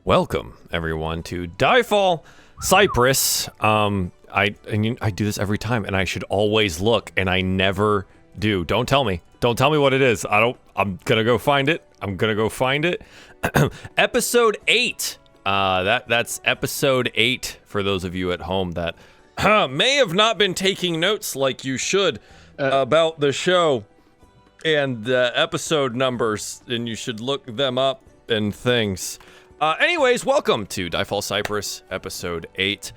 Welcome, everyone, to DieFall Cypress. I do this every time, and I should always look, and I never do. Don't tell me. Don't tell me what it is. I'm gonna go find it. Episode 8. That's episode 8 for those of you at home that may have not been taking notes like you should about the show and the episode numbers, and you should look them up and things. Anyways, welcome to DieFall Cypress, episode 8.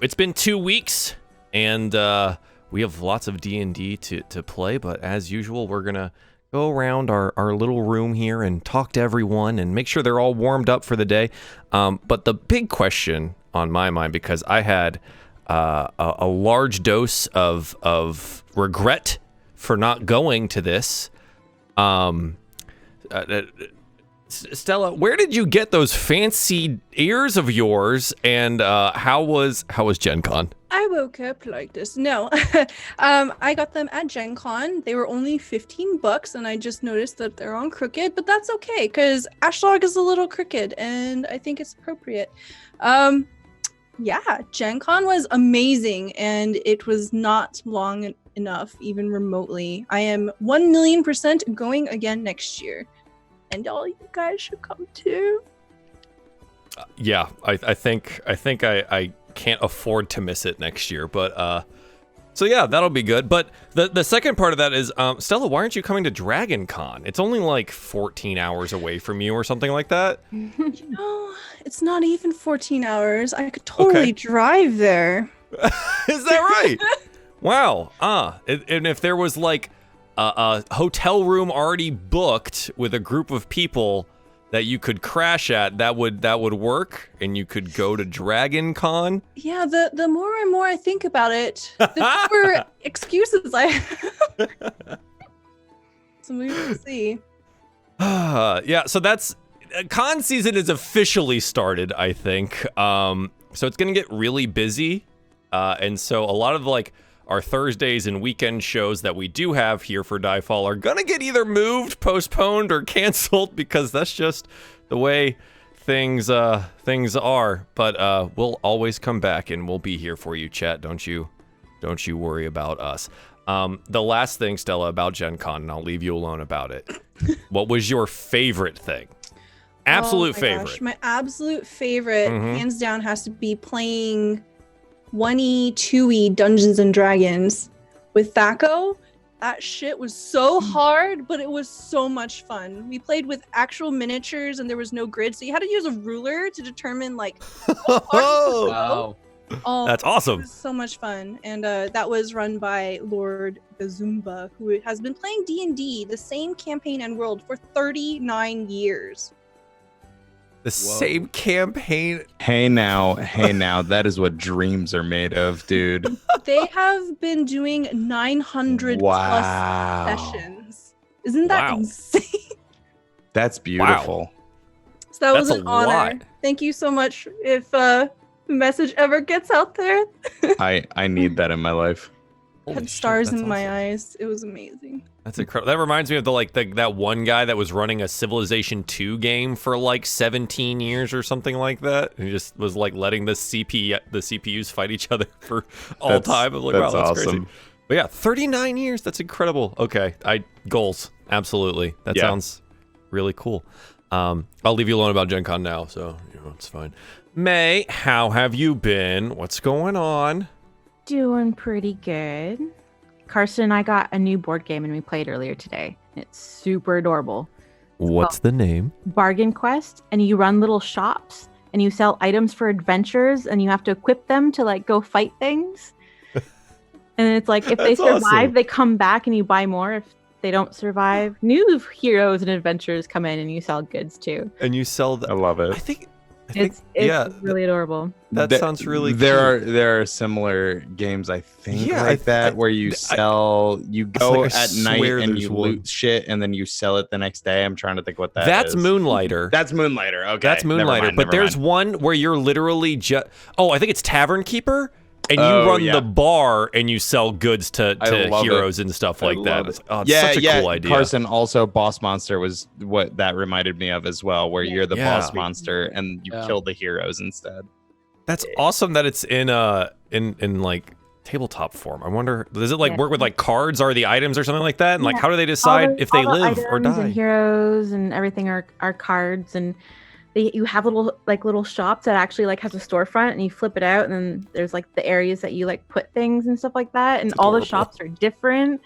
It's been 2 weeks, and we have lots of D&D to play, but as usual, we're gonna go around our little room here and talk to everyone and make sure they're all warmed up for the day. But the big question on my mind, because I had a large dose of regret for not going to this, Stella, where did you get those fancy ears of yours, and how was Gen Con? I woke up like this. No, I got them at Gen Con. They were only $15, and I just noticed that they're on crooked, but that's okay because Ashdog is a little crooked, and I think it's appropriate. Yeah, Gen Con was amazing, and it was not long enough, even remotely. I am 1,000,000% going again next year. And all you guys should come too. Yeah, I think I can't afford to miss it next year, but so yeah, that'll be good. But the second part of that is, Stella, why aren't you coming to Dragon Con? It's only like 14 hours away from you or something like that. No, it's not even 14 hours. I could totally drive there. Is that right? Wow. And if there was like a hotel room already booked with a group of people that you could crash at, that would work, and you could go to Dragon Con. Yeah, the more and more I think about it, the fewer excuses I have. So we will see. Yeah, so that's con season is officially started, I think. So it's gonna get really busy, and so a lot of our Thursdays and weekend shows that we do have here for DieFall are gonna get either moved, postponed, or canceled because that's just the way things are. But we'll always come back and we'll be here for you, chat. Don't you worry about us. The last thing, Stella, about Gen Con, and I'll leave you alone about it. What was your favorite thing? Absolute favorite. Gosh, my absolute favorite, hands down, has to be playing 1E, 2E Dungeons and Dragons with Thaco. That shit was so hard, but it was so much fun. We played with actual miniatures and there was no grid, so you had to use a ruler to determine what part to go. Oh, that's awesome. It was so much fun. And that was run by Lord Bazumba, who has been playing D&D, the same campaign and world, for 39 years. The same campaign. Hey now, that is what dreams are made of, dude. They have been doing 900 plus sessions. Isn't that insane? That's beautiful. Wow. So that was an honor. Thank you so much. If the message ever gets out there. I need that in my life. Had stars in my eyes. It was amazing. That's incredible. That reminds me of that one guy that was running a Civilization 2 game for 17 years or something like that. He just was letting the CPUs fight each other for all time. I'm wow, that's awesome. Crazy. But yeah, 39 years. That's incredible. Okay, goals. Absolutely. That sounds really cool. I'll leave you alone about Gen Con now, so it's fine. May, how have you been? What's going on? Doing pretty good. Carson and I got a new board game and we played earlier today. It's super adorable. What's the name? Bargain Quest, and you run little shops and you sell items for adventures and you have to equip them to go fight things. And it's if they survive, awesome. They come back and you buy more. If they don't survive, new heroes and adventures come in and you sell goods too. And you sell I love it. I think it's really adorable. That sounds really cute. There are similar games, I think, where you sell, you go at night and you loot shit and then you sell it the next day. I'm trying to think what that's is. Moonlighter. That's Moonlighter. Okay. That's Moonlighter. But there's one where you're literally I think it's Tavern Keeper. and you run the bar and you sell goods to heroes and stuff like that. It's such a cool idea. Carson, also Boss Monster was what that reminded me of as well, where you're the boss monster and you kill the heroes instead. That's awesome that it's in like tabletop form. I wonder, does it like work with like cards or the items or something like that? And like, how do they decide if they live or die? And heroes and everything are cards, and you have little shops that actually like has a storefront, and you flip it out, and then there's like the areas that you like put things and stuff like that, and all the shops are different,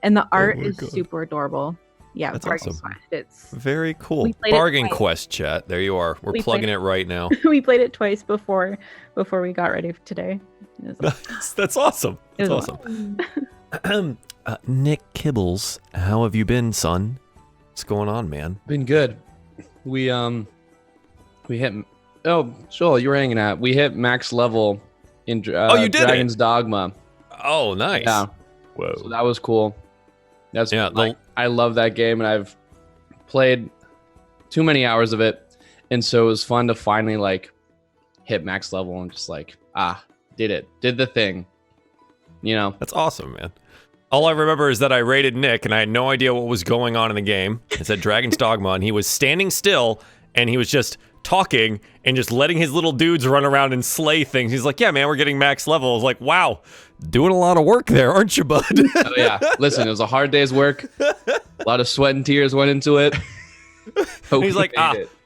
and the art is super adorable. Yeah, that's awesome. Quest. It's very cool. Bargain Quest chat. There you are. We're plugging it right now. We played it twice before we got ready for today. That's awesome. That's awesome. Nick Kibbles, how have you been, son? What's going on, man? Been good. We hit. Oh, Joel, you were hanging out. We hit max level in you did Dragon's Dogma. Oh, nice. Yeah. Whoa. So that was cool. I love that game, and I've played too many hours of it, and so it was fun to finally like hit max level and just like did the thing, you know. That's awesome, man. All I remember is that I raided Nick and I had no idea what was going on in the game. It said Dragon's Dogma, and he was standing still and he was just talking and just letting his little dudes run around and slay things. He's like, yeah, man, we're getting max level. I was like, wow, doing a lot of work there, aren't you, bud? Oh, yeah. Listen, it was a hard day's work. A lot of sweat and tears went into it. He's like,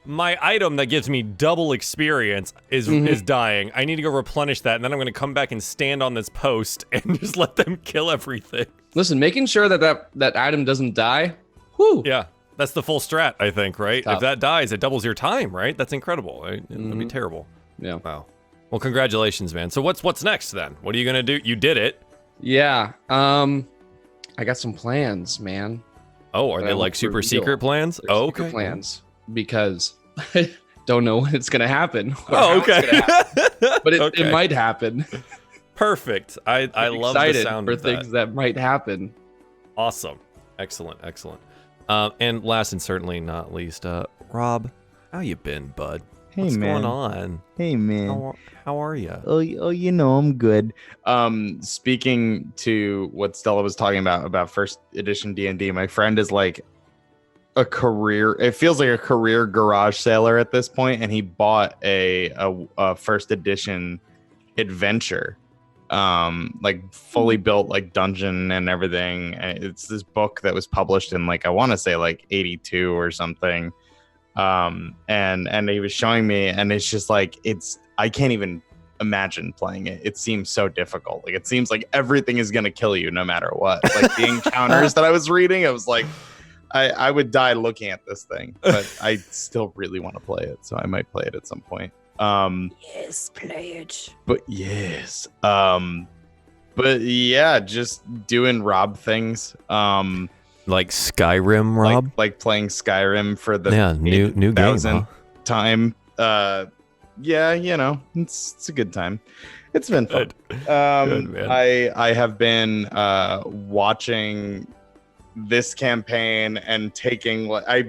my item that gives me double experience is dying. I need to go replenish that, and then I'm going to come back and stand on this post and just let them kill everything. Listen, making sure that item doesn't die, whew. Yeah, that's the full strat, I think, right? If that dies, it doubles your time, right? That's incredible. That'd be terrible. Yeah. Wow. Well, congratulations, man. So what's next then? What are you going to do? You did it. Yeah. I got some plans, man. Oh, are they like super secret plans? Oh, okay. Secret plans, because I don't know when it's gonna happen. Oh, okay. But it might happen. Perfect. I love the sound for of that. things that might happen. Awesome. Excellent. And last and certainly not least, Rob, how you been, bud? Hey, What's man. going on? Hey, man. How are you? Oh, you know, I'm good. Speaking to what Stella was talking about first edition D&D, my friend is like it feels like a career garage sailor at this point, and he bought a first edition adventure, like fully built like dungeon and everything. And it's this book that was published in like, I want to say like 82 or something. And he was showing me, and it's just like, I can't even imagine playing it. It seems so difficult. Like, it seems like everything is going to kill you no matter what. Like the encounters that I was reading, I was like, I would die looking at this thing, but I still really want to play it. So I might play it at some point. Yes, play it. But yes. But yeah, just doing Rob things. Like Skyrim, Rob? Like playing Skyrim for the new game, huh? time. Yeah, you know, it's a good time. It's been fun. Good, man. I have been watching this campaign and taking. I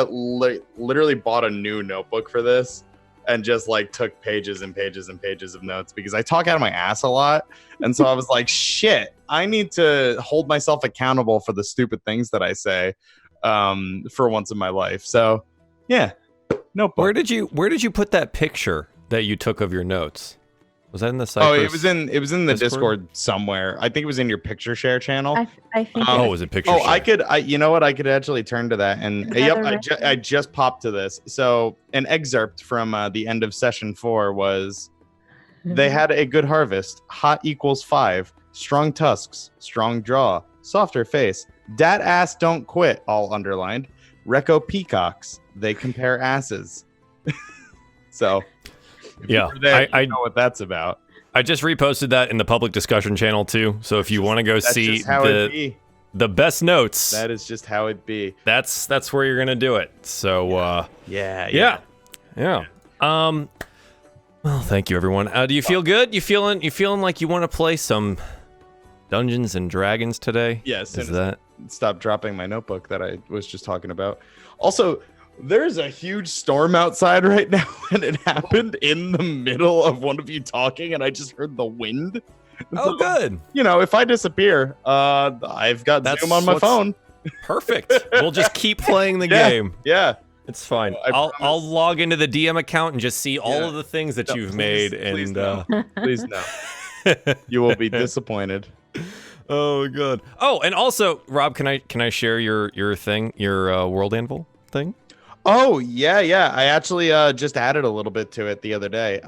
literally bought a new notebook for this, and just like took pages and pages and pages of notes because I talk out of my ass a lot. And so I was like, shit, I need to hold myself accountable for the stupid things that I say for once in my life. So yeah, notebook. Where did you put that picture that you took of your notes? Was that in the Cypress? Oh, it was in the Discord somewhere. I think it was in your picture share channel. I think. It was a picture. Oh, share. You know what? I could actually turn to that. And yep, I just popped to this. So an excerpt from the end of session 4 was, they had a good harvest. Hot equals 5. Strong tusks. Strong jaw. Softer face. Dat ass don't quit. All underlined. Reco peacocks. They compare asses. So. Yeah, I know what that's about. I just reposted that in the public discussion channel too. So if you want to go see the best notes, that is just how it be. That's where you're gonna do it. So yeah. Well, thank you, everyone. Do you feel good? You feeling like you want to play some Dungeons and Dragons today? Yes. Is that? Stop dropping my notebook that I was just talking about. Also, There's a huge storm outside right now, and it happened in the middle of one of you talking, and I just heard the wind. And Oh, good. You know, if I disappear, I've got Zoom on my phone. Perfect. We'll just keep playing the game. Yeah. It's fine. So I'll log into the DM account and just see all of the things that you've made. Please And no. Please no. You will be disappointed. Oh, good. Oh, and also, Rob, can I share your thing, your World Anvil thing? Oh, yeah. I actually just added a little bit to it the other day.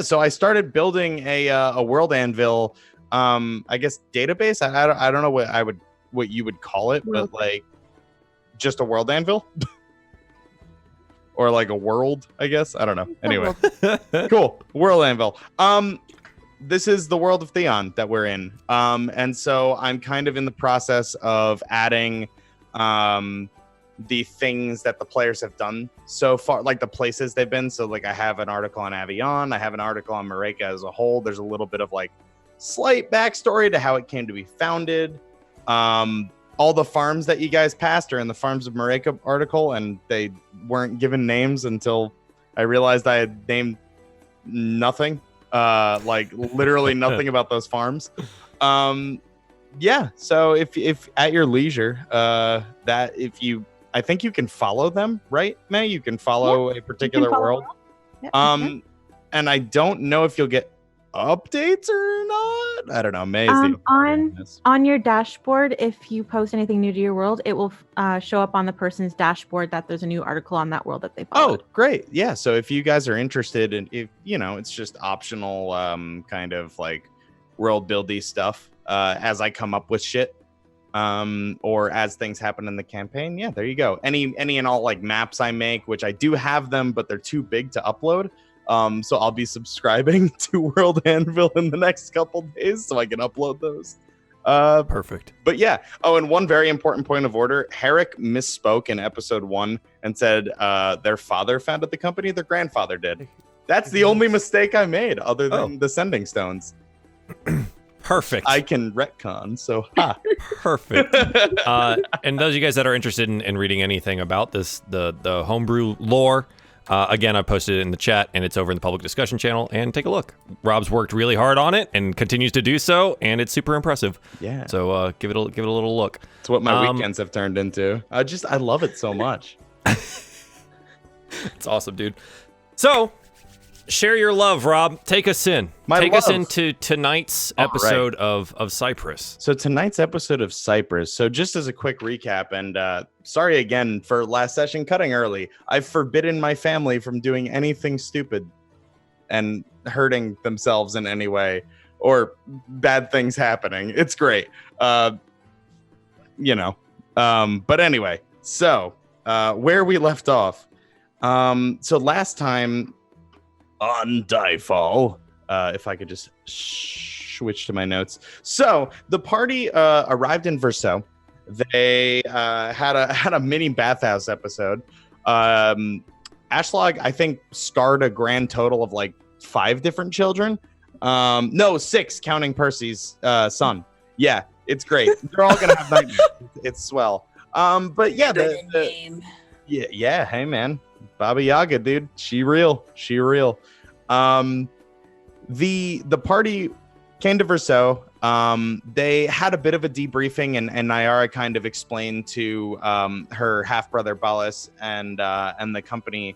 So I started building a World Anvil, I guess database. I don't know what you would call it, but like just a World Anvil. Or like a world, I guess. I don't know. Anyway, cool. World Anvil. This is the world of Theon that we're in. And so I'm kind of in the process of adding the things that the players have done so far, like the places they've been. So like I have an article on Avion. I have an article on Mareka as a whole. There's a little bit of like slight backstory to how it came to be founded. All the farms that you guys passed are in the Farms of Mareka article, and they weren't given names until I realized I had named nothing, like literally nothing about those farms. So if at your leisure, I think you can follow them, right, May? You can follow a particular world. And I don't know if you'll get updates or not. I don't know. May is on your dashboard, if you post anything new to your world, it will show up on the person's dashboard that there's a new article on that world that they followed. Oh, great. Yeah. So if you guys are interested in, if it's just optional kind of like world buildy stuff as I come up with shit or as things happen in the campaign. Yeah, there you go. Any and all like maps I make, which I do have them, but they're too big to upload. So I'll be subscribing to World Anvil in the next couple days so I can upload those. Perfect. But yeah. Oh, and one very important point of order. Herrick misspoke in episode 1 and said their father founded the company. Their grandfather did. That's the only mistake I made other than the sending stones. Perfect. I can retcon, so Perfect. And those of you guys that are interested in reading anything about this, the homebrew lore, again, I posted it in the chat, and it's over in the public discussion channel, and take a look. Rob's worked really hard on it and continues to do so, and it's super impressive. Yeah. So give it a little look. It's what my weekends have turned into. I love it so much. It's awesome, dude. So share your love, Rob. Take us in. Take us into tonight's episode of Cypress. So tonight's episode of Cypress. So just as a quick recap, and sorry again for last session cutting early. I've forbidden my family from doing anything stupid and hurting themselves in any way or bad things happening. It's great. But anyway, so where we left off. So last time on DieFall, if I could just switch to my notes. So the party arrived in Verso. They had a mini bathhouse episode. Ashlog, I think, scarred a grand total of like 5 different children. No, 6, counting Percy's son. Yeah, it's great. They're all gonna have nightmares. It's swell. But yeah, yeah. Hey, man, Baba Yaga, dude. She real. The party came to Verso. They had a bit of a debriefing, and Nyara kind of explained to her half brother Ballas and the company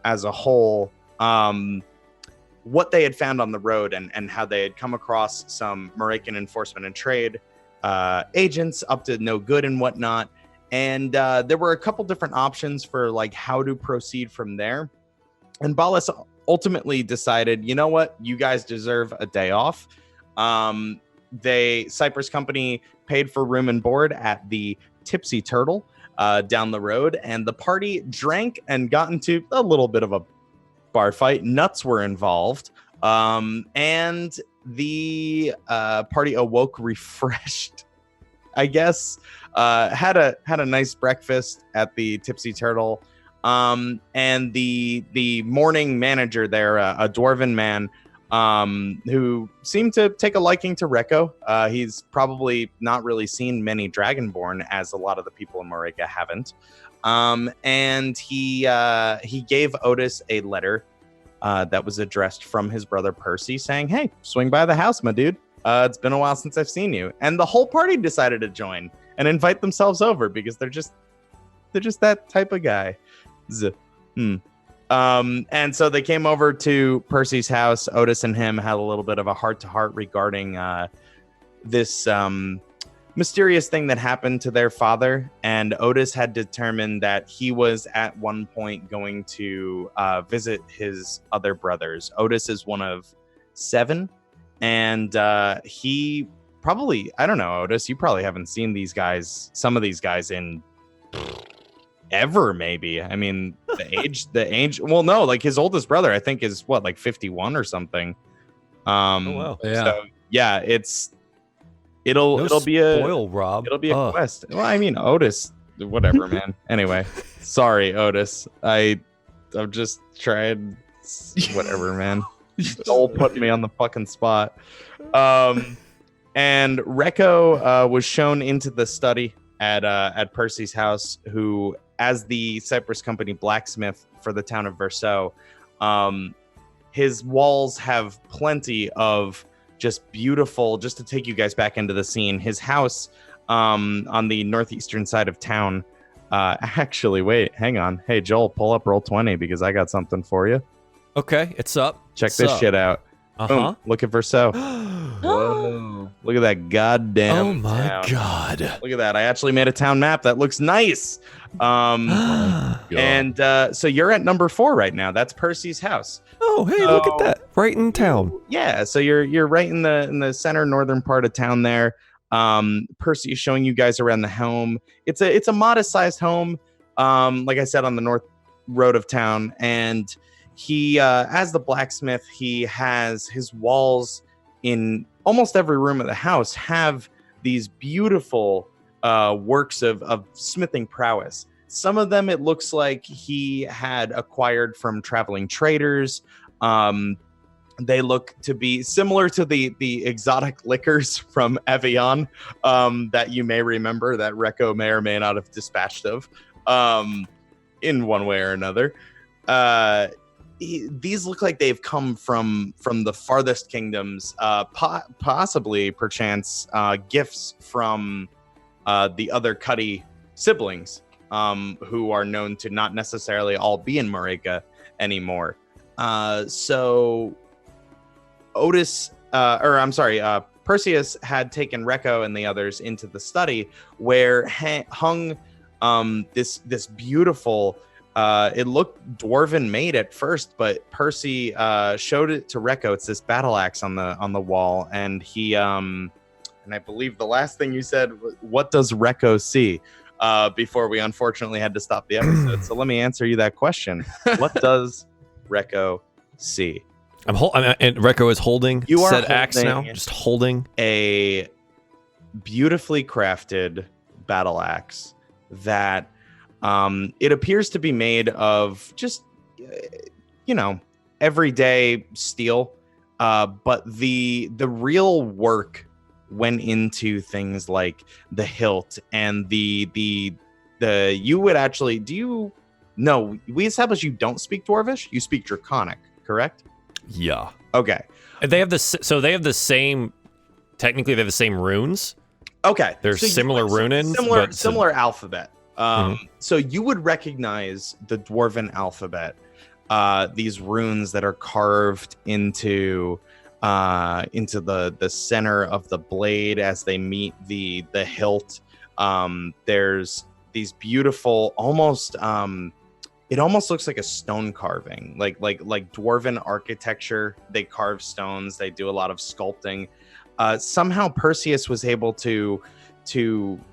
as a whole what they had found on the road and how they had come across some Morakan enforcement and trade agents up to no good and whatnot. And there were a couple different options for like how to proceed from there. And Ballas ultimately decided, you know what, you guys deserve a day off. Cypress company paid for room and board at the Tipsy Turtle down the road, and the party drank and got into a little bit of a bar fight. Nuts were involved, and the party awoke refreshed, I guess. Had a nice breakfast at the Tipsy Turtle. And the morning manager there, a dwarven man, who seemed to take a liking to Rekko. He's probably not really seen many Dragonborn, as a lot of the people in Mareka haven't. And he gave Otis a letter that was addressed from his brother Percy, saying, "Hey, swing by the house, my dude. It's been a while since I've seen you." And the whole party decided to join and invite themselves over because they're just that type of guy. And so they came over to Percy's house. Otis and him had a little bit of a heart-to-heart regarding this mysterious thing that happened to their father. And Otis had determined that he was at one point going to visit his other brothers. Otis is one of 7. And he probably, I don't know, Otis, you probably haven't seen some of these guys in ever, maybe. I mean, the age, well, no, like his oldest brother, I think is what, like 51 or something. Oh, wow. Yeah. So yeah, it'll be a spoil, Rob. It'll be a quest. Well, I mean, Otis, whatever, man. Anyway, sorry, Otis. I'm just trying, whatever, man. Don't put me on the fucking spot. And Recco was shown into the study at Percy's house, who, as the Cypress Company blacksmith for the town of Verso, his walls have plenty of just beautiful, just to take you guys back into the scene, his house on the northeastern side of town. Actually, wait, hang on. Hey, Joel, pull up Roll20 because I got something for you. Okay, it's up. Check this shit out. Boom, look at Verso. Whoa. Look at that goddamn Oh my town. God. Look at that. I actually made a town map that looks nice. And so you're at number 4 right now. That's Percy's house. Oh, hey, look at that. Right in town. Yeah, so you're right in the center northern part of town there. Percy is showing you guys around the home. It's a modest sized home, like I said, on the north road of town. And he, as the blacksmith, he has his walls in almost every room of the house have these beautiful works of smithing prowess. Some of them, it looks like he had acquired from traveling traders. They look to be similar to the exotic liquors from Evian that you may remember that Recco may or may not have dispatched of in one way or another. These look like they've come from the farthest kingdoms, possibly, perchance, gifts from the other Cuddy siblings, who are known to not necessarily all be in Marika anymore. So Perseus had taken Recco and the others into the study where hung this beautiful, it looked dwarven made at first, but Percy showed it to Recco. It's this battle axe on the wall, and he and I believe the last thing you said was, "What does Recco see?" Before we unfortunately had to stop the episode. So let me answer you that question. What does Recco see? And Recco is holding said axe now, just holding a beautifully crafted battle axe that it appears to be made of just everyday steel, but the real work went into things like the hilt and the you would actually, we established you don't speak Dwarvish, you speak Draconic, correct? Yeah. Okay. And they have the same, technically they have the same runes. Okay. They're similar runes, similar alphabet. So you would recognize the Dwarven alphabet, these runes that are carved into the center of the blade as they meet the hilt. There's these beautiful, almost it almost looks like a stone carving, like Dwarven architecture. They carve stones. They do a lot of sculpting. Somehow Perseus was able to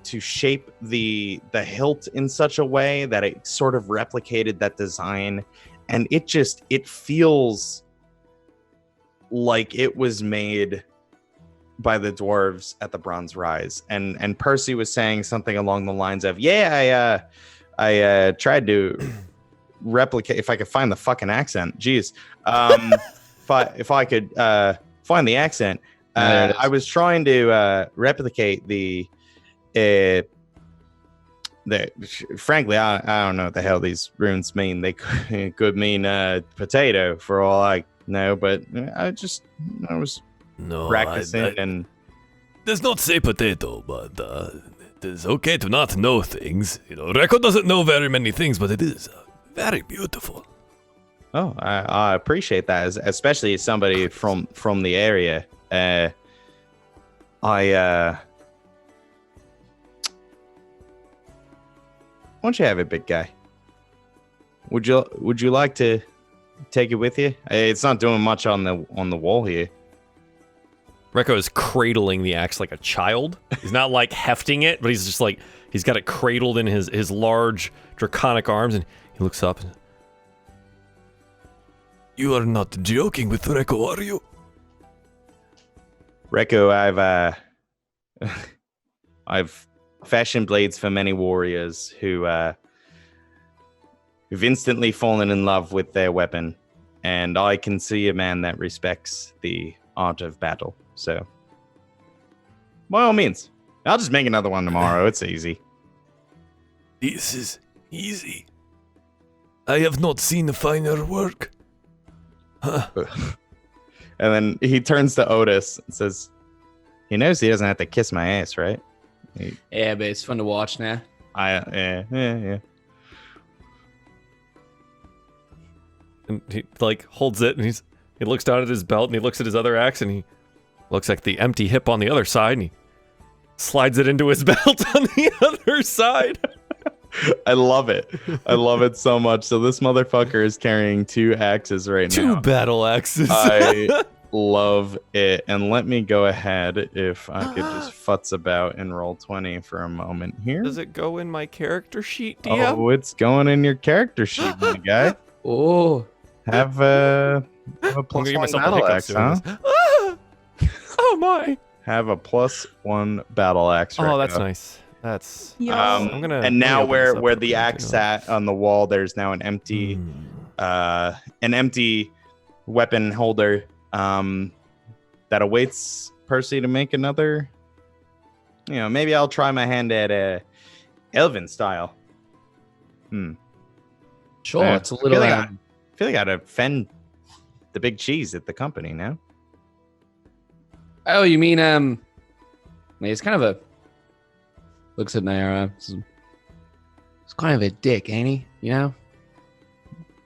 shape the hilt in such a way that it sort of replicated that design, and it feels like it was made by the dwarves at the Bronze Rise. And Percy was saying something along the lines of, I tried to replicate, if I could find the fucking accent, if I could find the accent, I was trying to replicate the frankly, I don't know what the hell these runes mean. They could mean potato for all I know, but I was practicing and. Does not say potato, but it is okay to not know things. Reko doesn't know very many things, but it is very beautiful. Oh, I appreciate that, especially as somebody from the area. Why don't you have it, big guy? Would you like to take it with you? It's not doing much on the wall here. Reko is cradling the axe like a child. He's not like hefting it, but he's just like he's got it cradled in his large draconic arms, and he looks up. And, you are not joking with Reko, are you? Reko, I've fashioned blades for many warriors who've instantly fallen in love with their weapon, and I can see a man that respects the art of battle. So, by all means, I'll just make another one tomorrow. It's easy. This is easy. I have not seen finer work. Huh. And then he turns to Otis and says, he knows he doesn't have to kiss my ass, right? Yeah, but it's fun to watch now. Yeah. And he like holds it, and he looks down at his belt, and he looks at his other axe, and he looks like the empty hip on the other side, and he slides it into his belt on the other side. I love it. I love it so much. So this motherfucker is carrying 2 axes right now. 2 battle axes. I love it. And let me go ahead, if I could just futz about and Roll20 for a moment here. Does it go in my character sheet, DM? Oh, it's going in your character sheet, my guy. Oh. Have a +1 battle axe, huh? Oh my. Have a +1 battle axe. Oh, that's nice. That's and now where the axe sat on the wall, there's now an empty weapon holder that awaits Percy to make another. Maybe I'll try my hand at Elven style. Sure, it's a little. I feel like I'd offend the big cheese at the company now. Oh, you mean it's kind of a. Looks at Naira. It's kind of a dick, ain't he?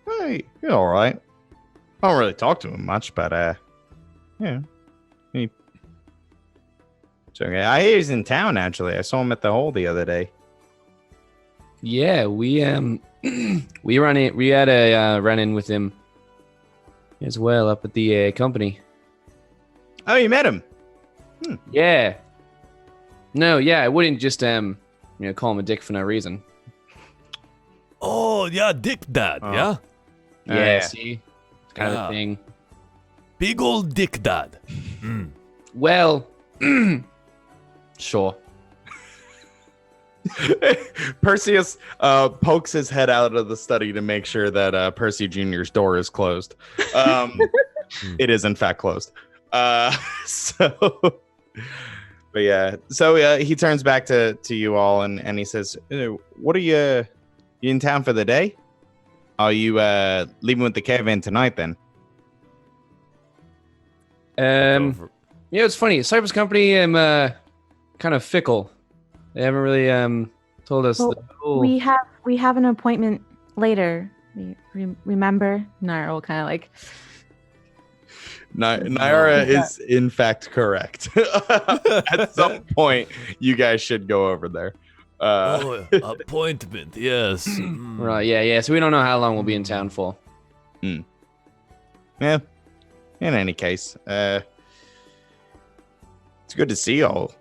Hey, you're all right. I don't really talk to him much, but yeah. It's okay. I hear he's in town. Actually, I saw him at the hole the other day. Yeah, we we had a run in with him as well up at the company. Oh, you met him? Yeah. No, yeah, I wouldn't just call him a dick for no reason. Oh yeah, dick dad, yeah? Yeah, see? Kind of a thing. Big old dick dad. Well, sure. Perseus pokes his head out of the study to make sure that Percy Jr.'s door is closed. It is in fact closed. But yeah, so he turns back to you all and he says, "What are you in town for the day? Are you leaving with the caravan tonight then?" It's funny. Cypress Company kind of fickle. They haven't really told us. We have an appointment later. Remember? Naira will kind of like. Naira is in fact correct. At some point, you guys should go over there. Appointment, yes. Right, yeah. So we don't know how long we'll be in town for. Yeah. In any case, it's good to see y'all,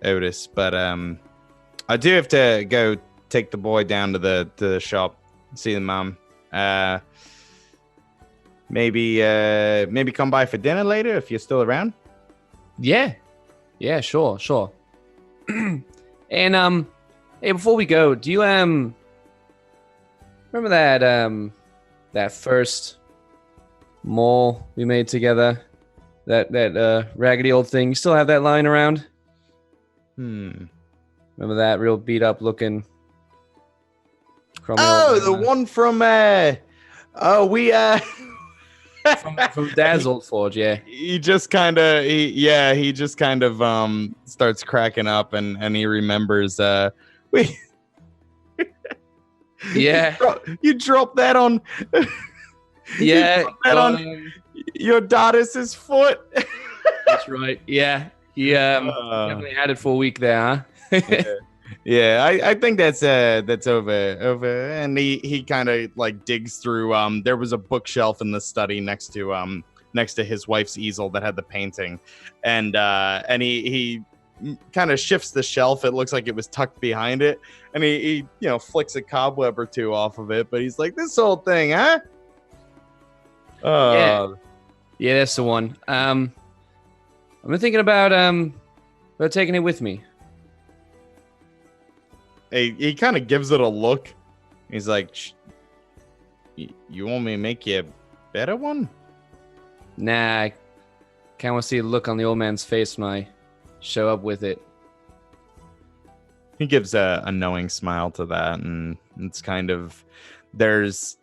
Otis. But I do have to go take the boy down to the shop, see the mom. Maybe come by for dinner later if you're still around. Yeah, sure. And hey, before we go, do you remember that first mole we made together? That raggedy old thing. You still have that lying around? Let Remember that real beat up looking? The one from from Dad's old forge, yeah. He just kind of starts cracking up and he remembers we Yeah. you dropped that on Yeah, on your daughter's foot. That's right. Yeah, he definitely had it for a week there, huh? Yeah, I think that's over, and he kind of like digs through. There was a bookshelf in the study next to his wife's easel that had the painting, and he kind of shifts the shelf. It looks like it was tucked behind it, and he flicks a cobweb or two off of it. But he's like, this old thing, huh? Yeah, that's the one. I've been thinking about taking it with me. He kind of gives it a look. He's like, you want me to make you a better one? Nah, I can't want to see the look on the old man's face when I show up with it. He gives a knowing smile to that, and it's kind of, there's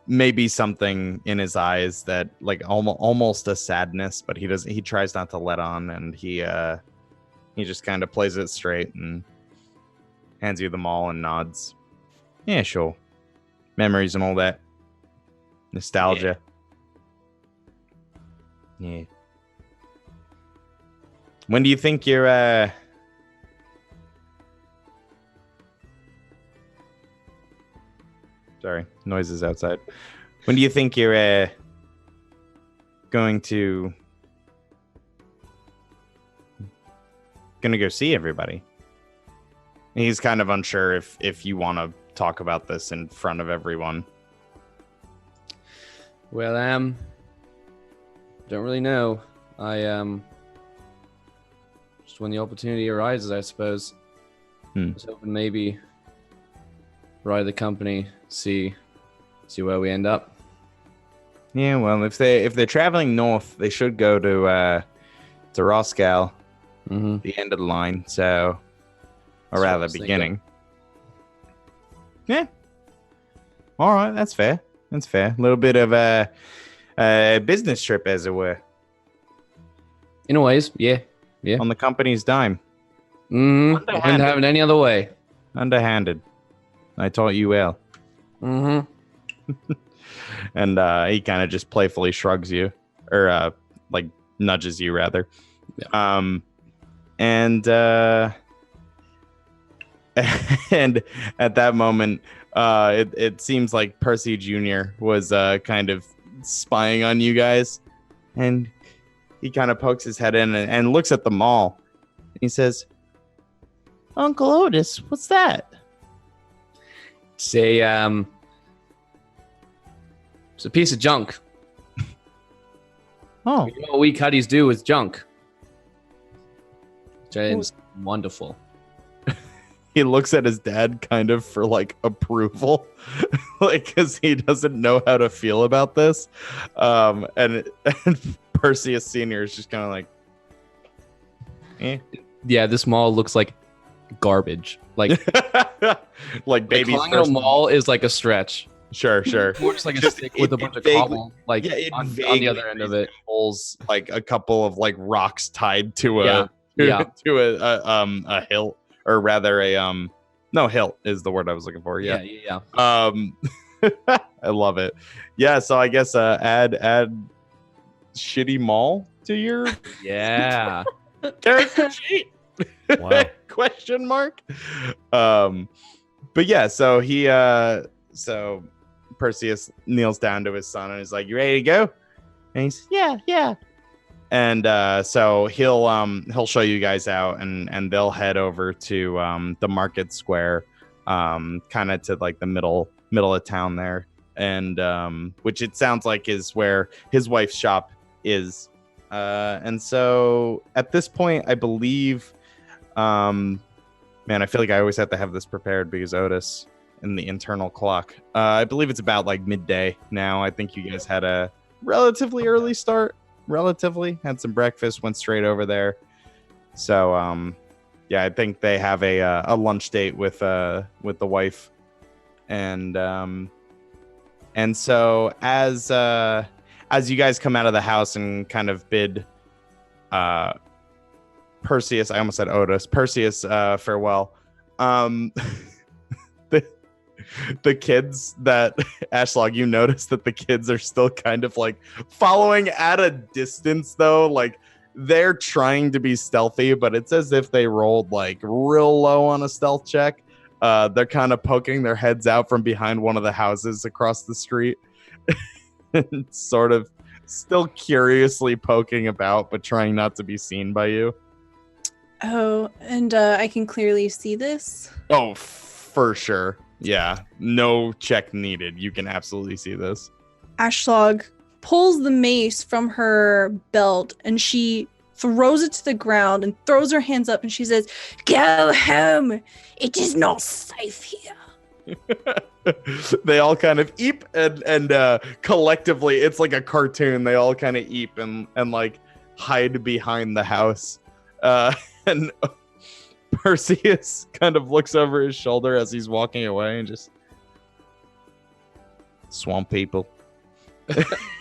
maybe something in his eyes that like almost a sadness, but he tries not to let on, and he just kind of plays it straight and hands you the maul and nods. Yeah, sure. Memories and all that. Nostalgia. Yeah. When do you think you're Sorry, noises outside. When do you think you're gonna go see everybody? He's kind of unsure if you want to talk about this in front of everyone. Well, don't really know. I just when the opportunity arises, I suppose. I was hoping maybe ride the company, see where we end up. Yeah, well, if they're traveling north, they should go to Roscoe, the end of the line. So. Or rather, beginning. Yeah. All right, that's fair. That's fair. A little bit of a business trip, as it were. In a ways, yeah. On the company's dime. Wouldn't have it any other way. Underhanded. I taught you well. And he kind of just playfully shrugs you, or like nudges you rather. Yeah. And at that moment, it seems like Percy Jr. was kind of spying on you guys, and he kind of pokes his head in and looks at the mall. He says, "Uncle Otis, what's that?" Say, it's a piece of junk. Oh, you know what we cutties do with junk? Which is wonderful. He looks at his dad kind of for like approval, like because he doesn't know how to feel about this. And Perseus Senior is just kind of like, Yeah, this mall looks like garbage. Like, like baby's calling it a mall is like a stretch. Sure. More just like a stick with a bunch of cobble, like on the other end of it. Like a couple of like rocks tied to a hilt. Or rather, hilt is the word I was looking for. Yeah. I love it. Yeah. So I guess add shitty mall to your character sheet. Wow. Question mark. But yeah. So he so Perseus kneels down to his son and is like, "You ready to go?" And he's yeah. And so he'll show you guys out, and they'll head over to the market square, kind of to like the middle of town there, and which it sounds like is where his wife's shop is. And so at this point, I believe, man, I feel like I always have to have this prepared because Otis and the internal clock. I believe it's about like midday now. I think you guys had a relatively early start. Had some breakfast, went straight over there. So yeah, I think they have a lunch date with the wife, and so as you guys come out of the house and kind of bid Perseus, I almost said Otis, Perseus farewell. The kids that Ashlog, you notice that the kids are still kind of like following at a distance, though. Like they're trying to be stealthy, but it's as if they rolled like real low on a stealth check. They're kind of poking their heads out from behind one of the houses across the street and sort of still curiously poking about, but trying not to be seen by you. Oh, and I can clearly see this? Oh, for sure. Yeah, no check needed. You can absolutely see this. Ashlog pulls the mace from her belt and she throws it to the ground and throws her hands up and she says, "Go home. It is not safe here." They all kind of eep and collectively, it's like a cartoon. They all kind of eep and like hide behind the house. And Perseus kind of looks over his shoulder as he's walking away and just swamp people.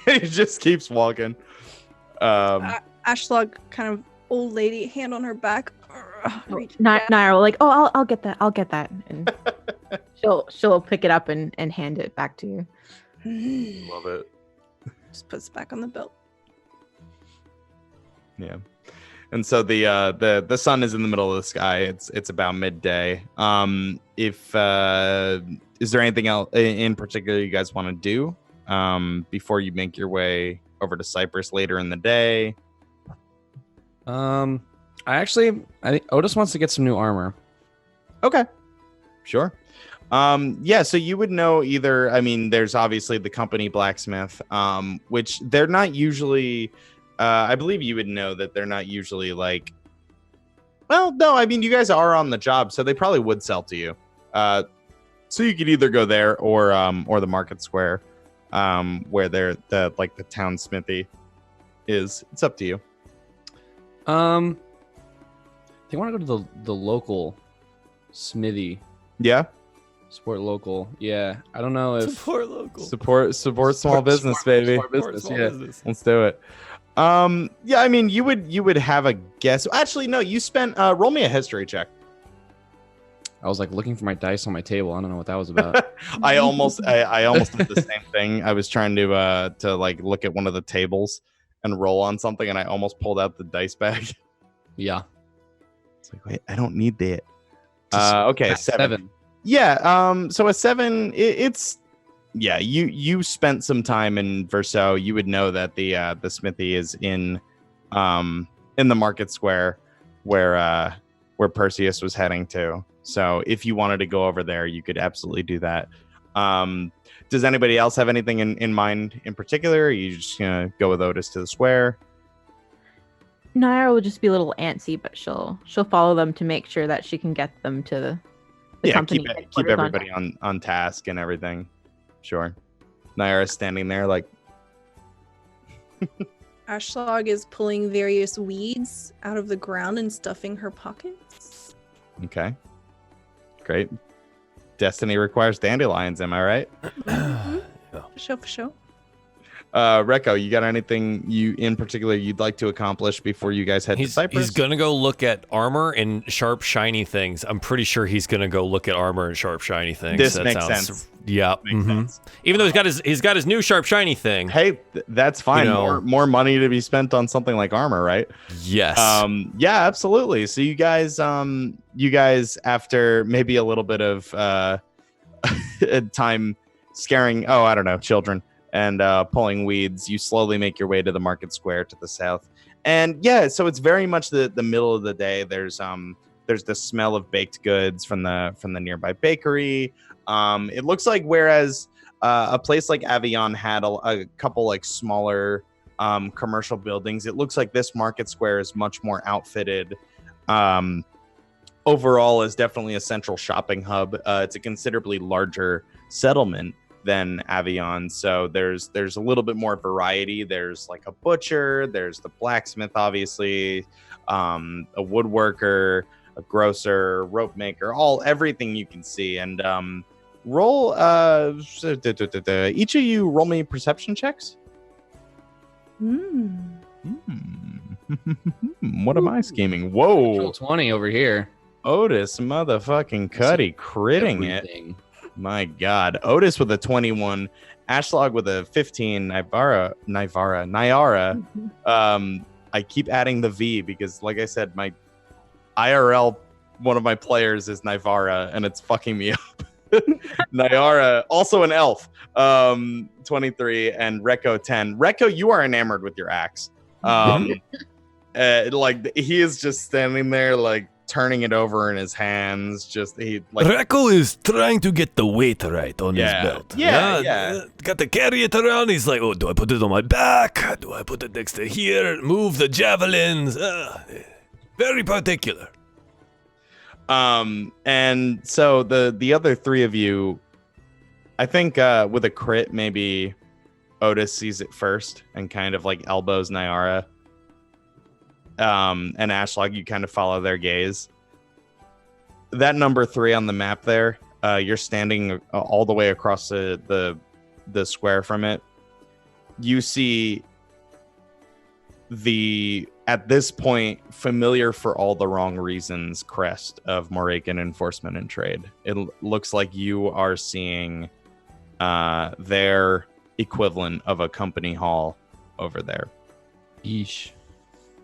He just keeps walking. Ashlog, kind of old lady, hand on her back. Naira, like, oh, I'll get that, and she'll pick it up and hand it back to you. Love it. Just puts it back on the belt. Yeah. And so the sun is in the middle of the sky. It's about midday. Is there anything else in particular you guys want to do before you make your way over to Cypress later in the day? I think Otis wants to get some new armor. Okay, sure. Yeah, so you would know either. I mean, there's obviously the company blacksmith, which they're not usually. I believe you would know that they're not usually like. Well, no, I mean, you guys are on the job, so they probably would sell to you. So you could either go there or the market square, where the town smithy is. It's up to you. They want to go to the local smithy. Yeah. Support local. Yeah. I don't know if Support local. Support small business, baby. Small business. Yeah. Let's do it. Yeah, I mean, you would have a guess. Actually, no, you spent roll me a history check. I was like looking for my dice on my table. I don't know what that was about. I almost did the same thing. I was trying to like look at one of the tables and roll on something, and I almost pulled out the dice bag. Yeah. It's like, wait, I don't need that. Okay, 7. 7. Yeah. So a 7, it's. Yeah, you spent some time in Verso. You would know that the smithy is in the market square where Perseus was heading to. So if you wanted to go over there, you could absolutely do that. Does anybody else have anything in mind in particular? Or are you just gonna go with Otis to the square? Naira will just be a little antsy, but she'll follow them to make sure that she can get them to the company. Keep everybody on task and everything. Sure. Naira's standing there like. Ashlog is pulling various weeds out of the ground and stuffing her pockets. Okay. Great. Destiny requires dandelions, am I right? Mm-hmm. For sure. Rekko, you got anything you in particular you'd like to accomplish before you guys head to Cypress? He's gonna go look at armor and sharp, shiny things. I'm pretty sure he's gonna go look at armor and sharp, shiny things. This makes sense. Yeah. Makes sense. Even though he's got his new sharp, shiny thing. Hey, that's fine. You know, more money to be spent on something like armor, right? Yes. Yeah, absolutely. So you guys after maybe a little bit of time scaring, I don't know, children and pulling weeds, you slowly make your way to the market square to the south. And yeah, so it's very much the middle of the day. There's the smell of baked goods from the nearby bakery. It looks like whereas a place like Avion had a couple like smaller commercial buildings, it looks like this market square is much more outfitted. Overall is definitely a central shopping hub. It's a considerably larger settlement than Avion, so there's a little bit more variety. There's like a butcher, there's the blacksmith, obviously, a woodworker, a grocer, rope maker, everything you can see. And roll each of you roll me perception checks. What am I scheming? Whoa. Roll20 over here. Otis motherfucking Cuddy critting it. My God. Otis with a 21, Ashlog with a 15, Nyara. I keep adding the V because, like I said, my IRL, one of my players is Nyvara, and it's fucking me up. Nyara, also an elf, 23, and Rekko 10. Rekko, you are enamored with your axe. Like he is just standing there, like turning it over in his hands. Rekko is trying to get the weight right on his belt. Yeah. Got to carry it around. He's like, oh, do I put it on my back? Do I put it next to here? Move the javelins. Very particular. And so the other three of you, I think with a crit, maybe Otis sees it first and kind of like elbows Nyara. And Ashlog, you kind of follow their gaze. That number 3 on the map there, you're standing all the way across the square from it. You see at this point, familiar for all the wrong reasons, crest of Morakan Enforcement and Trade. It looks like you are seeing their equivalent of a company hall over there. Yeesh.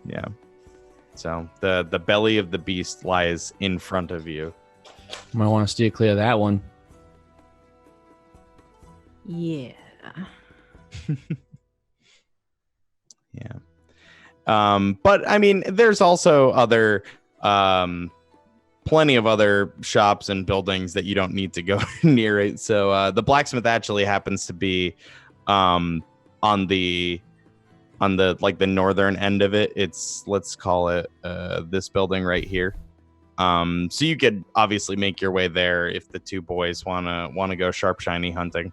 Yeah. So the belly of the beast lies in front of you. Might want to steer clear of that one. Yeah. Yeah. But I mean, there's also other plenty of other shops and buildings that you don't need to go near it. So the blacksmith actually happens to be on the like the northern end of it. It's, let's call it this building right here. So you could obviously make your way there if the two boys wanna go sharp shiny hunting.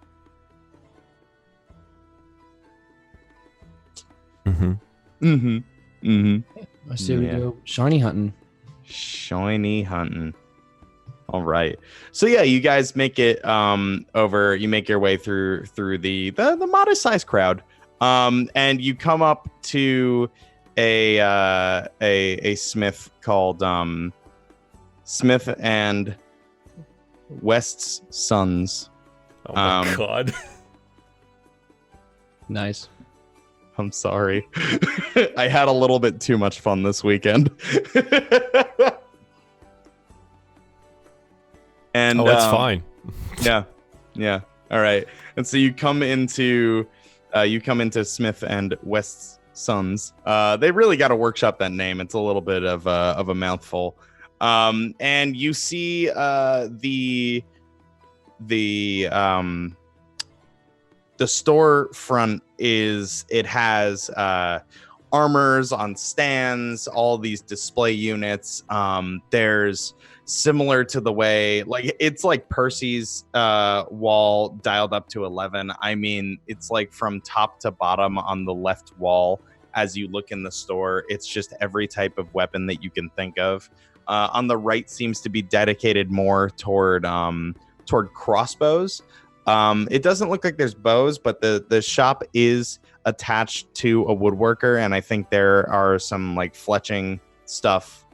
I say we go shiny hunting. Shiny hunting. All right. So yeah, you guys make it over. You make your way through the modest sized crowd. And you come up to a smith called Smith and West's Sons. Oh my God. Nice. I'm sorry. I had a little bit too much fun this weekend. And it's fine. Yeah. All right. And so you come into Smith and West's Sons. They really got to workshop that name. It's a little bit of a mouthful. And you see the storefront has armors on stands, all these display units. There's similar to the way, like, it's like Percy's wall dialed up to 11. I mean, it's like from top to bottom on the left wall as you look in the store. It's just every type of weapon that you can think of. On the right seems to be dedicated more toward crossbows. It doesn't look like there's bows, but the shop is attached to a woodworker, and I think there are some like fletching stuff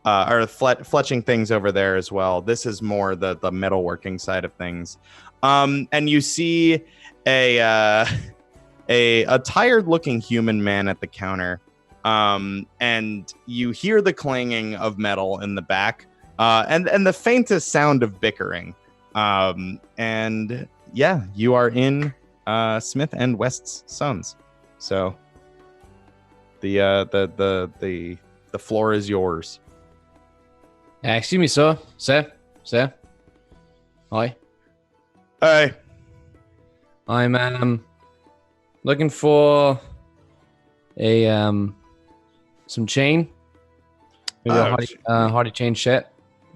or fletching things over there as well. This is more the metalworking side of things. And you see a tired looking human man at the counter. And you hear the clanging of metal in the back, and the faintest sound of bickering. And yeah, you are in Smith and West's Sons. So the floor is yours. Excuse me, sir. Sir. Hi. Hey. I'm looking for a some chain. Maybe a hardy chain set.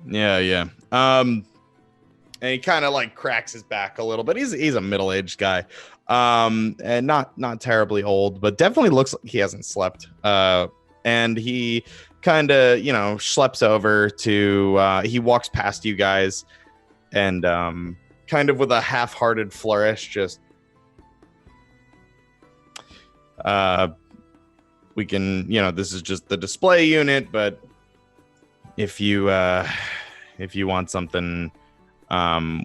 Yeah. And he kind of like cracks his back a little bit. He's a middle-aged guy, and not terribly old, but definitely looks like he hasn't slept. And he kind of, schleps over to, he walks past you guys and kind of with a half-hearted flourish, just, we can, this is just the display unit, but if you want something,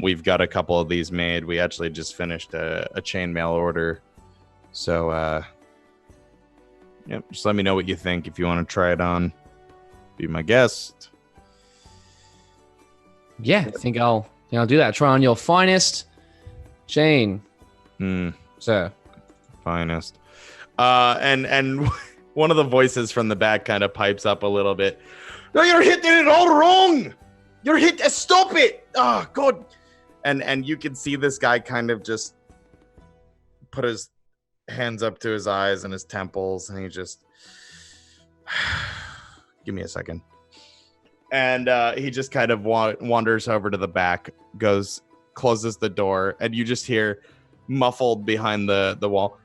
we've got a couple of these made. We actually just finished a chainmail order. So, just let me know what you think if you want to try it on. Be my guest. Yeah, I think I'll do that. Try on your finest chain. Sir. Finest. And one of the voices from the back kind of pipes up a little bit. No, you're hitting it all wrong. You're stop it. Oh, God. And you can see this guy kind of just put his hands up to his eyes and his temples, and he just give me a second. And he just kind of wanders over to the back, closes the door, and you just hear muffled behind the wall,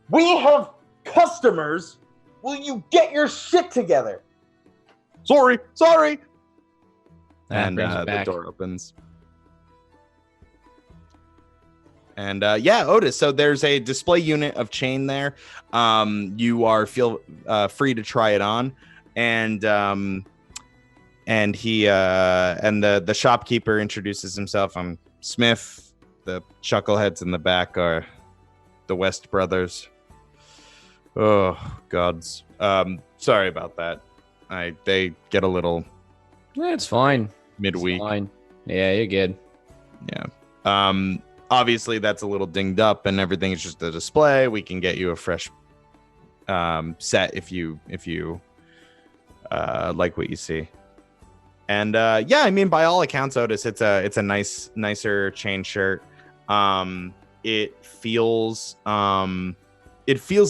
"We have customers. Will you get your shit together?" Sorry. And the door opens. And Otis, so there's a display unit of chain there. You feel free to try it on. And he and the shopkeeper introduces himself. I'm Smith. The chuckleheads in the back are the West brothers. Oh, gods. Sorry about that. They get a little... It's fine. Midweek. It's fine. Yeah, you're good. Yeah. Obviously, that's a little dinged up and everything is just a display. We can get you a fresh set if you like what you see. And by all accounts, Otis, it's a nicer chain shirt. It feels a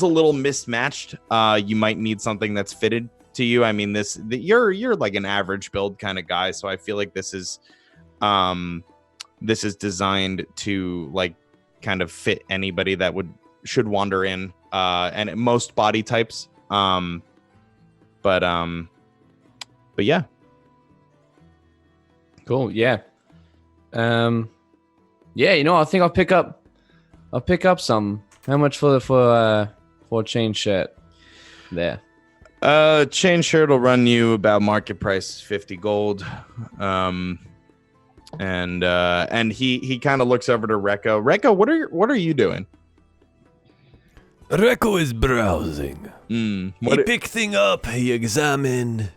little mismatched. You might need something that's fitted to you. I mean, you're like an average build kind of guy, so I feel like this is designed to like kind of fit anybody that should wander in, and most body types. But yeah. Cool. Yeah. I think I'll pick up some. How much for a chain shirt there? Chain shirt will run you about market price 50 gold. And he kind of looks over to Rekko. Rekko, what are you doing? Rekko is browsing. He pick thing up, he examine,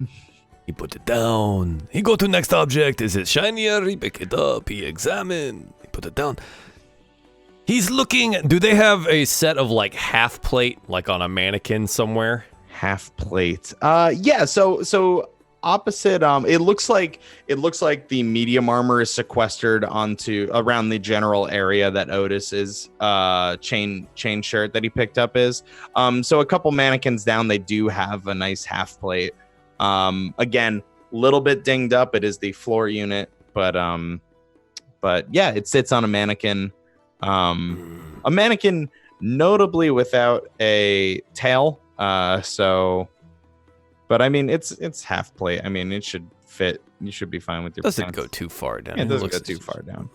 he put it down. He go to next object. Is it shinier? He pick it up, he examine, he put it down. He's looking. Do they have a set of like half plate, like on a mannequin somewhere? Half plate. Yeah. So opposite. It looks like the medium armor is sequestered around the general area that Otis's chain shirt that he picked up is. So a couple mannequins down, they do have a nice half plate. Again, a little bit dinged up. It is the floor unit, but yeah, it sits on a mannequin. A mannequin notably without a tail. But I mean, it's half plate. I mean, it should fit. You should be fine with your Doesn't pants. go too far down. Yeah, it doesn't go too far down.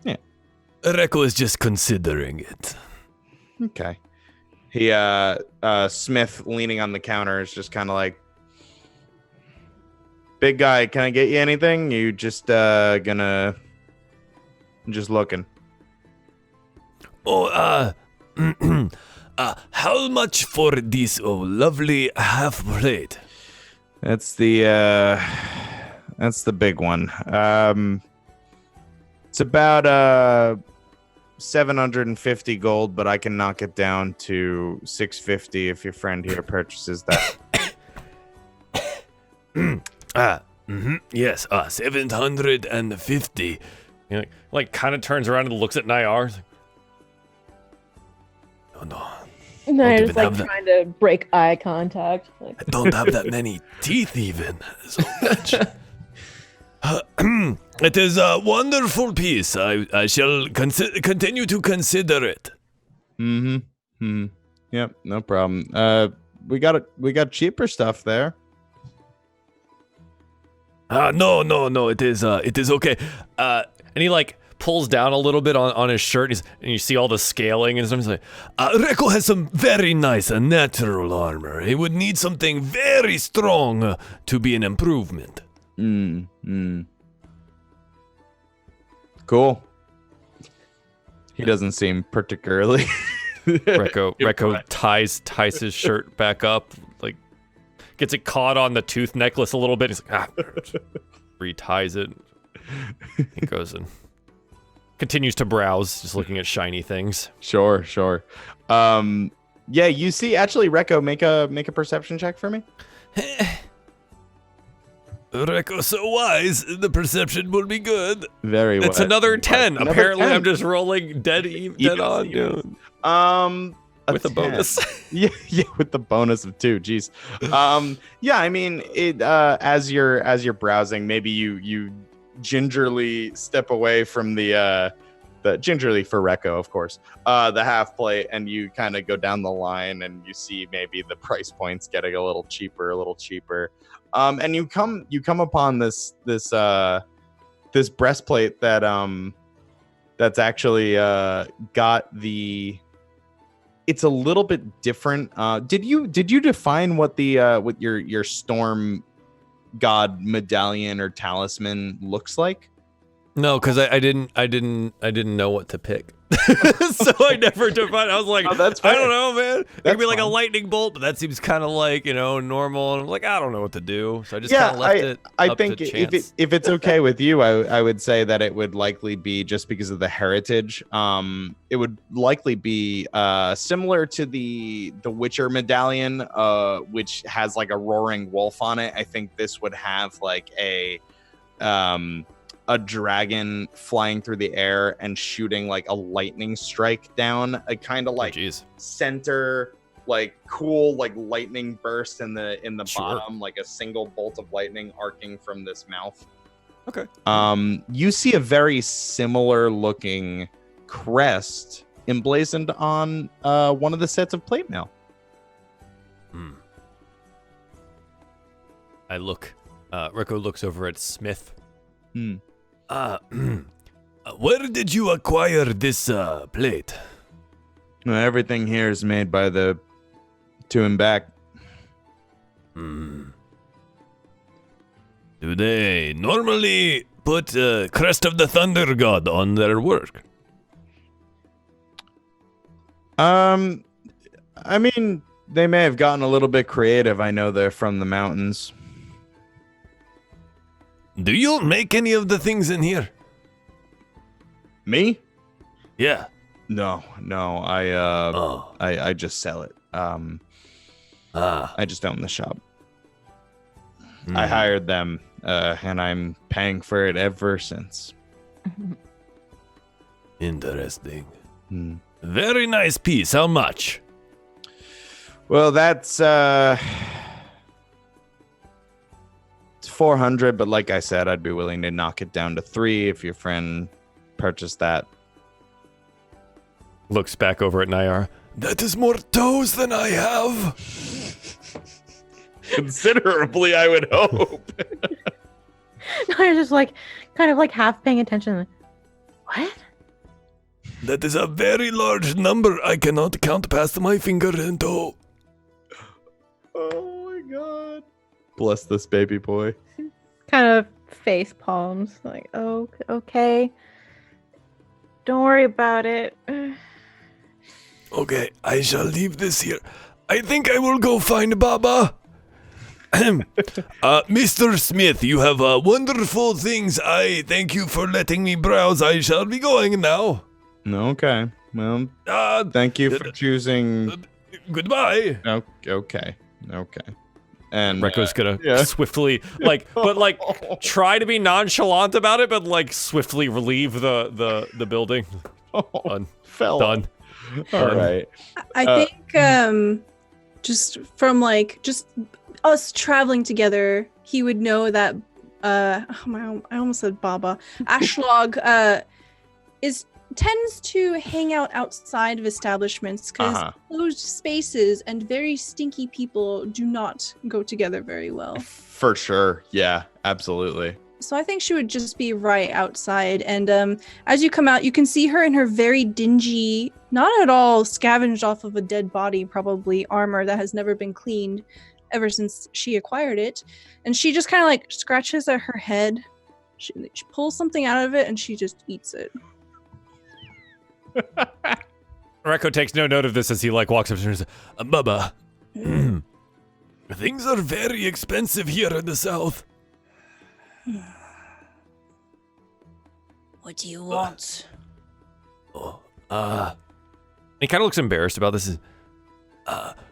Yeah. Rekko is just considering it. Okay. He Smith leaning on the counter is just kind of like, "Big guy, can I get you anything? You just gonna just looking." Oh, how much for this lovely half plate? That's the big one. It's about 750 gold, but I can knock it down to 650 if your friend here purchases that. Yes, 750. You know, like kind of turns around and looks at Nyar. Oh no. Nyar's like trying to break eye contact. Like. I don't have that many teeth even. So much. It is a wonderful piece. I shall continue to consider it. Yep, no problem. We got cheaper stuff there. No, it is okay. And he like pulls down a little bit on his shirt, and you see all the scaling and stuff. He's like, Reko has some very nice natural armor. He would need something very strong to be an improvement. Cool. He doesn't seem particularly. Reko ties his shirt back up, like gets it caught on the tooth necklace a little bit. He's like, reties it. He goes and continues to browse, just looking at shiny things. Sure. Yeah, you see, actually, Reko, make a perception check for me. Reko, so wise, the perception will be good. Very well. It's another 10. Another Apparently, 10. I'm just rolling dead on. With a bonus. yeah, with the bonus of 2. Jeez. Yeah, I mean, it as you're browsing, maybe you gingerly step away from the gingerly for Reko, of course, the half plate, and you kind of go down the line, and you see maybe the price points getting a little cheaper. And you come upon this breastplate that's actually got the. It's a little bit different. Did you define what what your storm god medallion or talisman looks like? No, because I didn't know what to pick. So I never defined. I was like, that's fair. I don't know, man. It could be like a fine. lightning bolt, but that seems kind of like, normal. And I'm like, I don't know what to do. So I just kind of left it up think to chance. if it's okay with you, I would say that it would likely be just because of the heritage. It would likely be similar to the Witcher medallion, which has like a roaring wolf on it. I think this would have like a dragon flying through the air and shooting like a lightning strike down, a kind of like center, like cool, like lightning burst in the bottom, like a single bolt of lightning arcing from this mouth. Okay. You see a very similar looking crest emblazoned on one of the sets of plate mail. I look. Reko looks over at Smith. Where did you acquire this plate? Everything here is made by the to and back. Do they normally put Crest of the Thunder God on their work? I mean, they may have gotten a little bit creative. I know they're from the mountains. Do you make any of the things in here? Me? Yeah. No. I just sell it. I just own the shop. I hired them, and I'm paying for it ever since. Interesting. Very nice piece. How much? Well, that's it's 400, but like I said, I'd be willing to knock it down to 3 if your friend purchased that. Looks back over at Nayara. That is more toes than I have. Considerably, I would hope. Naya's just like, kind of like half paying attention. What? That is a very large number. I cannot count past my finger and toe. Oh my god. Bless this baby boy. Kind of face palms, like, oh, okay. Don't worry about it. Okay, I shall leave this here. I think I will go find Baba. Mr. Smith, you have wonderful things. I thank you for letting me browse. I shall be going now. Okay. Well, thank you for choosing. Goodbye. Okay. And Reko's gonna swiftly, try to be nonchalant about it, but swiftly relieve the building. Done. Fell. Done. All right. I think just from just us traveling together, he would know that I almost said Baba. Ashlog is tends to hang out outside of establishments because closed spaces and very stinky people do not go together very well. For sure. Yeah, absolutely. So I think she would just be right outside. And as you come out, you can see her in her very dingy, not at all scavenged off of a dead body, probably armor that has never been cleaned ever since she acquired it. And she just kind of like scratches at her head. She pulls something out of it and she just eats it. Reko takes no note of this as he like walks up to her and says, Bubba, things are very expensive here in the south. What do you want? He kind of looks embarrassed about this.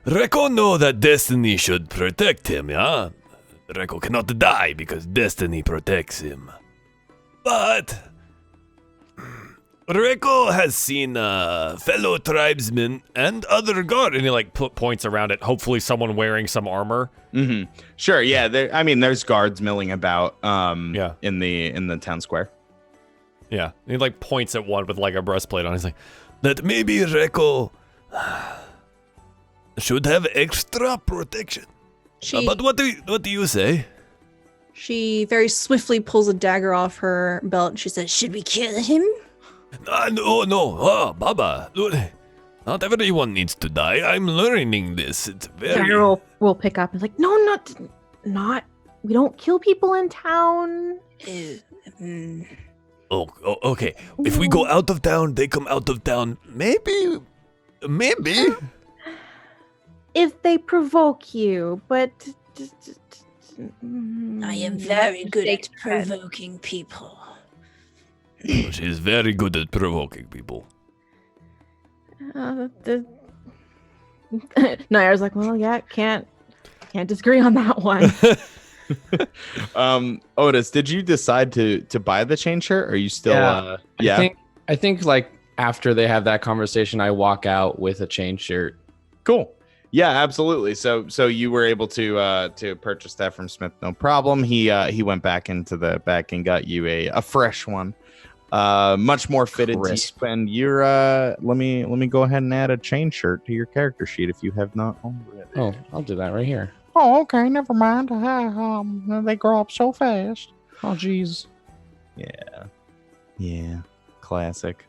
Reko know that Destiny should protect him, yeah? Reko cannot die because Destiny protects him. But Reko has seen fellow tribesmen and other guard, and he like points around at hopefully someone wearing some armor. Mm-hmm. Sure, yeah. There's guards milling about. In the town square. Yeah, and he like points at one with like a breastplate on. He's like, that maybe Reko should have extra protection. But what do you say? She very swiftly pulls a dagger off her belt. She says, "Should we kill him?" No. Baba. Not everyone needs to die. I'm learning this. It's very... Dagger will pick up and like, no, not. We don't kill people in town. Oh, okay. If we go out of town, they come out of town. Maybe. If they provoke you, but... I am very good at provoking people. She's very good at provoking people. Naira's like, well, yeah, can't disagree on that one. Otis, did you decide to buy the chain shirt? Or are you still? Yeah. I think like after they have that conversation, I walk out with a chain shirt. Cool. Yeah, absolutely. So you were able to purchase that from Smith, no problem. He went back into the back and got you a fresh one, much more fitted Crisp. to you. And you're let me go ahead and add a chain shirt to your character sheet if you have not already. Oh, I'll do that right here. Oh, okay, never mind. They grow up so fast. Oh, geez. Yeah, classic.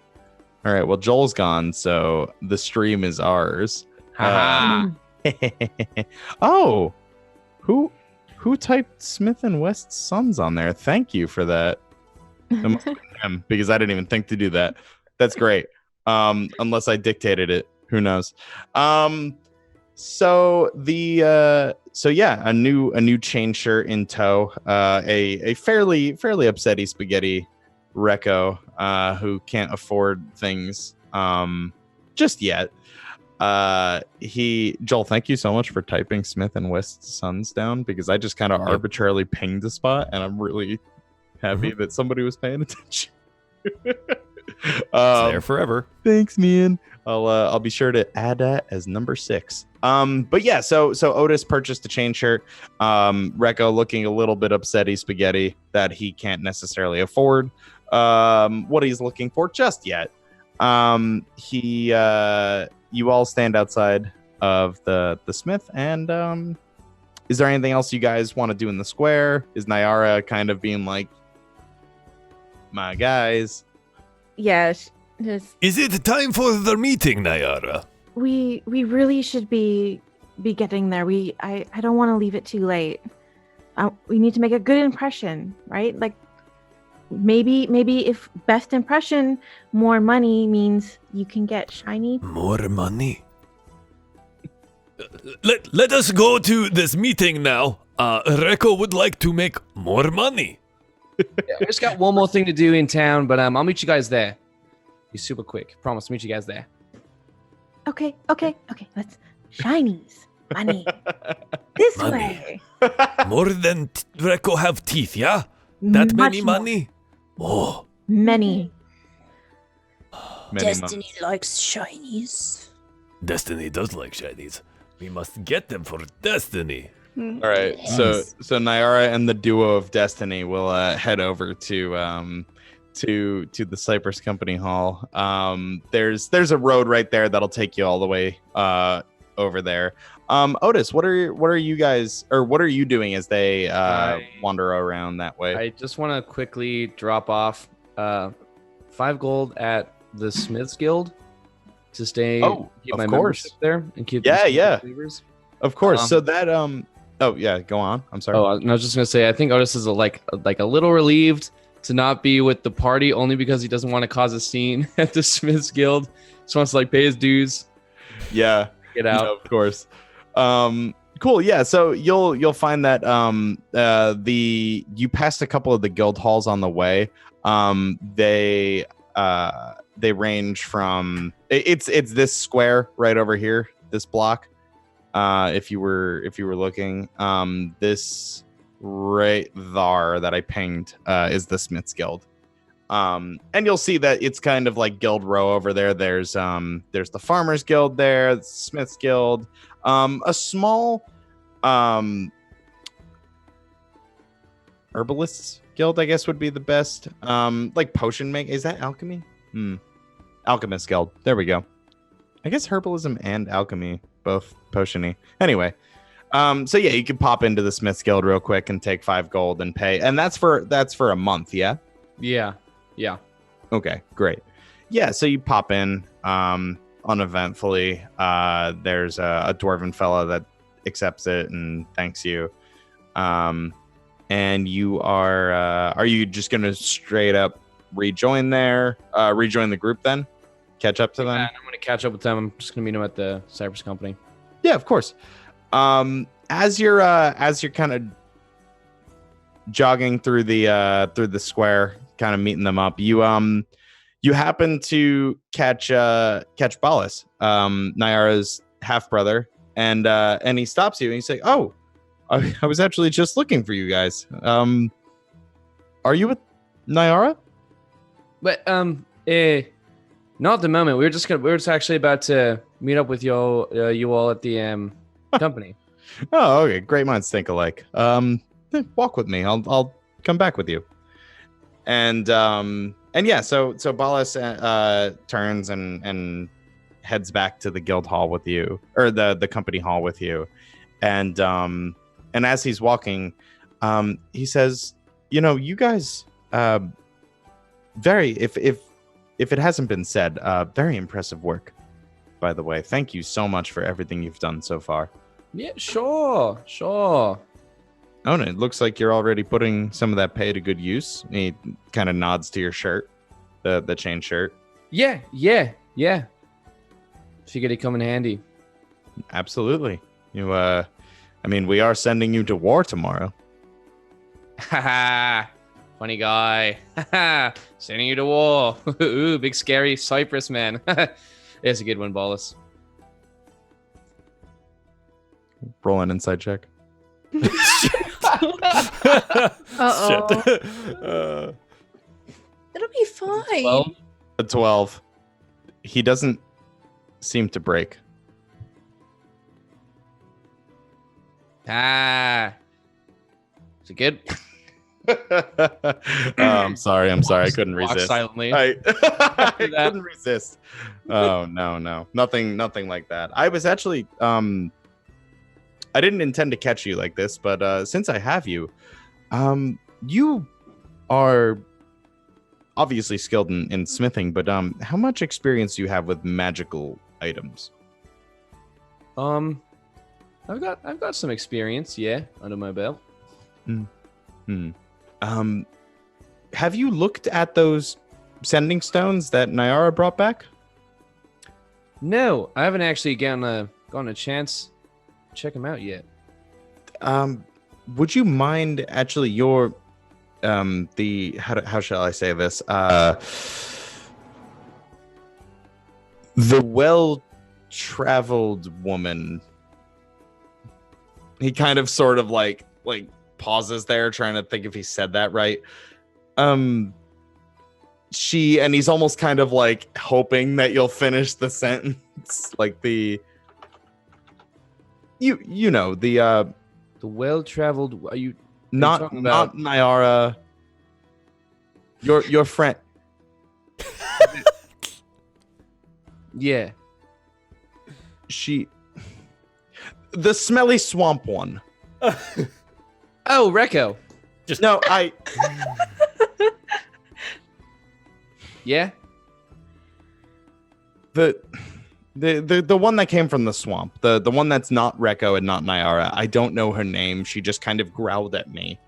All right, well, Joel's gone, so the stream is ours. Oh, who typed Smith and West's sons on there? Thank you for that. It must have been him, because I didn't even think to do that. That's great. Unless I dictated it, who knows? So yeah, a new chain shirt in tow. A fairly upsetty spaghetti Reko, who can't afford things just yet. Joel, thank you so much for typing Smith and West's sons down, because I just kind of arbitrarily pinged the spot, and I'm really happy that somebody was paying attention. It's there forever. Thanks, man. I'll be sure to add that as number 6. But yeah, so Otis purchased a chain shirt. Reko looking a little bit upsetty spaghetti that he can't necessarily afford what he's looking for just yet. You all stand outside of the Smith, and is there anything else you guys want to do in the square? Is Nyara kind of being like, my guys? Yeah. Is it time for the meeting, Nyara? We really should be getting there. I don't want to leave it too late. We need to make a good impression, right? Like maybe if best impression, more money means you can get shiny. More money. Let us go to this meeting now. Reko would like to make more money. Yeah, we just got one more thing to do in town, but I'll meet you guys there. Be super quick. Promise to meet you guys there. Okay. Let's shinies. Money. This Money. way. More than Reko have teeth, yeah? That many money? Oh. Many. Destiny likes shinies. Destiny does like shinies. We must get them for Destiny. All right, so Nyara and the duo of Destiny will head over to to the Cypress Company Hall. There's a road right there that'll take you all the way over there. Otis, what are you guys, or what are you doing as they wander around that way? I just want to quickly drop off 5 gold at the Smiths Guild to stay. Keep my membership there and keep. Flavors. Of course. So that Oh yeah, go on. I'm sorry. Oh, I was just gonna say, I think Otis is like a little relieved to not be with the party, only because he doesn't want to cause a scene at the Smiths Guild. Just wants to like pay his dues. Yeah, get out. No, of course. Cool. Yeah. So you'll find that you passed a couple of the guild halls on the way. They range from it's this square right over here, this block. If you were looking, this right there that I pinged is the Smiths Guild. And you'll see that it's kind of like Guild Row over there. There's the Farmers Guild there, the Smiths Guild, a small Herbalists Guild, I guess would be the best. Like potion make, is that alchemy? Alchemist Guild. There we go. I guess herbalism and alchemy both potiony. Anyway, so yeah, you can pop into the Smiths Guild real quick and take 5 gold and pay, and that's for a month. Yeah. Okay, great. Yeah, so you pop in uneventfully. There's a dwarven fella that accepts it and thanks you. And you are you just gonna straight up rejoin the group then? Catch up to them? I'm gonna catch up with them. I'm just gonna meet them at the Cypress Company. Yeah, of course. As you're kind of jogging through the square, kind of meeting them up, you happen to catch Ballas, Nyara's half brother, and he stops you and he's like, "Oh, I was actually just looking for you guys. Are you with Nyara?" But not at the moment. We were just actually about to meet up with you all at the company. Oh, okay. Great minds think alike. Walk with me. I'll come back with you. And yeah, so Ballas turns and heads back to the guild hall with you, or the company hall with you. And as he's walking, he says, you guys, very, if it hasn't been said, very impressive work, by the way. Thank you so much for everything you've done so far. Yeah, sure. Oh, and it looks like you're already putting some of that pay to good use. He kind of nods to your shirt, the chain shirt. Yeah. Figured it'd come in handy. Absolutely. We are sending you to war tomorrow. Haha. Funny guy. Sending you to war. Ooh, big scary Cypress man. It's a good one, Ballas. Roll an insight check. Uh-oh. It'll be fine. 12? A 12. He doesn't seem to break. Is it good? I'm sorry. I couldn't resist. Silently. I couldn't resist. Oh no, nothing like that. I was actually I didn't intend to catch you like this, but since I have you, you are obviously skilled in smithing. But how much experience do you have with magical items? I've got some experience, under my belt. Have you looked at those sending stones that Nyara brought back? No, I haven't actually gotten a chance to check them out yet. Would you mind actually your how shall I say this? The well-traveled woman. He kind of sort of like pauses there, trying to think if he said that right. He's almost kind of like hoping that you'll finish the sentence, like the well-traveled. Are you not talking about Nyara? Your friend. Yeah. The smelly swamp one. Oh, Recco. Yeah. The one that came from the swamp, the one that's not Recco and not Nyara. I don't know her name. She just kind of growled at me.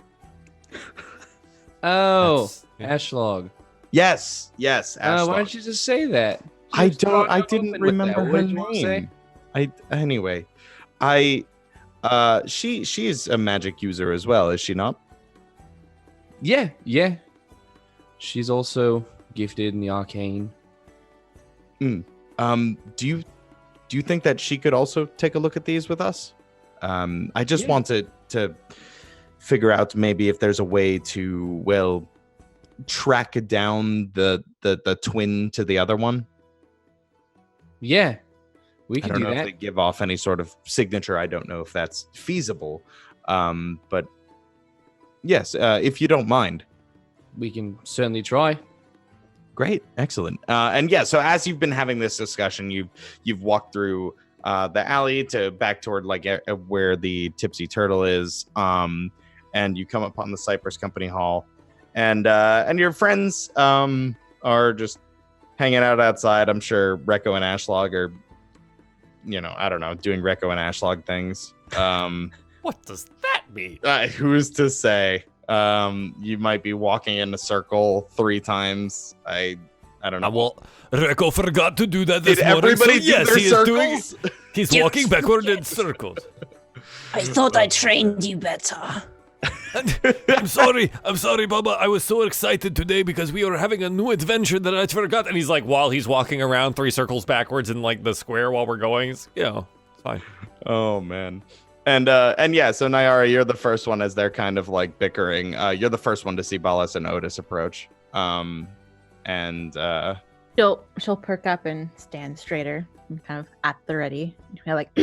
Oh, Ashlog. Yes, Ashlog. Why don't you just say that? I didn't remember her name. She's a magic user as well, is she not? Yeah. She's also gifted in the arcane. Do you think that she could also take a look at these with us? I just wanted to figure out maybe if there's a way to track down the twin to the other one. Yeah, we can do that. I don't know if they give off any sort of signature. I don't know if that's feasible. But yes, if you don't mind, we can certainly try. Great, excellent. And yeah, so as you've been having this discussion, you've walked through the alley to back toward like where the Tipsy Turtle is, and you come upon the Cypress Company Hall, and your friends are just hanging out outside. I'm sure Recco and Ashlog are, I don't know, doing Recco and Ashlog things. What does that mean? Who's to say? You might be walking in a circle 3 times. I don't know. Well, Recco forgot to do that this morning. Everybody do yes, their he circles? is doing. He's walking backward in circles. I thought I trained you better. I'm sorry, Bubba. I was so excited today because we were having a new adventure that I forgot. And he's like, while he's walking around 3 circles backwards in like the square while we're going, it's fine. Oh man. And yeah, so Nyara, you're the first one as they're kind of like bickering. You're the first one to see Ballas and Otis approach. She'll perk up and stand straighter and kind of at the ready. Kind of like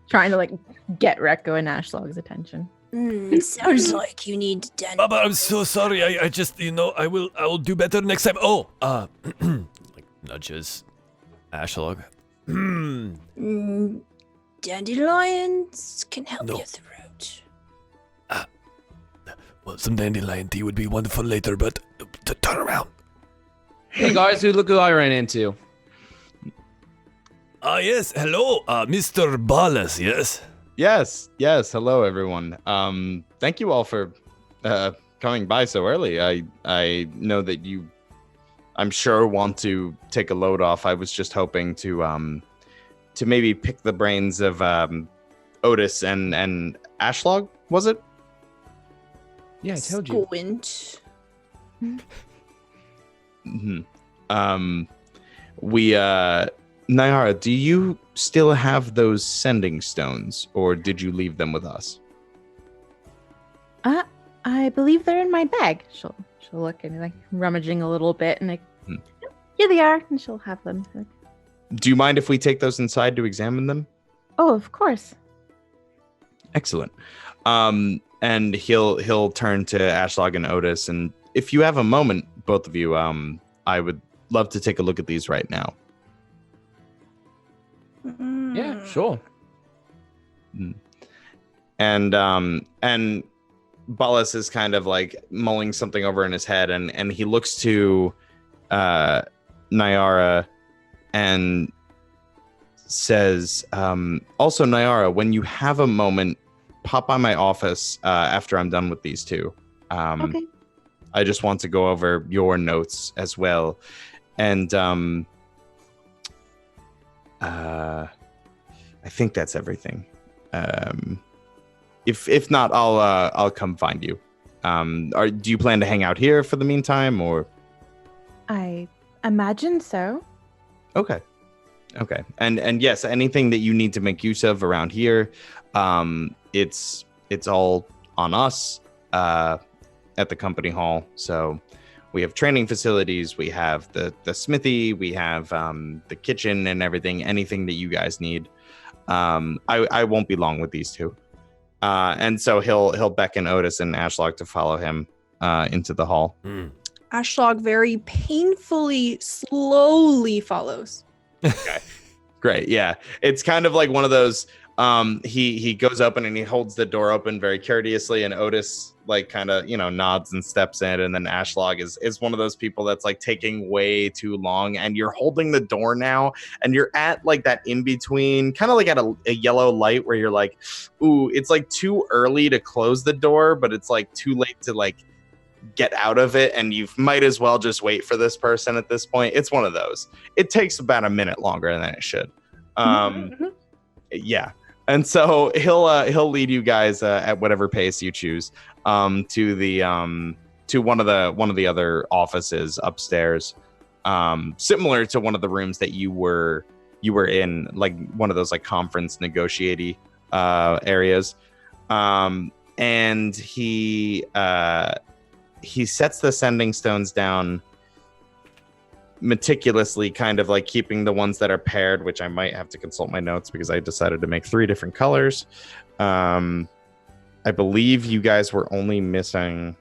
trying to like get Recco and Ashlog's attention. It sounds like you need Danny. Bubba, I'm so sorry. I just, I will do better next time. Oh, like nudges Ashlog. Dandelions can help your throat. Well, some dandelion tea would be wonderful later, but turn around. Hey guys, look who I ran into. Yes, hello, Mr. Ballas, yes? Yes, hello everyone. Thank you all for coming by so early. I know that you, I'm sure, want to take a load off. I was just hoping to maybe pick the brains of Otis and Ashlog, was it? Yeah, I told you. Squint. Nyara, do you still have those sending stones, or did you leave them with us? I believe they're in my bag. She'll look and like rummaging a little bit and like, here they are, and she'll have them. Do you mind if we take those inside to examine them? Oh, of course. Excellent. And he'll turn to Ashlog and Otis, and if you have a moment, both of you, I would love to take a look at these right now. Yeah, sure. And Ballas is kind of like mulling something over in his head, and he looks to Nyara and says, also Nyara, when you have a moment, pop by my office after I'm done with these two. Okay. I just want to go over your notes as well. And I think that's everything. If not, I'll come find you. Do you plan to hang out here for the meantime, or? I imagine so. Okay. And yes, anything that you need to make use of around here, it's all on us at the company hall. So we have training facilities, we have the smithy, we have the kitchen and everything. Anything that you guys need. I won't be long with these two. And so he'll beckon Otis and Ashlog to follow him into the hall. Ashlog very painfully, slowly follows. Okay, great. Yeah, it's kind of like one of those. He goes open and he holds the door open very courteously, and Otis like kind of nods and steps in, and then Ashlog is one of those people that's like taking way too long, and you're holding the door now, and you're at like that in between, kind of like at a yellow light where you're like, ooh, it's like too early to close the door, but it's like too late to like get out of it, and you might as well just wait for this person at this point. It's one of those. It takes about a minute longer than it should. Yeah. And so he'll lead you guys at whatever pace you choose to one of the other offices upstairs, similar to one of the rooms that you were in, like one of those like conference negotiating areas. And he sets the sending stones down meticulously, kind of like keeping the ones that are paired, which I might have to consult my notes because I decided to make 3 different colors. I believe you guys were only missing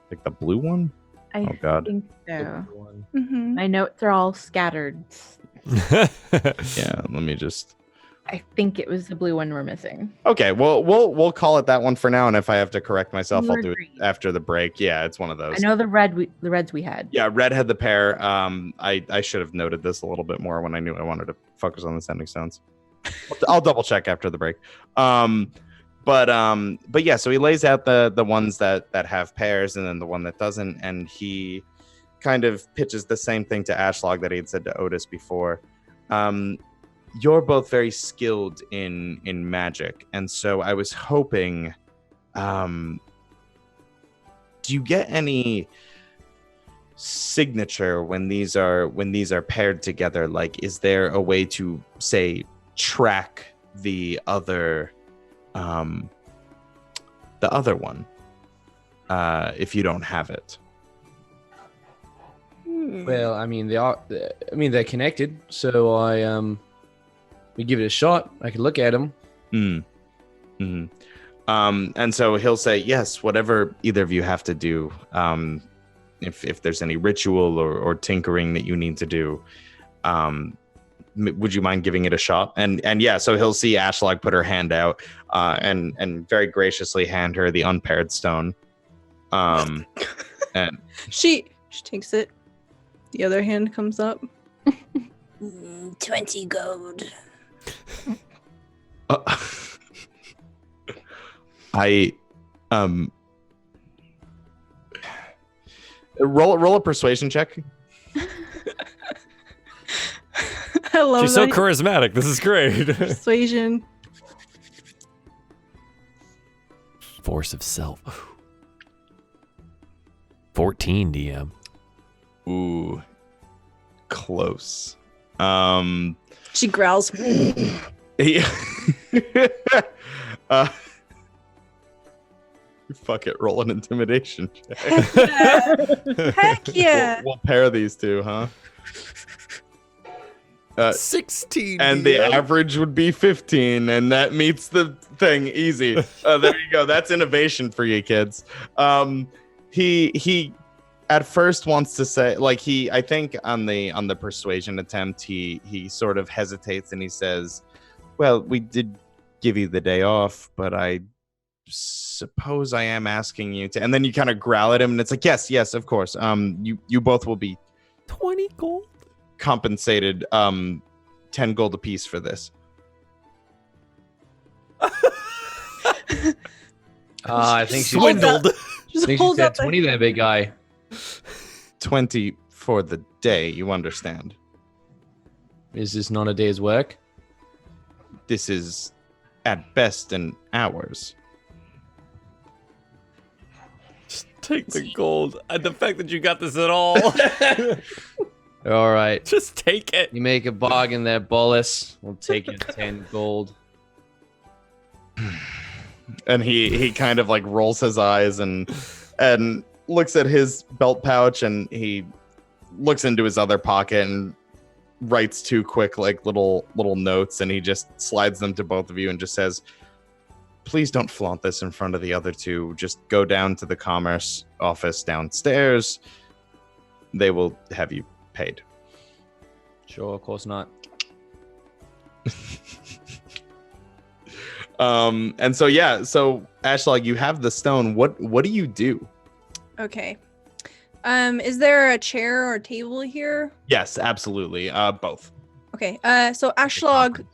like the blue one. I think so. My notes are all scattered. Yeah, let me just. I think it was the blue one we're missing. Okay, well, we'll call it that one for now, and if I have to correct myself, I'll do it after the break. Yeah, it's one of those. I know the reds we had. Yeah, red had the pair. I should have noted this a little bit more when I knew I wanted to focus on the sending stones. I'll double check after the break. But yeah, so he lays out the ones that have pairs, and then the one that doesn't, and he kind of pitches the same thing to Ashlog that he had said to Otis before. You're both very skilled in magic, and so I was hoping, do you get any signature when these are paired together? Like, is there a way to say track the other one if you don't have it? Well, I mean they're connected, so we give it a shot. I can look at them. And so he'll say, yes, whatever either of you have to do. If there's any ritual or tinkering that you need to do, would you mind giving it a shot? And yeah, so he'll see Ashlog put her hand out and very graciously hand her the unpaired stone. And she takes it. The other hand comes up. 20 gold. I roll a persuasion check. I love She's so charismatic. This is great. Persuasion. Force of self. 14 DM. Ooh, close. She growls. Fuck it, roll an intimidation check. Heck yeah. We'll pair these two, huh? 16. And the average would be 15, and that meets the thing easy. There you go. That's innovation for you kids. He at first wants to say, like, I think on the persuasion attempt, he sort of hesitates and he says, well, we did give you the day off, but I suppose I am asking you to, and then you kind of growl at him, and it's like, yes, of course. You both will be 20 gold compensated 10 gold apiece for this. I think she swindled. I think she said 20 there, big guy. 20 for the day, you understand. Is this not a day's work? This is at best an hour's. Just take the gold. The fact that you got this at all. All right. Just take it. You make a bargain there, Bolus. We'll take your 10 gold. And he kind of like rolls his eyes and looks at his belt pouch, and he looks into his other pocket and writes 2 quick like little notes, and he just slides them to both of you and just says, please don't flaunt this in front of the other two. Just go down to the commerce office downstairs. They will have you paid. Sure, of course not. And so Ashlog, you have the stone. What do you do? Okay. Is there a chair or a table here? Yes, absolutely. Both. Okay. So Ashlog.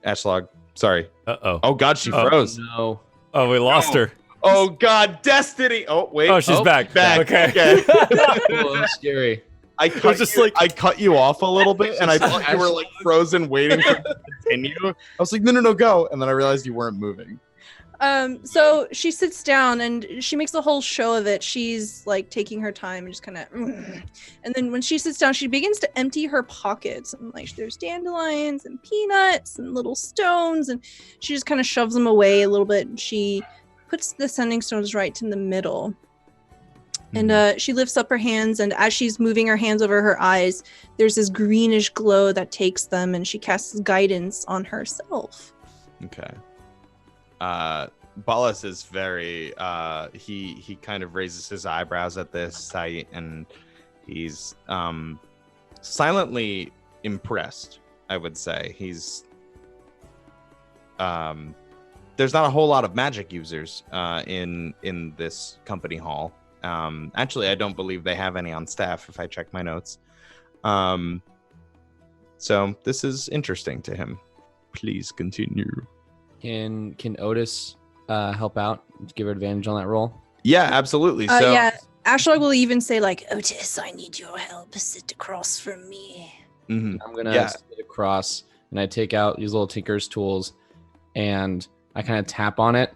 Ashlog, sorry. Uh-oh. Oh God, she froze. No. Oh, we lost her. Oh God, Destiny. Oh wait. Oh, she's back. Okay. Oh, that's scary. I cut you off a little bit, and I thought you were like frozen, waiting for me to continue. I was like, no, go, and then I realized you weren't moving. So she sits down and she makes a whole show of it. She's like taking her time and just kind of, and then when she sits down, she begins to empty her pockets. And like there's dandelions and peanuts and little stones, and she just kind of shoves them away a little bit. And she puts the sending stones right in the middle. And she lifts up her hands, and as she's moving her hands over her eyes, there's this greenish glow that takes them, and she casts guidance on herself. Okay. Ballas is very he kind of raises his eyebrows at this sight, and he's silently impressed, I would say. He's there's not a whole lot of magic users in this company hall. Actually, I don't believe they have any on staff if I check my notes. So this is interesting to him. Please continue. Can Otis help out? Give her advantage on that roll? Yeah, absolutely. So yeah, Ashlog will even say like, Otis, I need your help. Sit across from me. Mm-hmm. I'm gonna sit across, and I take out these little tinker's tools, and I kind of tap on it,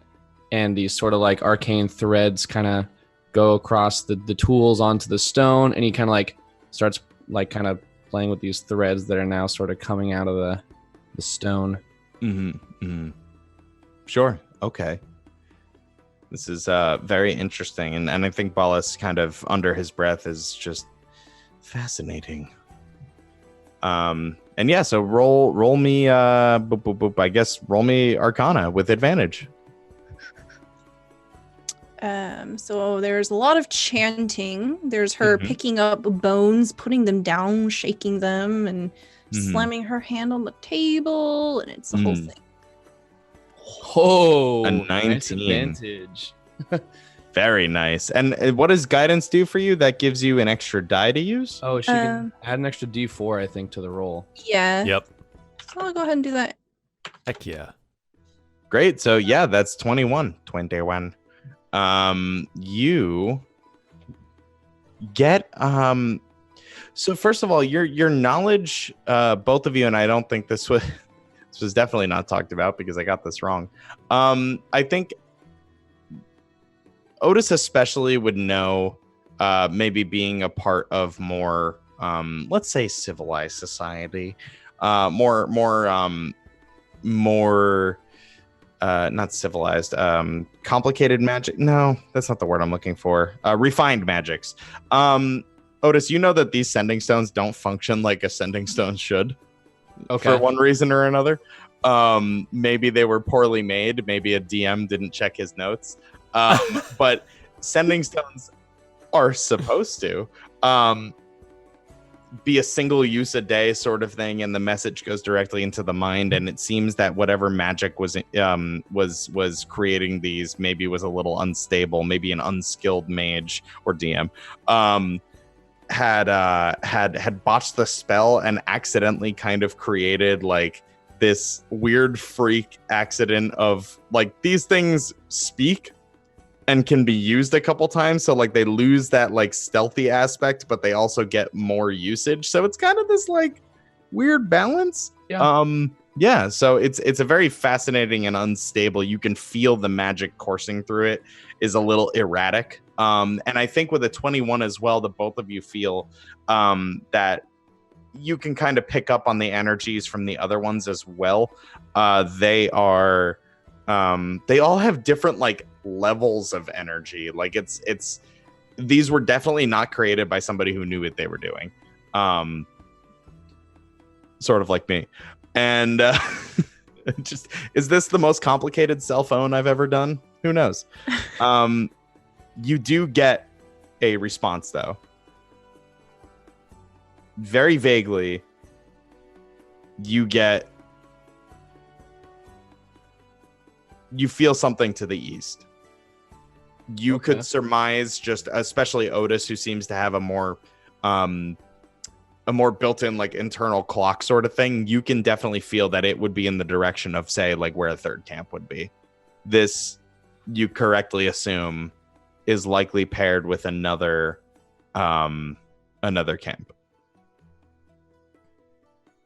and these sort of like arcane threads kind of go across the tools onto the stone, and he kind of like starts like kind of playing with these threads that are now sort of coming out of the stone. Mm-hmm. Mm-hmm. Sure. Okay. This is very interesting, and I think Ballas kind of under his breath is just fascinating. And yeah, so roll me I guess roll me Arcana with advantage. So there's a lot of chanting. There's her picking up bones, putting them down, shaking them, and slamming her hand on the table, and it's the whole thing. Oh, a 19. Nice advantage. Very nice. And what does guidance do for you? That gives you an extra die to use? Oh, she can add an extra D4, I think, to the roll. Yeah. Yep. So I'll go ahead and do that. Heck yeah. Great. So yeah, that's 21. You get so first of all, your knowledge, both of you, and I don't think this was definitely not talked about because I got this wrong. I think Otis especially would know, maybe being a part of more let's say civilized society, more not civilized, complicated magic. No, that's not the word I'm looking for. Refined magics. Otis, you know that these sending stones don't function like a sending stone should. Okay. For one reason or another. Maybe they were poorly made. Maybe a DM didn't check his notes. But sending stones are supposed to be a single use a day sort of thing, and the message goes directly into the mind. And it seems that whatever magic was creating these maybe was a little unstable. Maybe an unskilled mage or DM had botched the spell and accidentally kind of created like this weird freak accident of like these things speak and can be used a couple times, so like they lose that like stealthy aspect, but they also get more usage. So it's kind of this like weird balance. Yeah. So it's a very fascinating and unstable. You can feel the magic coursing through it is a little erratic. And I think with a 21 as well, the both of you feel that you can kind of pick up on the energies from the other ones as well. They all have different like levels of energy. Like it's these were definitely not created by somebody who knew what they were doing. Sort of like me. And Just, is this the most complicated cell phone I've ever done? Who knows? You do get a response, though. Very vaguely, you feel something to the east. You could surmise, just especially Otis, who seems to have a more built-in like internal clock sort of thing. You can definitely feel that it would be in the direction of, say, like where a third camp would be. This, you correctly assume, is likely paired with another camp.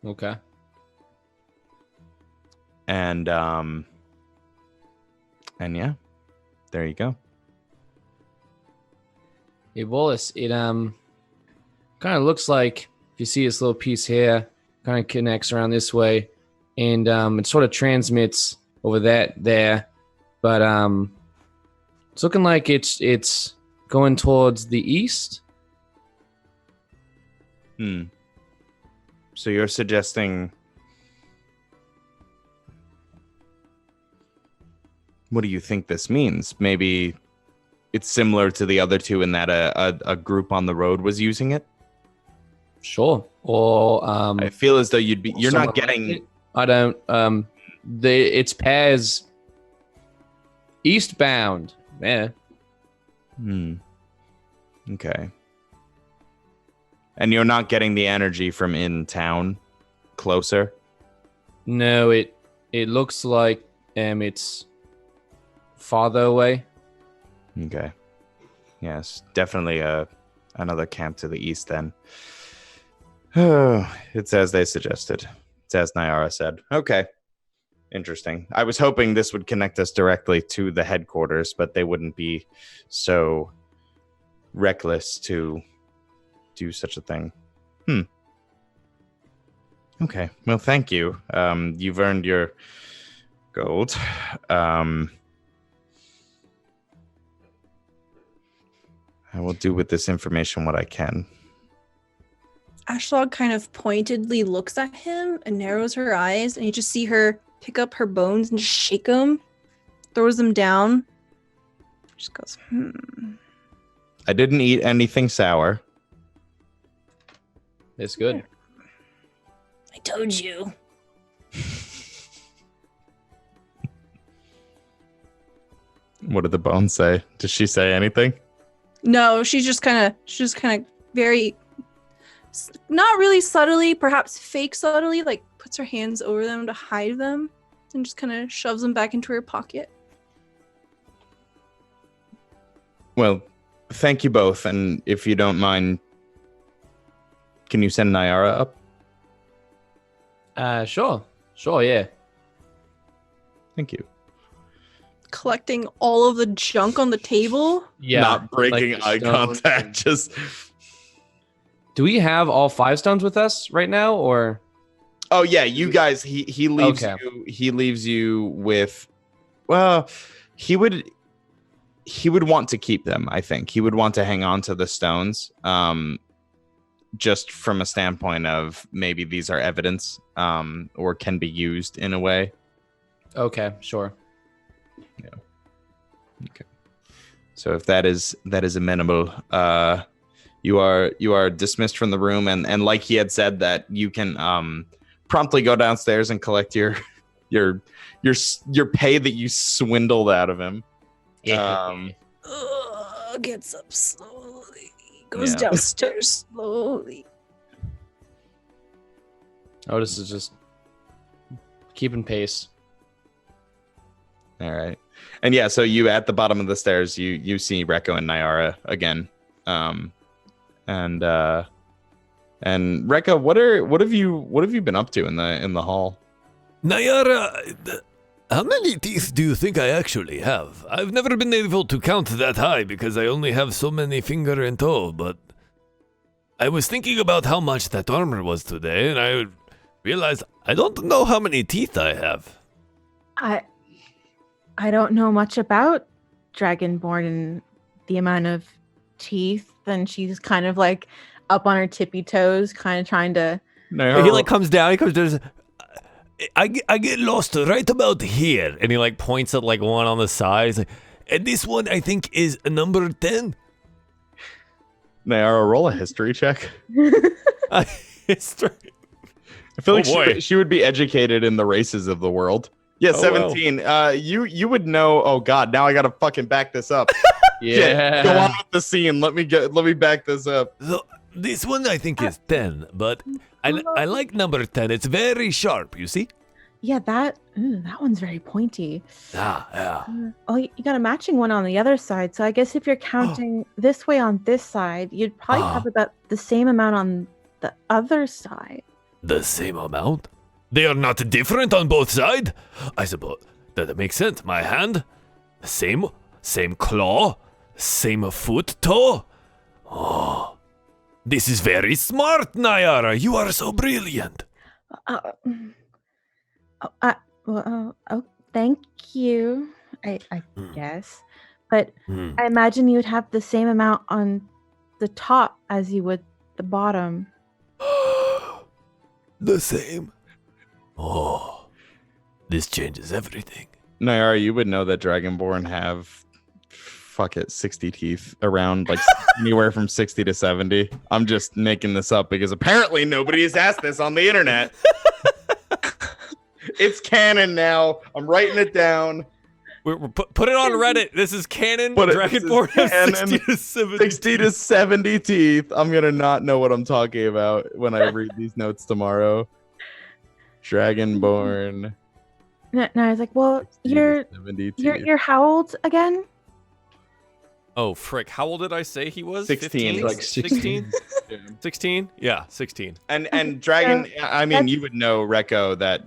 Okay. And yeah, there you go. Hey, Wallace, it kind of looks like, if you see this little piece here, kind of connects around this way, and it sort of transmits over there, but it's looking like it's going towards the east. So you're suggesting, what do you think this means? Maybe it's similar to the other two in that a group on the road was using it? Sure. Or I feel as though you're not getting like I don't it's pairs eastbound. Yeah. Okay. And you're not getting the energy from in town closer? No, it looks like it's farther away. Okay. Yes, definitely another camp to the east then. It's as they suggested. It's as Nyara said. Okay. Interesting. I was hoping this would connect us directly to the headquarters, but they wouldn't be so reckless to do such a thing. Okay. Well, thank you. You've earned your gold. I will do with this information what I can. Ashlog kind of pointedly looks at him and narrows her eyes, and you just see her pick up her bones and just shake them, throws them down. Just goes, I didn't eat anything sour. It's good. I told you. What did the bones say? Did she say anything? No, she's just kind of very, not really subtly, perhaps fake subtly, like puts her hands over them to hide them and just kind of shoves them back into her pocket. Well, thank you both. And if you don't mind, can you send Nyara up? Sure, yeah. Thank you. Collecting all of the junk on the table. Yeah. Not breaking like eye contact. Just. Do we have all 5 stones with us right now, or? Oh yeah, you guys. He leaves Okay. you. He leaves you with. Well, he would want to keep them. I think he would want to hang on to the stones. Just from a standpoint of maybe these are evidence, or can be used in a way. Okay, sure. Yeah. Okay. So if that is amenable, you are dismissed from the room, and like he had said, that you can promptly go downstairs and collect your pay that you swindled out of him. Gets up slowly, goes downstairs slowly. Otis is just keeping pace. All right. And yeah, so you at the bottom of the stairs, you see Rekko and Nyara again. And Rekko, what have you been up to in the hall? Nyara, how many teeth do you think I actually have? I've never been able to count that high because I only have so many finger and toe, but I was thinking about how much that armor was today, and I realized I don't know how many teeth I have. I don't know much about Dragonborn and the amount of teeth, and she's kind of like up on her tippy toes, kind of trying to. He like comes down. He comes down. I get lost right about here. And he like points at like one on the side. He's like, and this one I think is number 10. Nayara, roll a history check. History. I feel like she would be educated in the races of the world. Yeah, 17. Well. You would know. Oh God, now I gotta fucking back this up. Yeah. Go on with the scene. Let me back this up. So, this one I think is 10, but I like number 10. It's very sharp, you see? Yeah, that one's very pointy. Yeah. Oh, you got a matching one on the other side. So I guess if you're counting this way on this side, you'd probably have about the same amount on the other side. The same amount? They are not different on both sides? I suppose that makes sense. My hand, same claw, same foot toe. Oh, this is very smart, Nayara. You are so brilliant. Thank you. I guess, but I imagine you would have the same amount on the top as you would the bottom. The same. Oh, this changes everything. Nayara, you would know that Dragonborn have 60 teeth, around like anywhere from 60 to 70. I'm just making this up because apparently nobody has asked this on the internet. It's canon now. I'm writing it down. Put it on Reddit. This is canon. Dragonborn has 60 to 70. 60 to 70 teeth. I'm gonna not know what I'm talking about when I read these notes tomorrow. Dragonborn. No, I was like, well, you're how old again? Oh, frick. How old did I say he was? 16. 15? Like 16. 16? Yeah, 16. And Dragon, I mean, you would know, Rekko, that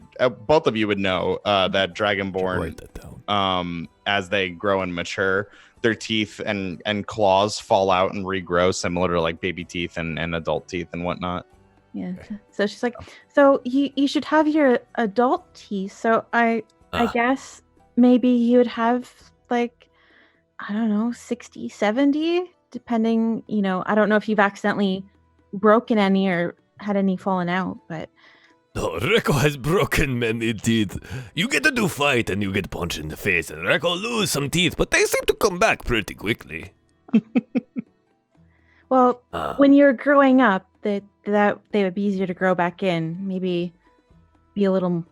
both of you would know that Dragonborn, Write that down. As they grow and mature, their teeth and claws fall out and regrow, similar to like baby teeth and adult teeth and whatnot. Yeah. So she's like, so you should have your adult teeth. So I guess maybe you would have like, I don't know, 60, 70, depending, I don't know if you've accidentally broken any or had any fallen out, but. Oh, Rekko has broken many teeth. You get to do fight and you get punched in the face, and Rekko lose some teeth, but they seem to come back pretty quickly. Well, when you're growing up, that they would be easier to grow back in. Maybe be a little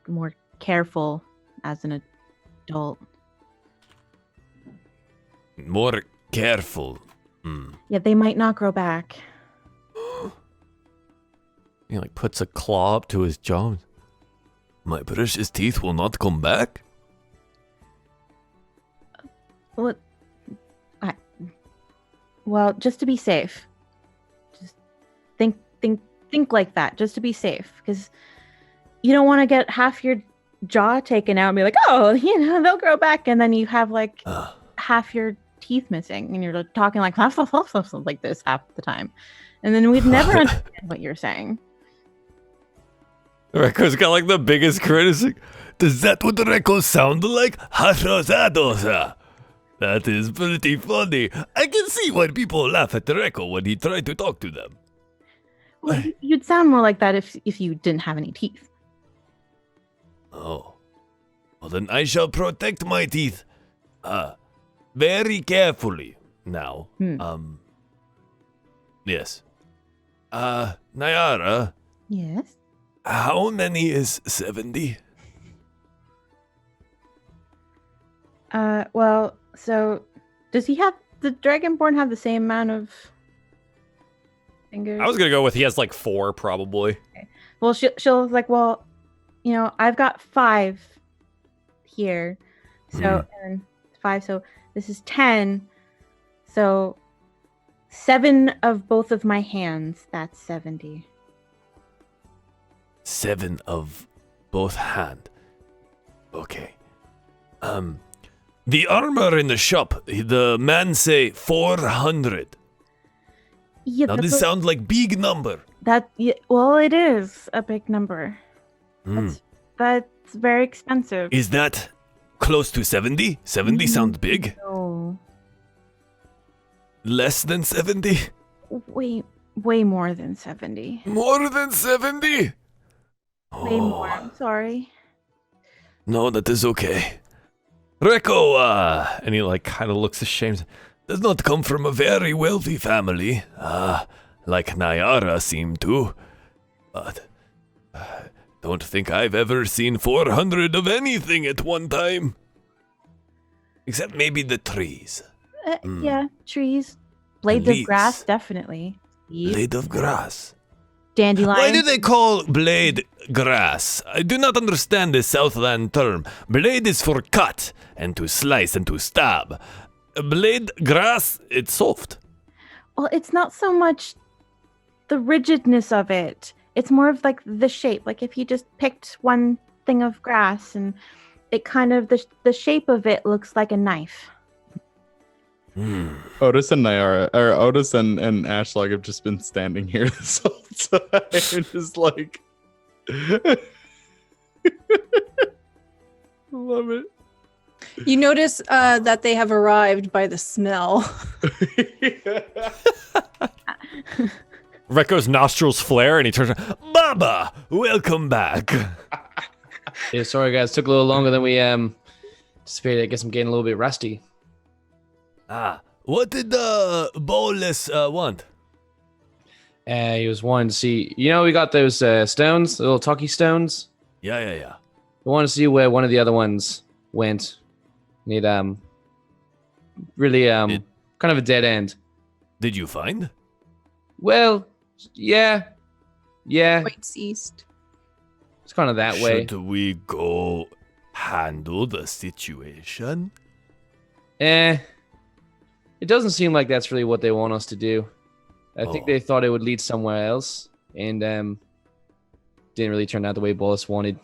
more careful as an adult. More careful. Yeah, they might not grow back. He like puts a claw up to his jaw. My precious teeth will not come back? What? Well, just to be safe. Just think like that, just to be safe, because you don't want to get half your jaw taken out and be like, oh, they'll grow back, and then you have like half your teeth missing, and you're talking like like this half the time, and then we'd never understand what you're saying. Rekko's got like the biggest criticism. Does that what Rekko sound like? That is pretty funny. I can see why people laugh at Rekko when he tried to talk to them. Well, you'd sound more like that if you didn't have any teeth. Oh. Well, then I shall protect my teeth. Very carefully now. Yes. Nayara. Yes? How many is 70? Well, so does the Dragonborn have the same amount of fingers? I was gonna go with he has like 4 probably. Okay. Well, she'll like, well, I've got 5 here, so and 5, so this is 10, so 7 of both of my hands. That's 70. 7 of both hand. Okay. The armor in the shop, the man say 400. Yeah, now this sounds like big number. Well, it is a big number. That's very expensive. Is that close to 70? 70 sounds big. No. Less than 70? Way more than 70. More than 70? Way more. I'm sorry. No, that is okay. Reko, and he like kind of looks ashamed. Does not come from a very wealthy family, like Nayara seemed to. But don't think I've ever seen 400 of anything at one time. Except maybe the trees. Yeah, trees. Blades of grass, definitely. Blade of grass. Dandelion. Why do they call blade grass? I do not understand this Southland term. Blade is for cut, and to slice, and to stab. Blade grass, it's soft. Well, it's not so much the rigidness of it. It's more of like the shape. Like if you just picked one thing of grass and it kind of, the shape of it looks like a knife. Otis and Nayara, or Otis and Ashlag have just been standing here this whole time, just like, love it. You notice that they have arrived by the smell. Reko's nostrils flare and he turns around. Baba, welcome back. Yeah, sorry guys, took a little longer than we anticipated. I guess I'm getting a little bit rusty. What did Bolus want? He was wanting to see, we got those stones, the little talkie stones. Yeah. We want to see where one of the other ones went. Need really kind of a dead end. Did you find? Well, yeah. Points east. It's kind of that way. Should we go handle the situation? It doesn't seem like that's really what they want us to do. I think they thought it would lead somewhere else, and didn't really turn out the way Bolus wanted.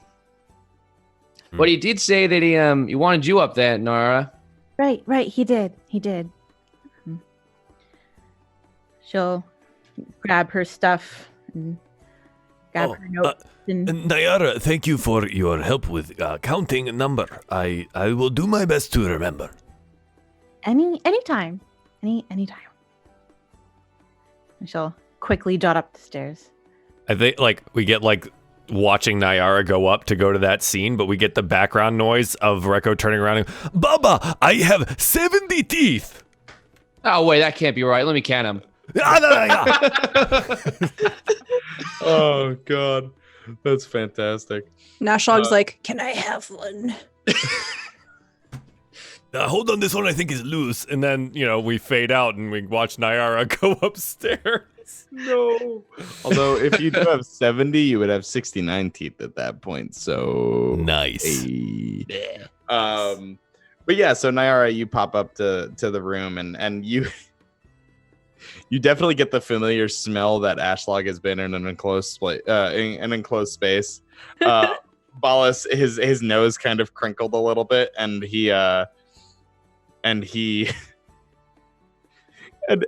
But he did say that he wanted you up there, Nara. Right. He did. She'll grab her stuff and grab her notes. Nayara, thank you for your help with counting a number. I will do my best to remember. Anytime. Anytime. And she'll quickly jot up the stairs. I think we get watching Nayara go up to go to that scene, but we get the background noise of Reko turning around and Baba, I have 70 teeth. Oh wait, that can't be right. Let me count them. Oh god, that's fantastic. Nashog's like, can I have one? Hold on, this one I think is loose. And then, we fade out and we watch Nayara go upstairs. No. Although, if you do have 70, you would have 69 teeth at that point. So nice. But yeah, so Nayara, you pop up to the room and you definitely get the familiar smell that Ashlag has been in an enclosed space. Bolus, his nose kind of crinkled a little bit, and he and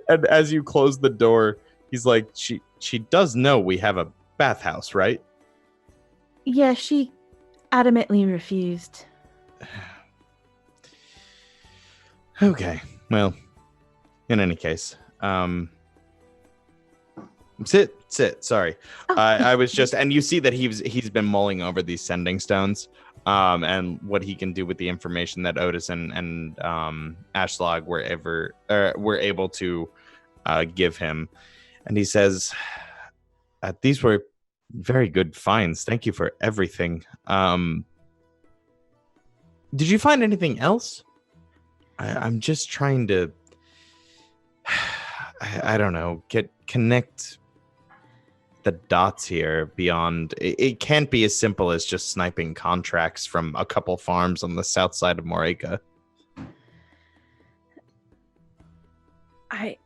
as you close the door, he's like, she does know we have a bathhouse, right? Yeah, she adamantly refused. Okay, well, in any case, sit. Sorry, I was just, and you see that he's been mulling over these sending stones, and what he can do with the information that Otis and Ashlag were able to give him, and he says, "These were very good finds. Thank you for everything. Did you find anything else? I'm just trying to, I don't know, connect the dots here beyond. It can't be as simple as just sniping contracts from a couple farms on the south side of Moreka." I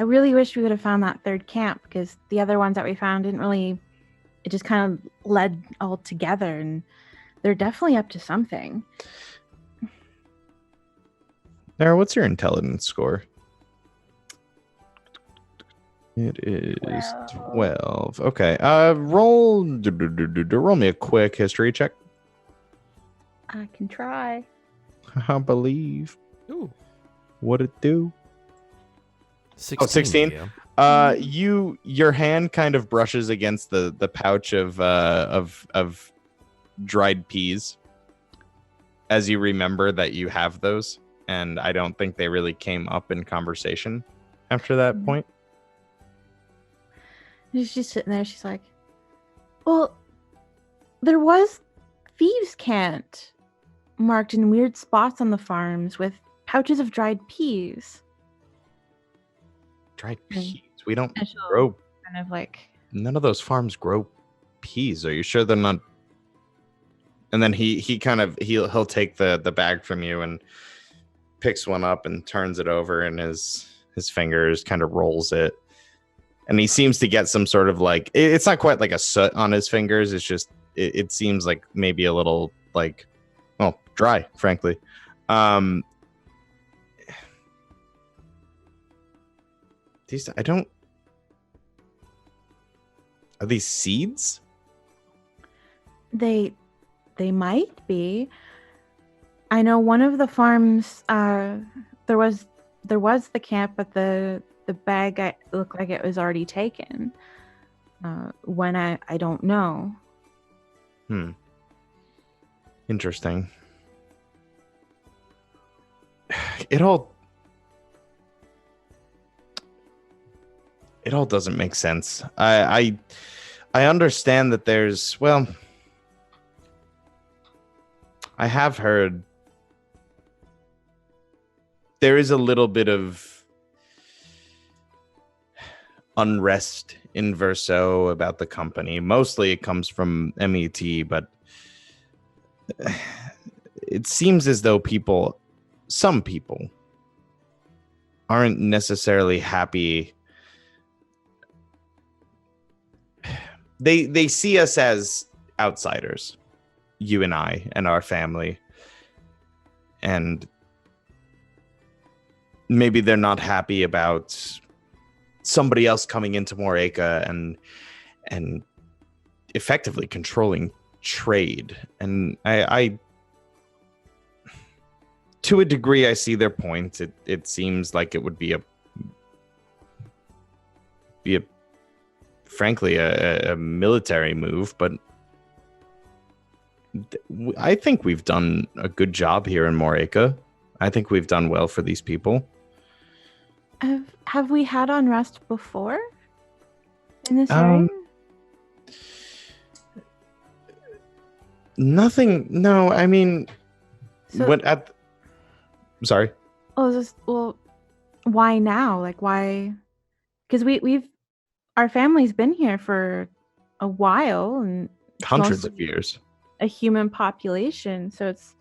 really wish we would have found that third camp, because the other ones that we found didn't really, it just kind of led all together, and they're definitely up to something. Nara, what's your intelligence score? It is 12. Okay. Roll me a quick history check. I can try. I believe. Ooh. What it do? 16. 16. Yeah. Your hand kind of brushes against the pouch of dried peas as you remember that you have those, and I don't think they really came up in conversation after that point. She's sitting there. She's like, well, there was thieves' cant marked in weird spots on the farms with pouches of dried peas. Dried peas? We don't grow. Kind of like. None of those farms grow peas. Are you sure they're not? And then he'll take the bag from you and picks one up and turns it over in his fingers, kind of rolls it. And he seems to get some sort of like, it's not quite like a soot on his fingers. It's just, it seems like maybe a little like, well, dry, frankly. These, are these seeds? They might be. I know one of the farms, there was the camp, but the bag looked like it was already taken. When I don't know. Interesting. It all doesn't make sense. I understand that there's, well, I have heard there is a little bit of unrest in Verso about the company. Mostly it comes from MET, but it seems as though some people aren't necessarily happy. They see us as outsiders, you and I and our family, and maybe they're not happy about somebody else coming into Moreka and effectively controlling trade. And I to a degree, I see their point. It seems like it would be a frankly a military move, but I think we've done a good job here in Moreka. I think we've done well for these people. Have we had unrest before in this area? Nothing. No, I mean, sorry. Well, why now? Like, why? Because our family's been here for a while and hundreds of years. A human population, so it's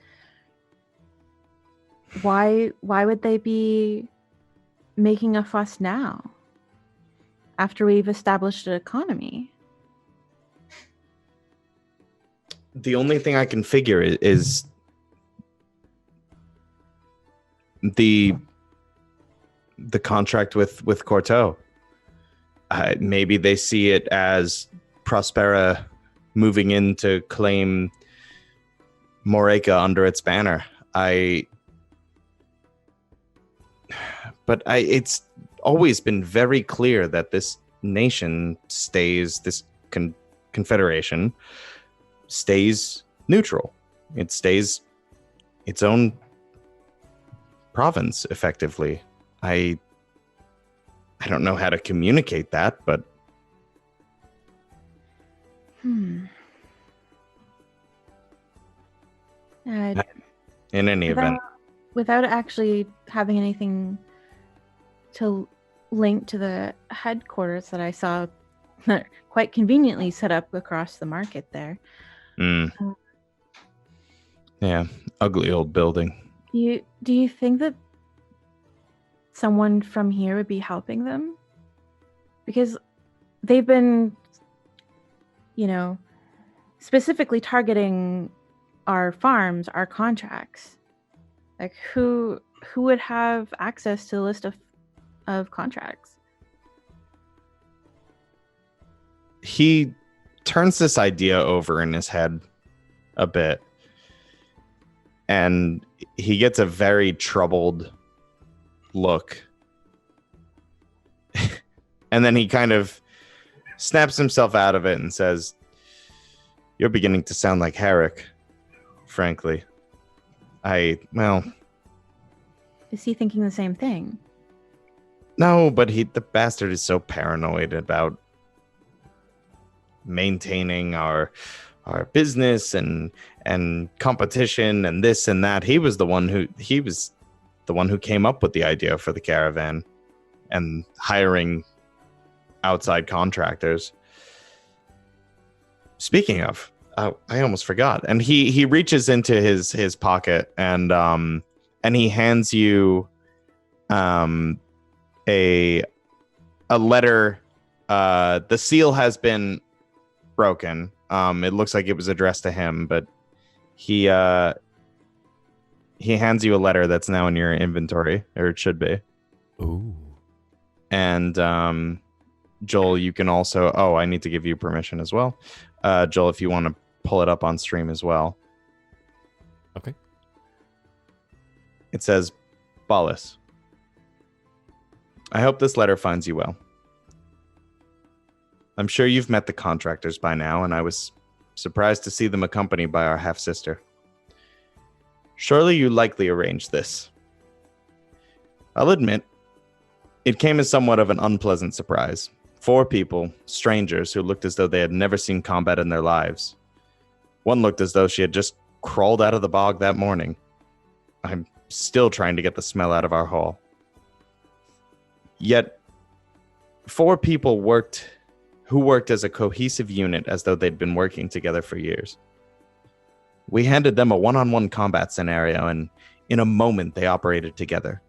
why would they be making a fuss now after we've established an economy? The only thing I can figure is the contract with Corto. Maybe they see it as Prospera moving in to claim Moreka under its banner. But it's always been very clear that this nation stays, this confederation stays neutral. It stays its own province, effectively. I don't know how to communicate that, but in any event, without actually having anything to link to the headquarters that I saw quite conveniently set up across the market there. Yeah, ugly old building. Do you think that someone from here would be helping them? Because they've been, specifically targeting our farms, our contracts. Like, who would have access to the list of contracts? He turns this idea over in his head a bit, and he gets a very troubled look. And then he kind of snaps himself out of it and says, "You're beginning to sound like Herrick, frankly. Well... Is he thinking the same thing? No, but the bastard is so paranoid about maintaining our business and competition and this and that. He was the one who came up with the idea for the caravan and hiring outside contractors. Speaking of, I almost forgot. And he reaches into his pocket and he hands you a letter. The seal has been broken. It looks like it was addressed to him, but he hands you a letter that's now in your inventory, or it should be. Ooh. And Joel, you can also... Oh, I need to give you permission as well. Joel, if you want to pull it up on stream as well. Okay. It says, Ballas, I hope this letter finds you well. I'm sure you've met the contractors by now, and I was surprised to see them accompanied by our half-sister. Surely you likely arranged this. I'll admit, it came as somewhat of an unpleasant surprise. 4 people, strangers, who looked as though they had never seen combat in their lives. One looked as though she had just crawled out of the bog that morning. I'm still trying to get the smell out of our hall. Yet, 4 people who worked as a cohesive unit as though they'd been working together for years. We handed them a one-on-one combat scenario, and in a moment they operated together.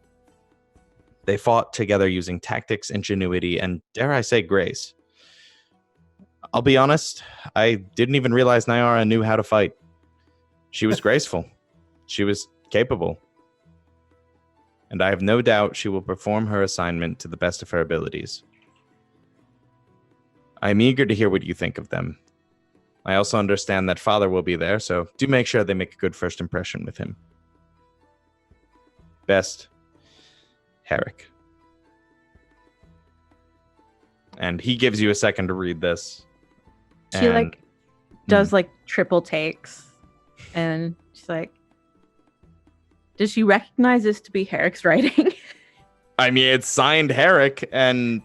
They fought together using tactics, ingenuity, and, dare I say, grace. I'll be honest, I didn't even realize Nyara knew how to fight. She was graceful. She was capable. And I have no doubt she will perform her assignment to the best of her abilities. I'm eager to hear what you think of them. I also understand that Father will be there, so do make sure they make a good first impression with him. Best, Herrick. And he gives you a second to read this. She does triple takes, and she's like, does she recognize this to be Herrick's writing? I mean, it's signed Herrick, and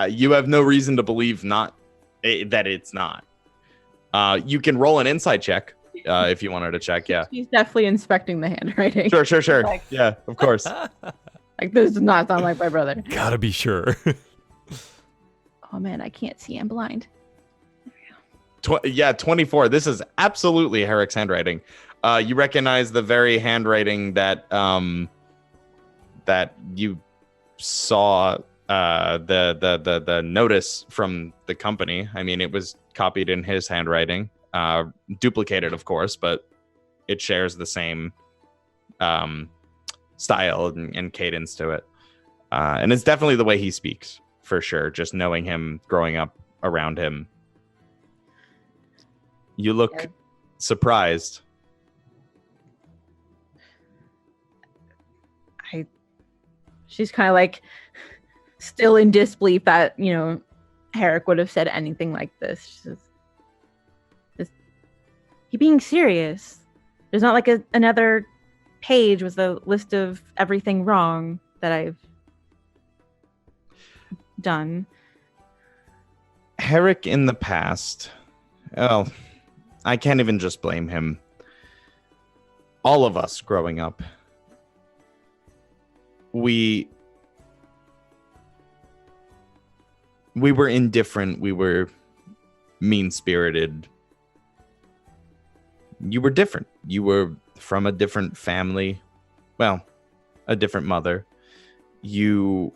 you have no reason to believe that it's not. You can roll an insight check if you wanted to check. Yeah, she's definitely inspecting the handwriting. Sure. Yeah, of course. This does not sound like my brother. Gotta be sure. Oh man, I can't see. I'm blind. 24. This is absolutely Herrick's handwriting. You recognize the very handwriting that you saw the notice from the company. I mean, it was copied in his handwriting, duplicated, of course, but it shares the same style and cadence to it. And it's definitely the way he speaks, for sure. Just knowing him, growing up around him. You look surprised. She's kind of like still in disbelief that, Herrick would have said anything like this. She says, "Is he being serious? There's not like another page with a list of everything wrong that I've done." Herrick in the past, I can't even just blame him. All of us growing up, we were indifferent. We were mean-spirited. You were different. You were from a different family. Well, a different mother. You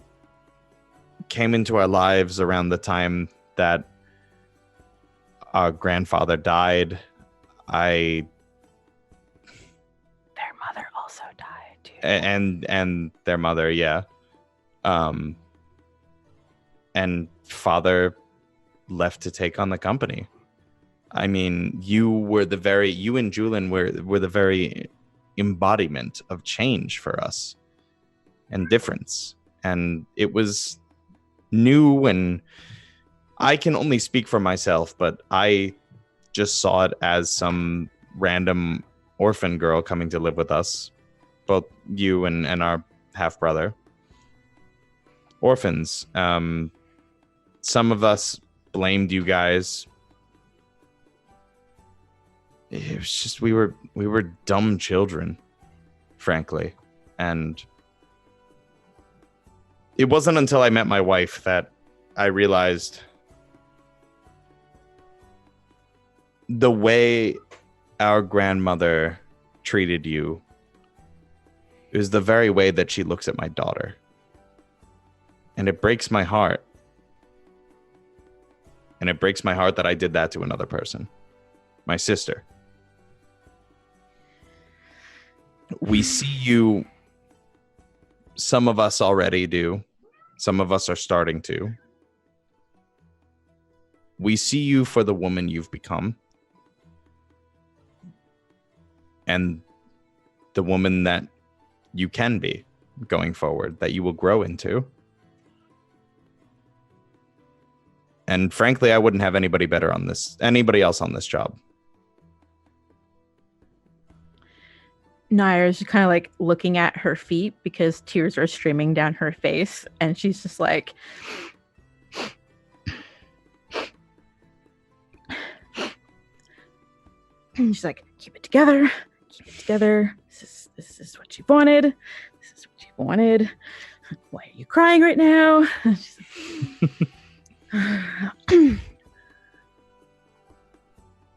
came into our lives around the time that our grandfather died. Their mother also died too. And their mother, yeah. And Father left to take on the company. I mean, you and Julian were the very embodiment of change for us and difference. And it was new, and I can only speak for myself, but I just saw it as some random orphan girl coming to live with us, both you and our half brother. Orphans. Some of us blamed you guys. It was just we were dumb children, frankly. And it wasn't until I met my wife that I realized the way our grandmother treated you is the very way that she looks at my daughter. And it breaks my heart. And it breaks my heart that I did that to another person. My sister. We see you. Some of us already do. Some of us are starting to. We see you for the woman you've become. And the woman that you can be going forward, that you will grow into. And frankly, I wouldn't have anybody else on this job. Naira's just kind of like looking at her feet because tears are streaming down her face, and she's just like, and she's like, keep it together. This is what you wanted. Why are you crying right now?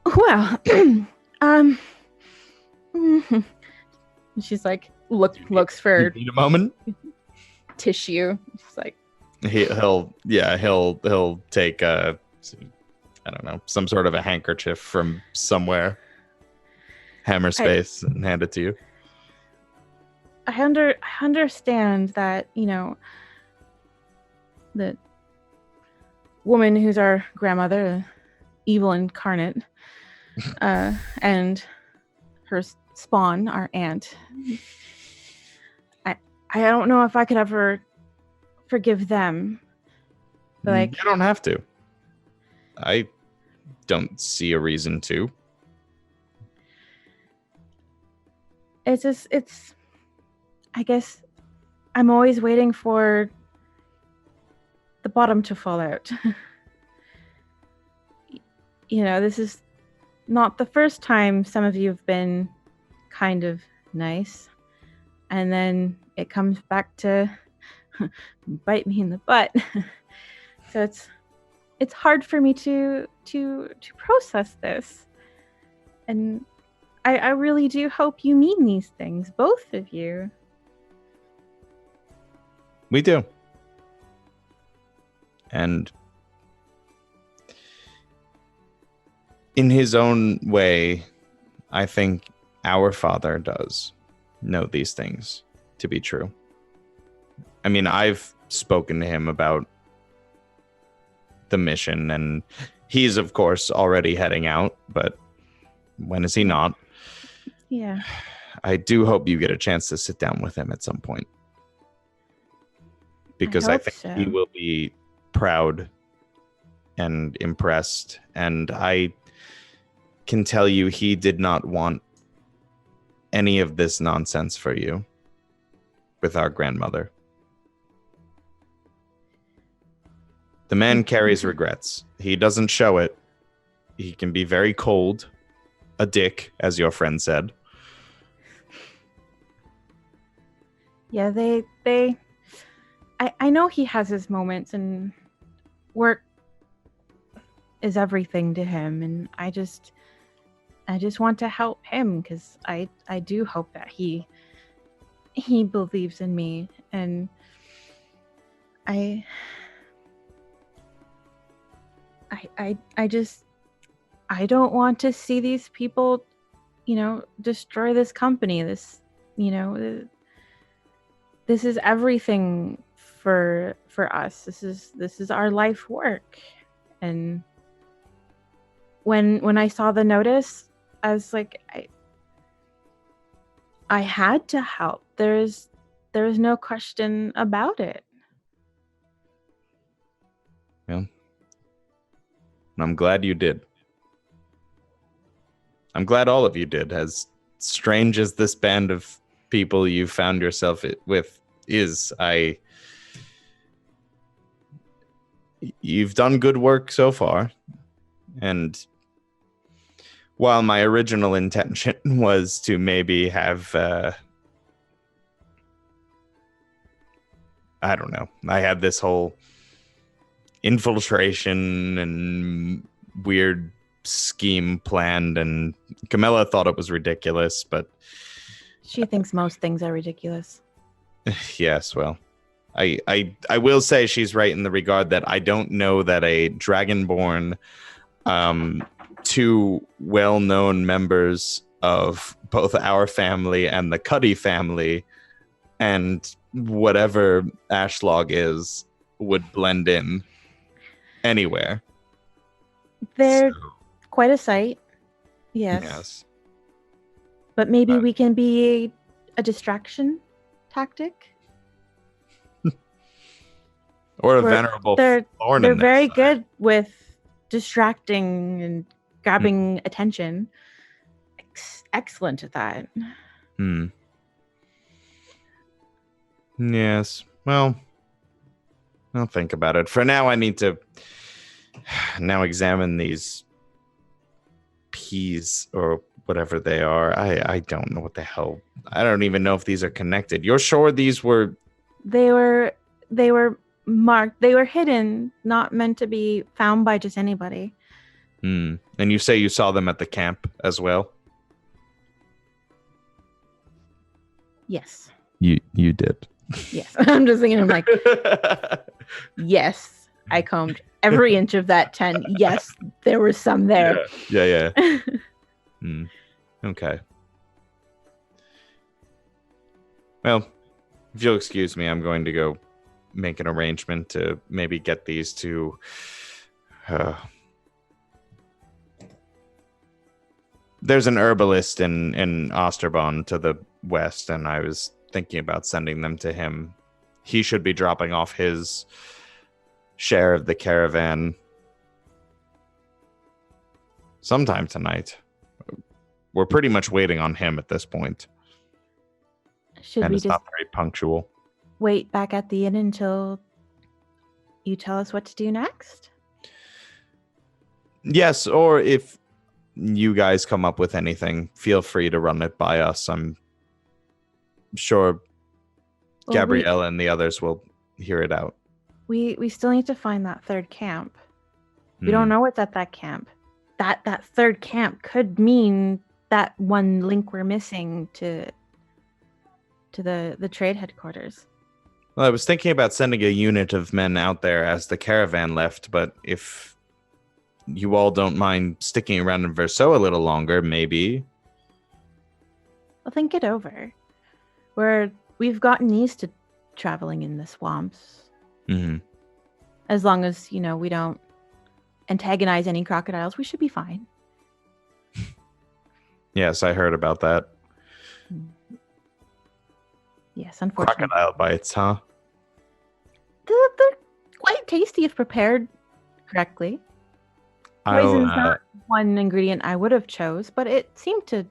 Well, she's like looks for need a moment. Tissue. She's like, he'll take I don't know, some sort of a handkerchief from somewhere, hammer space, and hand it to you. I understand that, the woman who's our grandmother, evil incarnate, and her spawn, our aunt. I don't know if I could ever forgive them. But you don't have to. I don't see a reason to. It's I guess I'm always waiting for the bottom to fall out. This is not the first time some of you have been kind of nice, and then it comes back to bite me in the butt. So it's hard for me to process this, and I really do hope you mean these things, both of you. We do. And in his own way, I think our father does know these things to be true. I mean, I've spoken to him about the mission, and he's, of course, already heading out, but when is he not? Yeah. I do hope you get a chance to sit down with him at some point. Because I think he will be proud and impressed. And I can tell you he did not want any of this nonsense for you with our grandmother. The man carries regrets. He doesn't show it. He can be very cold, a dick, as your friend said. Yeah, I know he has his moments, and work is everything to him, and I just want to help him because I do hope that he believes in me, and I don't want to see these people, destroy this company. This is everything for us. This is our life work. And when I saw the notice, I was like, I had to help. There was no question about it. Yeah. I'm glad you did. I'm glad all of you did. As strange as this band of people you found yourself with is, you've done good work so far. And while my original intention was to maybe have, I don't know, I had this whole infiltration and weird scheme planned, and Camilla thought it was ridiculous, but She thinks most things are ridiculous. yes, well, I will say she's right in the regard that I don't know that a Dragonborn, two well-known members of both our family and the Cuddy family and whatever Ashlog is would blend in anywhere. They're quite a sight. Yes. But maybe we can be a distraction tactic. Or a venerable thorn. They're very good with distracting and grabbing attention. Excellent at that. Yes. Well, I'll think about it. For now, I need to now examine these peas or whatever they are. I don't know what the hell. I don't even know if these are connected. You're sure these were... They were marked. They were hidden, not meant to be found by just anybody. And you say you saw them at the camp as well? Yes. You did. Yes. I'm just thinking, I'm like, yes, I combed every inch of that tent. Yes, there was some there. Yeah. Okay. Well, if you'll excuse me, I'm going to go make an arrangement to maybe get these to... There's an herbalist in Osterbonne to the west, and I was thinking about sending them to him. He should be dropping off his share of the caravan sometime tonight. We're pretty much waiting on him at this point. Should we it's just not very punctual. wait back at the inn until you tell us what to do next? Yes, or if you guys come up with anything, feel free to run it by us. I'm sure Gabrielle and the others will hear it out. We still need to find that third camp. We don't know what's at that camp. That third camp could mean that one link we're missing to the trade headquarters. Well, I was thinking about sending a unit of men out there as the caravan left, but if you all don't mind sticking around in Verso a little longer, maybe. Well, think it over. We've gotten used to traveling in the swamps. As long as, we don't antagonize any crocodiles, we should be fine. Yes, I heard about that. Yes, unfortunately. Crocodile bites, huh? They're quite tasty if prepared correctly. Poison's not one ingredient I would have chose, but it seemed to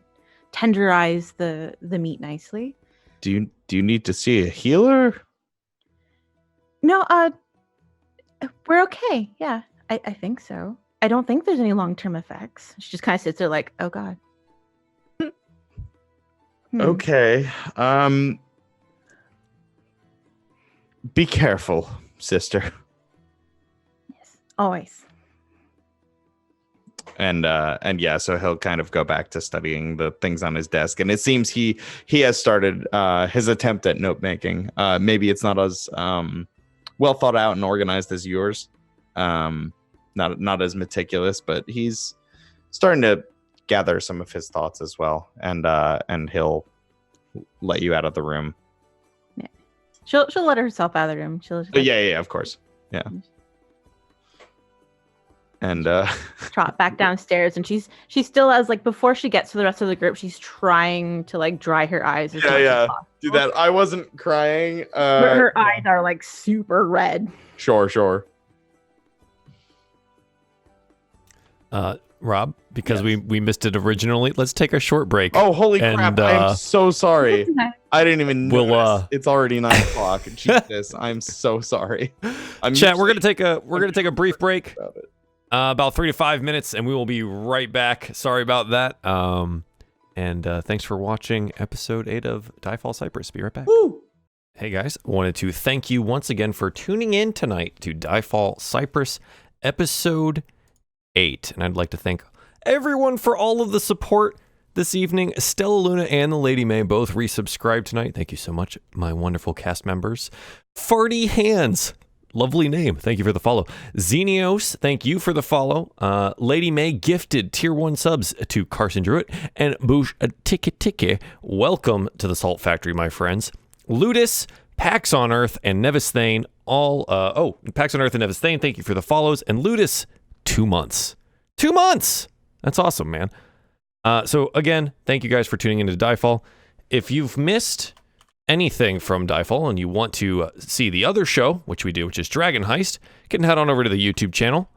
tenderize the meat nicely. Do you need to see a healer? No, we're okay. Yeah, I think so. I don't think there's any long-term effects. She just kind of sits there like, oh God. Okay. Be careful, sister. Yes, always. And yeah, so he'll kind of go back to studying the things on his desk, and it seems he has started his attempt at note making. Maybe it's not as well thought out and organized as yours, not as meticulous, but he's starting to gather some of his thoughts as well, and he'll let you out of the room. Yeah, she'll let herself out of the room. She'll just yeah, of course, yeah. And trot back downstairs, and she's still, as like before she gets to the rest of the group, she's trying to like dry her eyes as much as possible. Do that. I wasn't crying. But her eyes are like super red. Sure. Rob, because we missed it originally. Let's take a short break. Oh, holy crap. I'm so sorry. I didn't even know. It's already 9:00. Jesus, I'm so sorry. Chat, we're gonna take a brief break. About 3 to 5 minutes, and we will be right back. Sorry about that. And thanks for watching episode 8 of DieFall Cypress. Be right back. Woo! Hey guys, wanted to thank you once again for tuning in tonight to DieFall Cypress episode 8. And I'd like to thank everyone for all of the support this evening. Stella Luna and the Lady May both resubscribed tonight. Thank you so much, my wonderful cast members. Farty Hands, lovely name. Thank you for the follow. Xenios, thank you for the follow. Lady May gifted tier 1 subs to Carson Druitt. And Boosh Tiki, welcome to the Salt Factory, my friends. Ludus, Pax on Earth, and Nevis Thane, Pax on Earth and Nevis Thane, thank you for the follows. And Ludus, 2 months. 2 months! That's awesome, man. So again, thank you guys for tuning into DieFall. If you've missed anything from DieFall and you want to see the other show, which we do, which is Dragon Heist, you can head on over to the YouTube channel.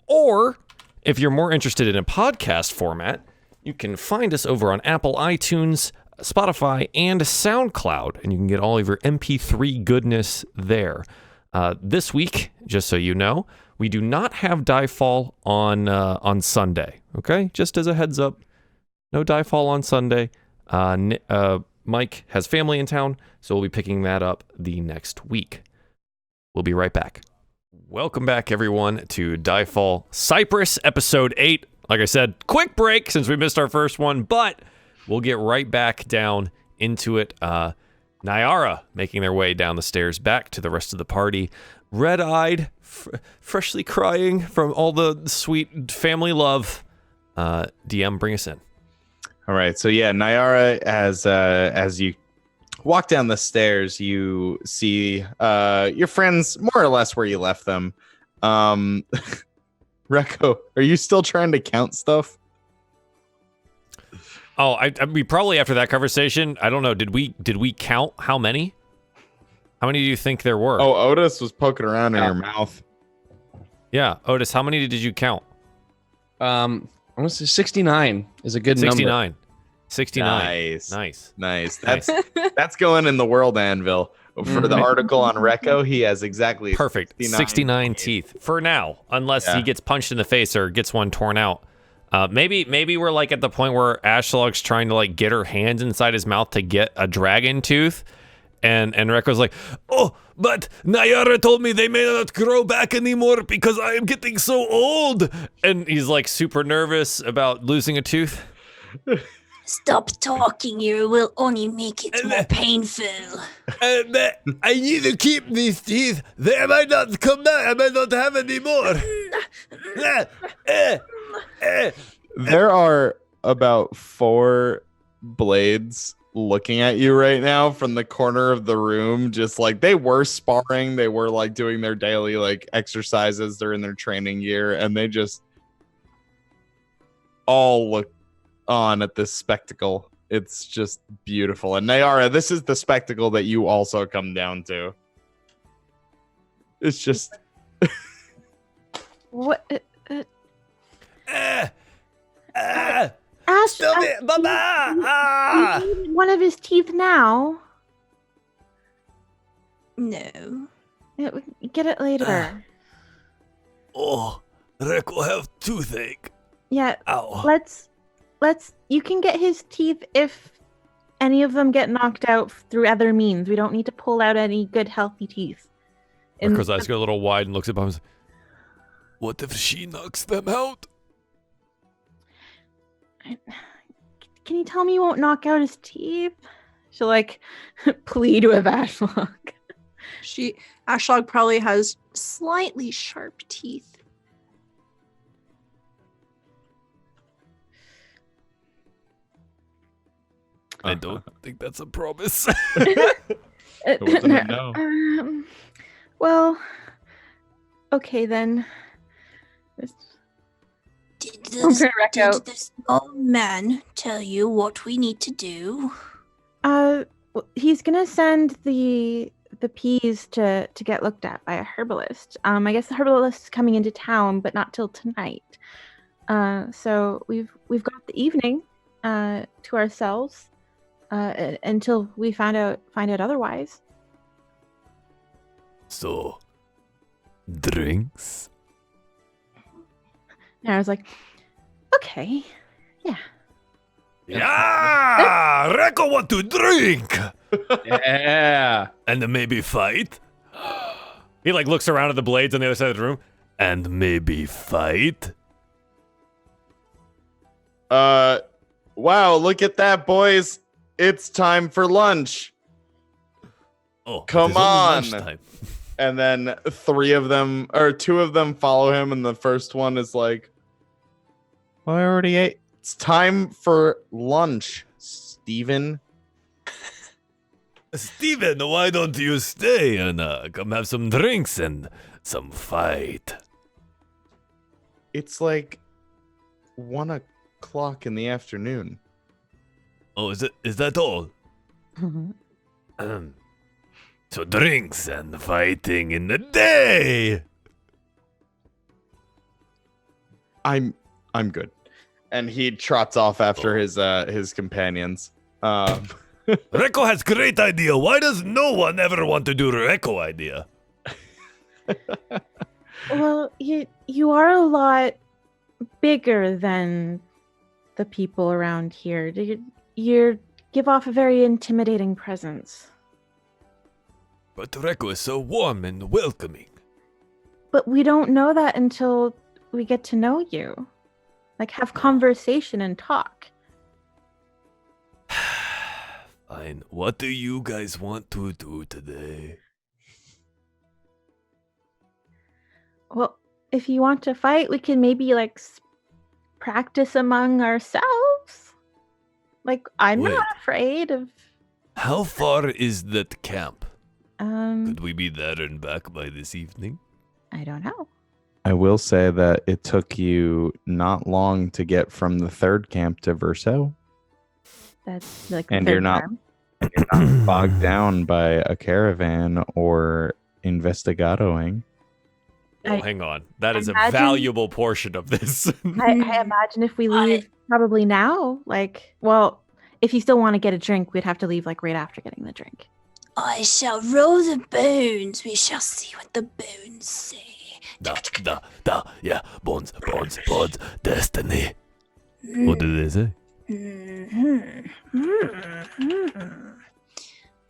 Or if you're more interested in a podcast format, you can find us over on Apple iTunes, Spotify, and SoundCloud, and you can get all of your MP3 goodness there. This week, just so you know, we do not have DieFall on Sunday. Okay, just as a heads up, no DieFall on Sunday. Mike has family in town, so we'll be picking that up the next week. We'll be right back. Welcome back, everyone, to DieFall Cypress episode 8. Like I said, quick break since we missed our first one, but we'll get right back down into it. Nyara making their way down the stairs back to the rest of the party. Red-eyed, freshly crying from all the sweet family love. DM, bring us in. All right. So yeah, Nyara, as you walk down the stairs, you see your friends more or less where you left them. Rekko, are you still trying to count stuff? Oh, we probably after that conversation, I don't know. Did we count how many? How many do you think there were? Oh, Otis was poking around in her mouth. Yeah, Otis, how many did you count? I want to say 69 is a good number. 69. Nice. That's going in the world anvil. For the article on Rekko, he has exactly perfect 69 teeth for now, unless he gets punched in the face or gets one torn out. Maybe we're like at the point where Ashlog's trying to like get her hands inside his mouth to get a dragon tooth, and Rekko's like, oh, but Nyara told me they may not grow back anymore because I am getting so old, and he's like super nervous about losing a tooth. Stop talking, you will only make it more painful. I need to keep these teeth. They might not come back. I might not have any more. There are about 4 blades looking at you right now from the corner of the room. Just like they were sparring, they were like doing their daily like exercises. They're in their training gear, and they just all look on at this spectacle. It's just beautiful. And Nyara, this is the spectacle that you also come down to. It's just what? Ash, one of his teeth now. No. Get it later. Rekko have toothache. Yeah. Ow. Let's. You can get his teeth if any of them get knocked out through other means. We don't need to pull out any good, healthy teeth. Rekko's eyes go a little wide and looks at Bums. What if she knocks them out? Can you tell me you won't knock out his teeth? She'll like plead with Ashlog. Ashlog probably has slightly sharp teeth. I don't think that's a promise. Well, okay then. Did the small man tell you what we need to do? He's gonna send the peas to get looked at by a herbalist. I guess the herbalist is coming into town, but not till tonight. So we've got the evening to ourselves until we find out otherwise. So, drinks? And I was like, okay, yeah. Yeah! Reko want to drink! Yeah. And maybe fight? He like looks around at the blades on the other side of the room. And maybe fight? Wow, look at that, boys. It's time for lunch. Oh, Come it is only on. lunchtime. And then two of them follow him, and the first one is like, I already ate. It's time for lunch, Steven. Steven, why don't you stay and come have some drinks and some fight? It's like 1 o'clock in the afternoon. Oh, is that all? So drinks and fighting in the day. I'm good. And he trots off after his companions. Reko has great idea. Why does no one ever want to do Reko idea? Well, you are a lot bigger than the people around here. You give off a very intimidating presence. But Reko is so warm and welcoming. But we don't know that until we get to know you. Like, have conversation and talk. Fine. What do you guys want to do today? Well, if you want to fight, we can maybe, like, practice among ourselves. Like, I'm Wait. not afraid of... How far is that camp? Um, Could we be there and back by this evening? I don't know. I will say that it took you not long to get from the third camp to Verso. That's like And the you're third not- time. You're not bogged down by a caravan or investigadoing. Oh, I- hang on. That is a imagine- valuable portion of this. I imagine if we leave probably now, like, well, if you still want to get a drink, we'd have to leave like right after getting the drink. I shall roll the bones. We shall see what the bones say. Yeah, bones, destiny. What did they say?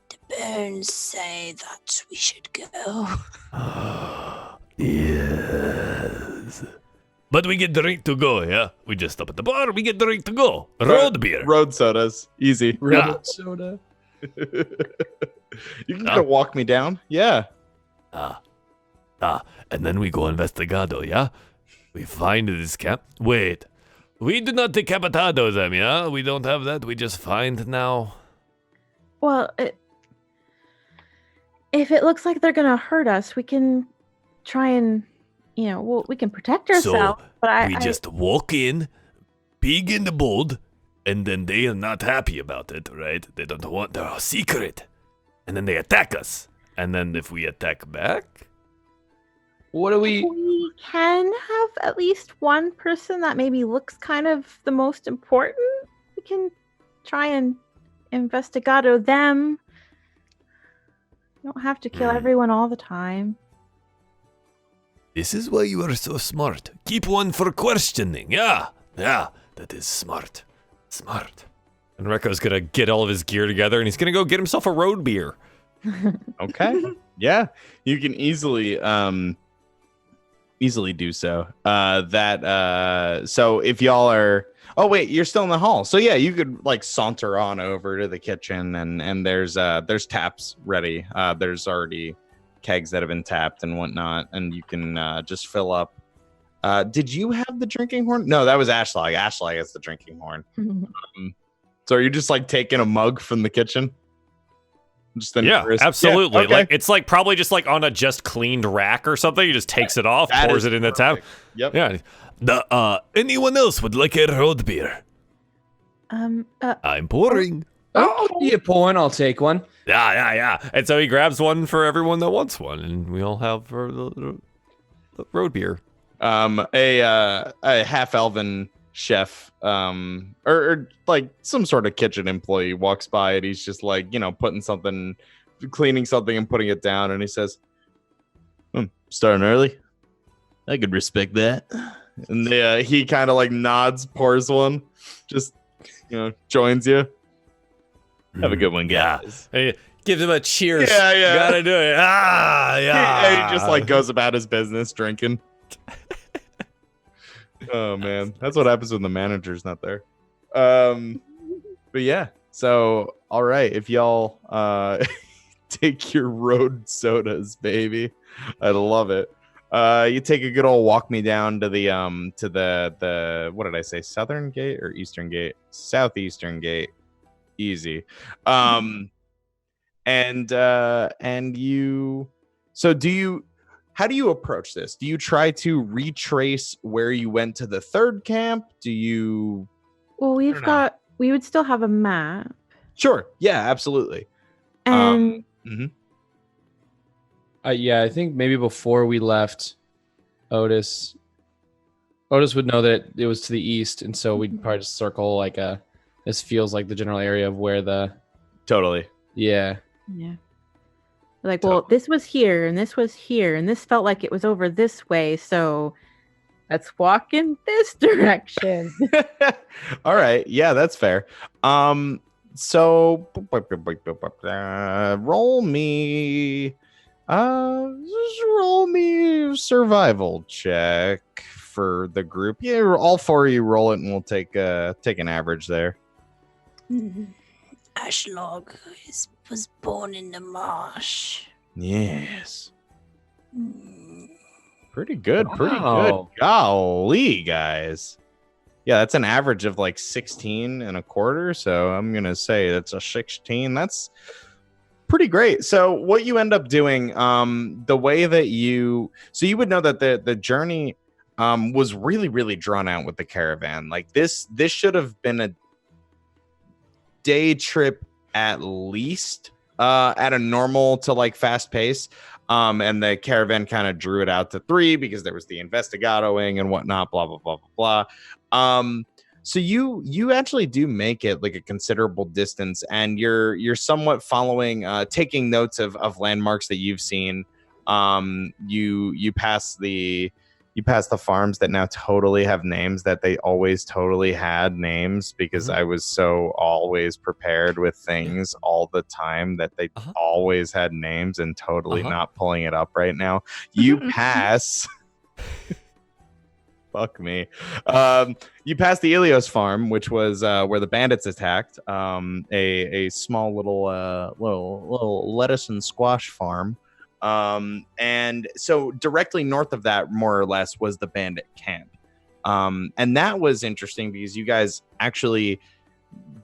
The bones say that we should go. Yes. But we get drink to go, yeah? We just stop at the bar, we get drink to go. Road beer. Road sodas. Easy. Yeah. Soda. You can walk me down? Yeah. And then we go investigado, yeah? We find this camp. Wait. We do not decapitado them, yeah? We don't have that. We just find now. Well, if it looks like they're gonna hurt us, we can try and, we can protect ourselves. So but we just walk in, big and bold, and then they are not happy about it, right? They don't want their secret. And then they attack us. And then if we attack back, What do we? we can have at least one person that maybe looks kind of the most important. We can try and investigado them. You don't have to kill everyone all the time. this is why you are so smart. Keep one for questioning. Yeah, that is smart. Smart. And Reko's gonna get all of his gear together and he's gonna go get himself a road beer. Okay. Yeah. You can easily do so. So if y'all are wait, you're still in the hall. So yeah, you could like saunter on over to the kitchen and there's taps ready. There's already kegs that have been tapped and whatnot, and you can just fill up. Did you have the drinking horn? No, that was Ashlag. Ashlag has the drinking horn. So are you just like taking a mug from the kitchen? Yeah, absolutely. Yeah, okay. Like it's like probably just like on a just cleaned rack or something. He just takes it off, That pours is it in the tap. perfect. Yep. Yeah. Anyone else would like a road beer? I'm pouring. Oh, you pour one, I'll take one. Yeah. And so he grabs one for everyone that wants one, and we all have the road beer. A half elven chef, or like some sort of kitchen employee walks by, and he's just like, cleaning something and putting it down, and he says, starting early, I could respect that. And he kind of like nods, pours one, just joins you. Have a good one, guys. Hey, give him a cheers. Yeah. Gotta do it. Yeah. He just like goes about his business drinking. Oh man, that's what happens when the manager's not there. But yeah, so all right, if y'all take your road sodas, baby, I love it. You take a good old walk me down to the what did I say, southern gate or eastern gate? Southeastern gate. Easy. And you, so how do you approach this? Do you try to retrace where you went to the third camp? Do you? Well, we would still have a map. Sure. Yeah, absolutely. And yeah, I think maybe before we left, Otis would know that it was to the east, and so we'd probably just circle like this feels like the general area of where the. Totally. Yeah. Yeah. Like, well, this was here, and this was here, and this felt like it was over this way, so let's walk in this direction. All right. Yeah, that's fair. So roll me a survival check for the group. Yeah, all four of you roll it, and we'll take an average there. Ashlog was born in the marsh. Yes. Pretty good. Golly, guys. Yeah, that's an average of like 16 and a quarter. So I'm going to say that's a 16. That's pretty great. So what you end up doing, the way that you would know that the journey was really, really drawn out with the caravan. Like this should have been a day trip at least, at a normal to like fast pace. And the caravan kind of drew it out to 3 because there was the investigatoing and whatnot, blah, blah, blah, blah, blah. So you actually do make it like a considerable distance, and you're somewhat following, taking notes of landmarks that you've seen. You pass the farms that now totally have names that they always totally had names, because I was so always prepared with things all the time that they always had names, and totally not pulling it up right now. You pass. Fuck me. You pass the Ilios farm, which was where the bandits attacked. A small little lettuce and squash farm. And so directly north of that, more or less, was the bandit camp. And that was interesting because you guys actually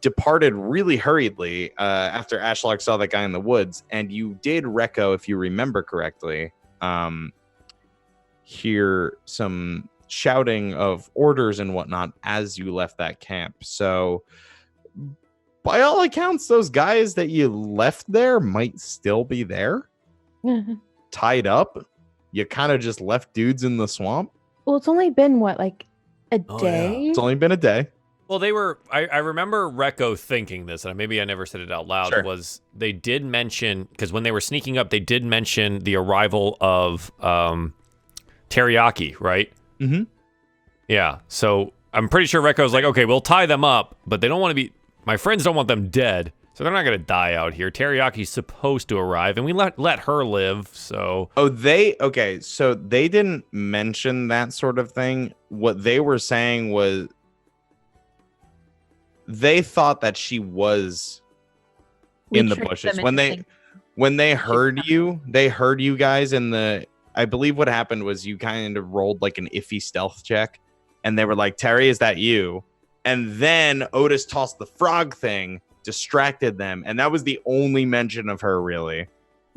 departed really hurriedly after Ashlock saw that guy in the woods. And you did, Recco, if you remember correctly, hear some shouting of orders and whatnot as you left that camp. So by all accounts, those guys that you left there might still be there. Tied up. You kind of just left dudes in the swamp. Well, it's only been what, like a day? Yeah. It's only been a day. Well, they were. I remember Recco thinking this, and maybe I never said it out loud. Sure. Was they did mention, because when they were sneaking up, they did mention the arrival of Teriyaki, right? Mm-hmm. Yeah. So I'm pretty sure Recco's like, okay, we'll tie them up, but they don't want to be. My friends don't want them dead, so they're not going to die out here. Teriyaki's supposed to arrive, and we let her live. So so they didn't mention that sort of thing. What they were saying was they thought that she was in the bushes when they heard you guys in the. I believe what happened was you kind of rolled like an iffy stealth check, and they were like, "Terry, is that you?" And then Otis tossed the frog thing, distracted them, and that was the only mention of her, really.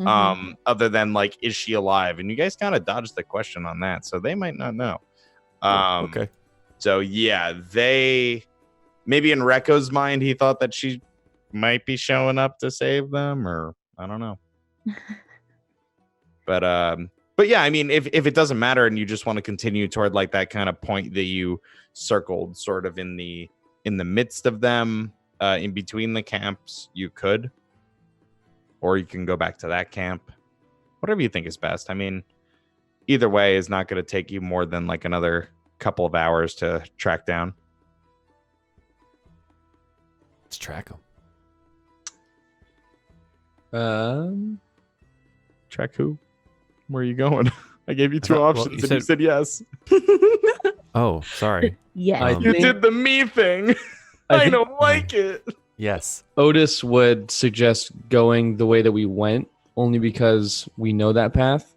Other than like, is she alive? And you guys kind of dodged the question on that, so they might not know. Okay. So yeah, they maybe in Recco's mind he thought that she might be showing up to save them, or I don't know. But But yeah, I mean, if it doesn't matter and you just want to continue toward like that kind of point that you circled, sort of in the midst of them, in between the camps, you could, or you can go back to that camp, whatever you think is best. I mean, either way is not going to take you more than like another couple of hours to track down. Let's track them. Track who? Where are you going? I gave you two options and you said yes. Oh, sorry. Yeah. You did the me thing. I don't like it. Yes. Otis would suggest going the way that we went, only because we know that path,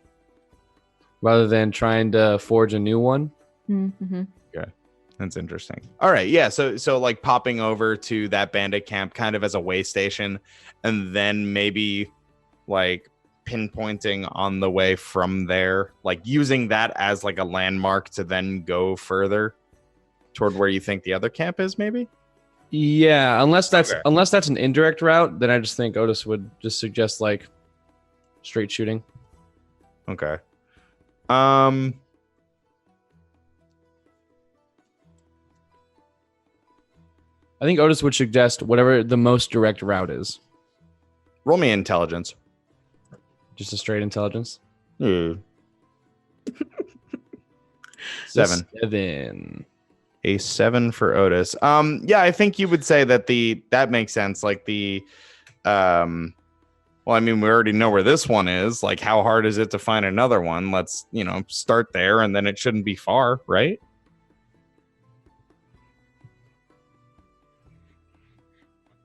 rather than trying to forge a new one. Mm-hmm. Okay, that's interesting. All right, yeah. So like popping over to that bandit camp, kind of as a way station, and then maybe like pinpointing on the way from there, like using that as like a landmark to then go further toward where you think the other camp is, maybe. Yeah, unless that's an indirect route, then I just think Otis would just suggest like straight shooting. Okay. I think Otis would suggest whatever the most direct route is. Roll me intelligence. Just a straight intelligence. 7. A 7 for Otis. Yeah, I think you would say that that makes sense. Like well, I mean, we already know where this one is. Like, how hard is it to find another one? Let's, start there, and then it shouldn't be far, right?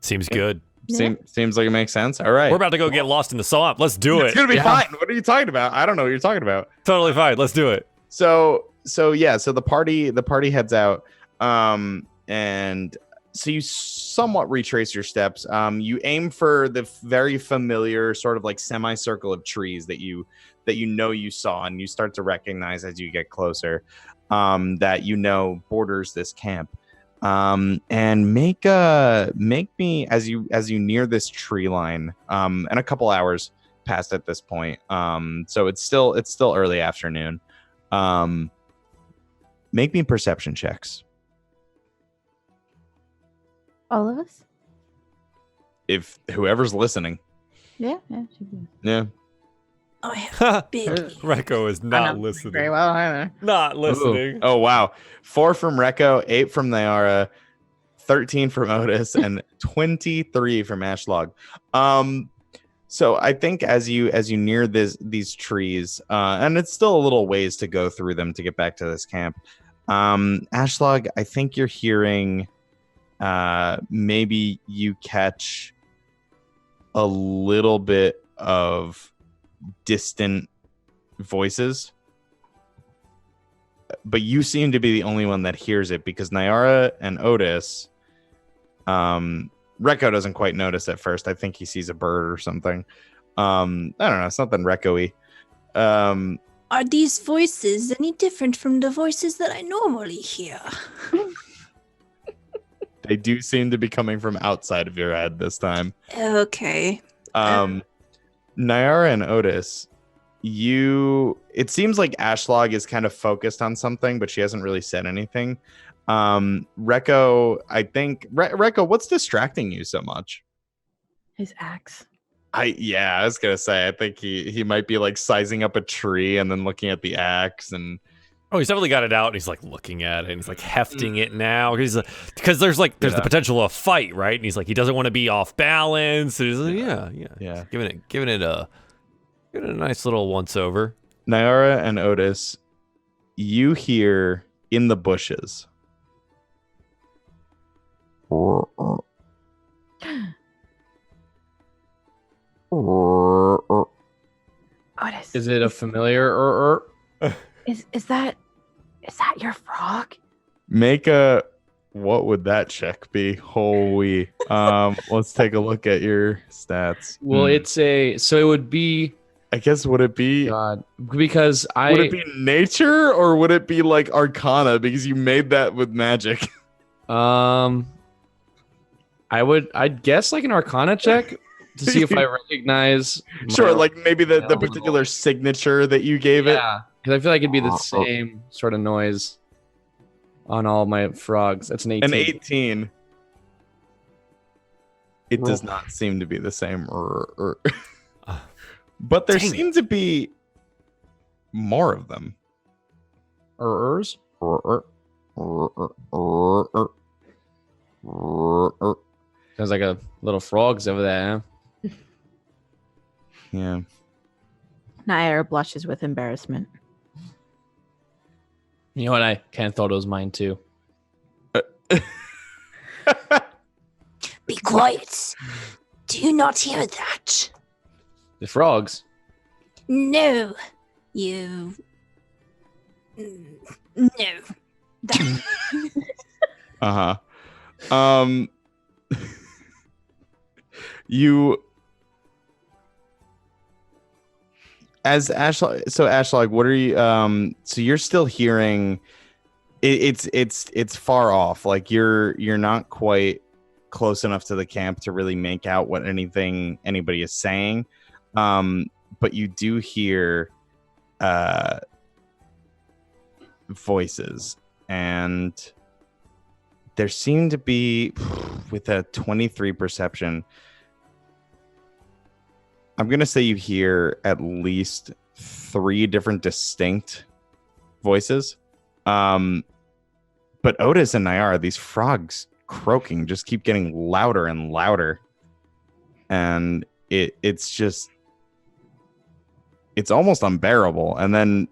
Seems good. Seems like it makes sense. All right. We're about to go get lost in the swamp. Let's do it. It's gonna be fine. What are you talking about? I don't know what you're talking about. Totally fine. Let's do it. So the party heads out, and so you somewhat retrace your steps. You aim for the very familiar sort of like semicircle of trees that you you saw, and you start to recognize as you get closer, that borders this camp. And make me as you near this tree line, and a couple hours passed at this point. So it's still early afternoon. Make me perception checks. All of us? If whoever's listening. Yeah. Yeah. I have big. Rekko is not listening. Very well, either. Not listening. Ooh. Oh wow. 4 from Rekko, 8 from Nyara, 13 from Otis, and 23 from Ashlog. So I think as you near these trees, and it's still a little ways to go through them to get back to this camp. Ashlog, I think you're hearing, maybe you catch a little bit of distant voices, but you seem to be the only one that hears it, because Nyara and Otis, Rekko doesn't quite notice at first. I think he sees a bird or something. I don't know. It's nothing Rekko-y. Are these voices any different from the voices that I normally hear? They do seem to be coming from outside of your head this time. Okay. Nyara and Otis, it seems like Ashlog is kind of focused on something, but she hasn't really said anything. Rekko, I think Rekko, what's distracting you so much? His axe. I was gonna say, I think he might be like sizing up a tree and then looking at the axe, and he's definitely got it out, and he's like looking at it, and he's like hefting it now. Because there's the potential of a fight, right? And he's like, he doesn't want to be off balance. So he's like, yeah. Giving it a nice little once over. Nyara and Otis, you hear in the bushes. Otis. Is it a familiar Is that your frog? Make a, what would that check be? Holy. Let's take a look at your stats. Well, so it would be, I guess, would it be God, because would it be nature, or would it be like Arcana, because you made that with magic? I'd guess like an Arcana check to see if I recognize. Sure, like maybe the particular signature that you gave it. Yeah, because I feel like it'd be the same sort of noise on all my frogs. That's an 18. An 18. It does not seem to be the same. But there seem to be more of them. Sounds like a little frogs over there. Huh? Yeah. Naira blushes with embarrassment. You know what? I kind of thought it was mine too. Be quiet. Do you not hear that? The frogs. No. You. No. That... You as Ashlag, what are you so you're still hearing it's far off, like you're not quite close enough to the camp to really make out what anybody is saying, but you do hear voices, and there seem to be, with a 23 perception, I'm going to say you hear at least 3 different distinct voices. But Otis and Nyara, these frogs croaking, just keep getting louder and louder. And it's almost unbearable. And then,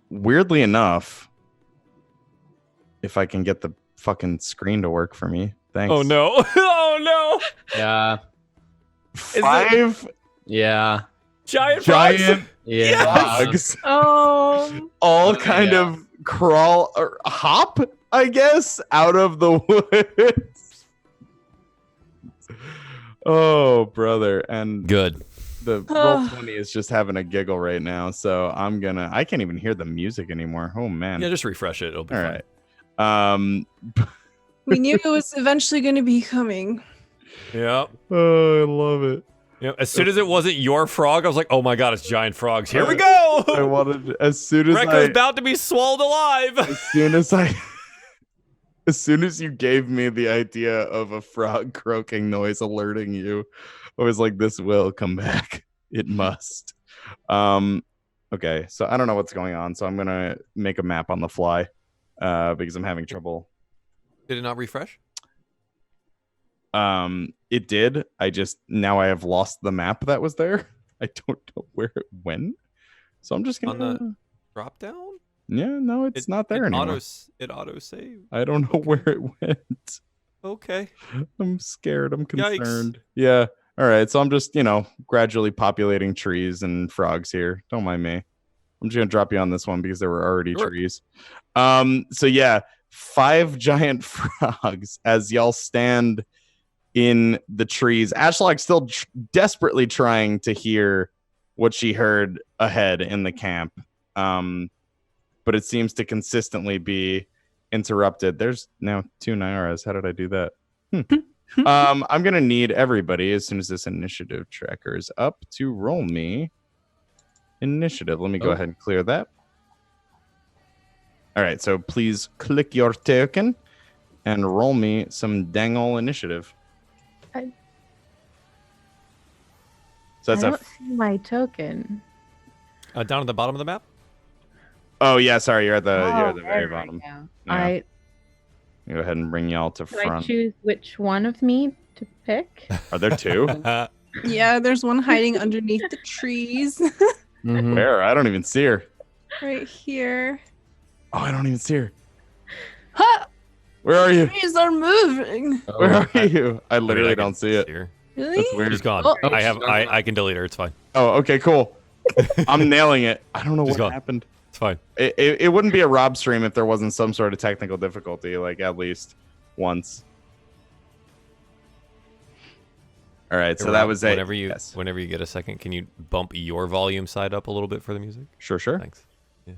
weirdly enough, if I can get the fucking screen to work for me. Thanks. Oh, no. Oh, no. Yeah. 5 giant frogs. Oh. All kind of crawl or hop, I guess, out of the woods. Oh, brother. And good. The Roll20 is just having a giggle right now, so I can't even hear the music anymore. Oh man. Yeah, just refresh it. It'll be fine. Right. We knew it was eventually going to be coming. Yep. Oh, I love it. Yeah. As soon as it wasn't your frog, I was like, "Oh my god, it's giant frogs! Here we go!" I wanted as soon as Rekko's about to be swallowed alive. As soon as you gave me the idea of a frog croaking noise alerting you, I was like, "This will come back. It must." Okay, so I don't know what's going on, so I'm gonna make a map on the fly because I'm having trouble. Did it not refresh? It did. Now I have lost the map that was there. I don't know where it went. So I'm just gonna on the drop down. Yeah, no, it's not there anymore. It auto saved. I don't know where it went. Okay. I'm scared. I'm concerned. Yikes. Yeah. All right. So I'm just, gradually populating trees and frogs here. Don't mind me. I'm just gonna drop you on this one because there were already trees. So yeah, 5 giant frogs as y'all stand in the trees. Ashlock still desperately trying to hear what she heard ahead in the camp, but it seems to consistently be interrupted. There's now 2 Nyaras. How did I do that? I'm gonna need everybody, as soon as this initiative tracker is up, to roll me initiative. Let me go ahead and clear that. All right, so please click your token and roll me some dang ol' initiative. So that's I don't see my token. Down at the bottom of the map. Oh yeah, sorry, you're at the very bottom. Yeah. Go ahead and bring y'all to Can front. I choose which one of me to pick? Are there 2? Yeah, there's one hiding underneath the trees. Mm-hmm. Where? I don't even see her. Right here. Oh, I don't even see her. Ha! Where are you? Trees are moving. Where are you? I literally don't see it. Really? That's weird. She's gone. Oh. I can delete her. It's fine. Oh, okay, cool. I'm nailing it. I don't know She's what gone. happened. It's fine. It wouldn't be a Rob stream if there wasn't some sort of technical difficulty, like at least once. All right, so that was it. Whenever you get a second, can you bump your volume side up a little bit for the music? Sure. Thanks. Yeah.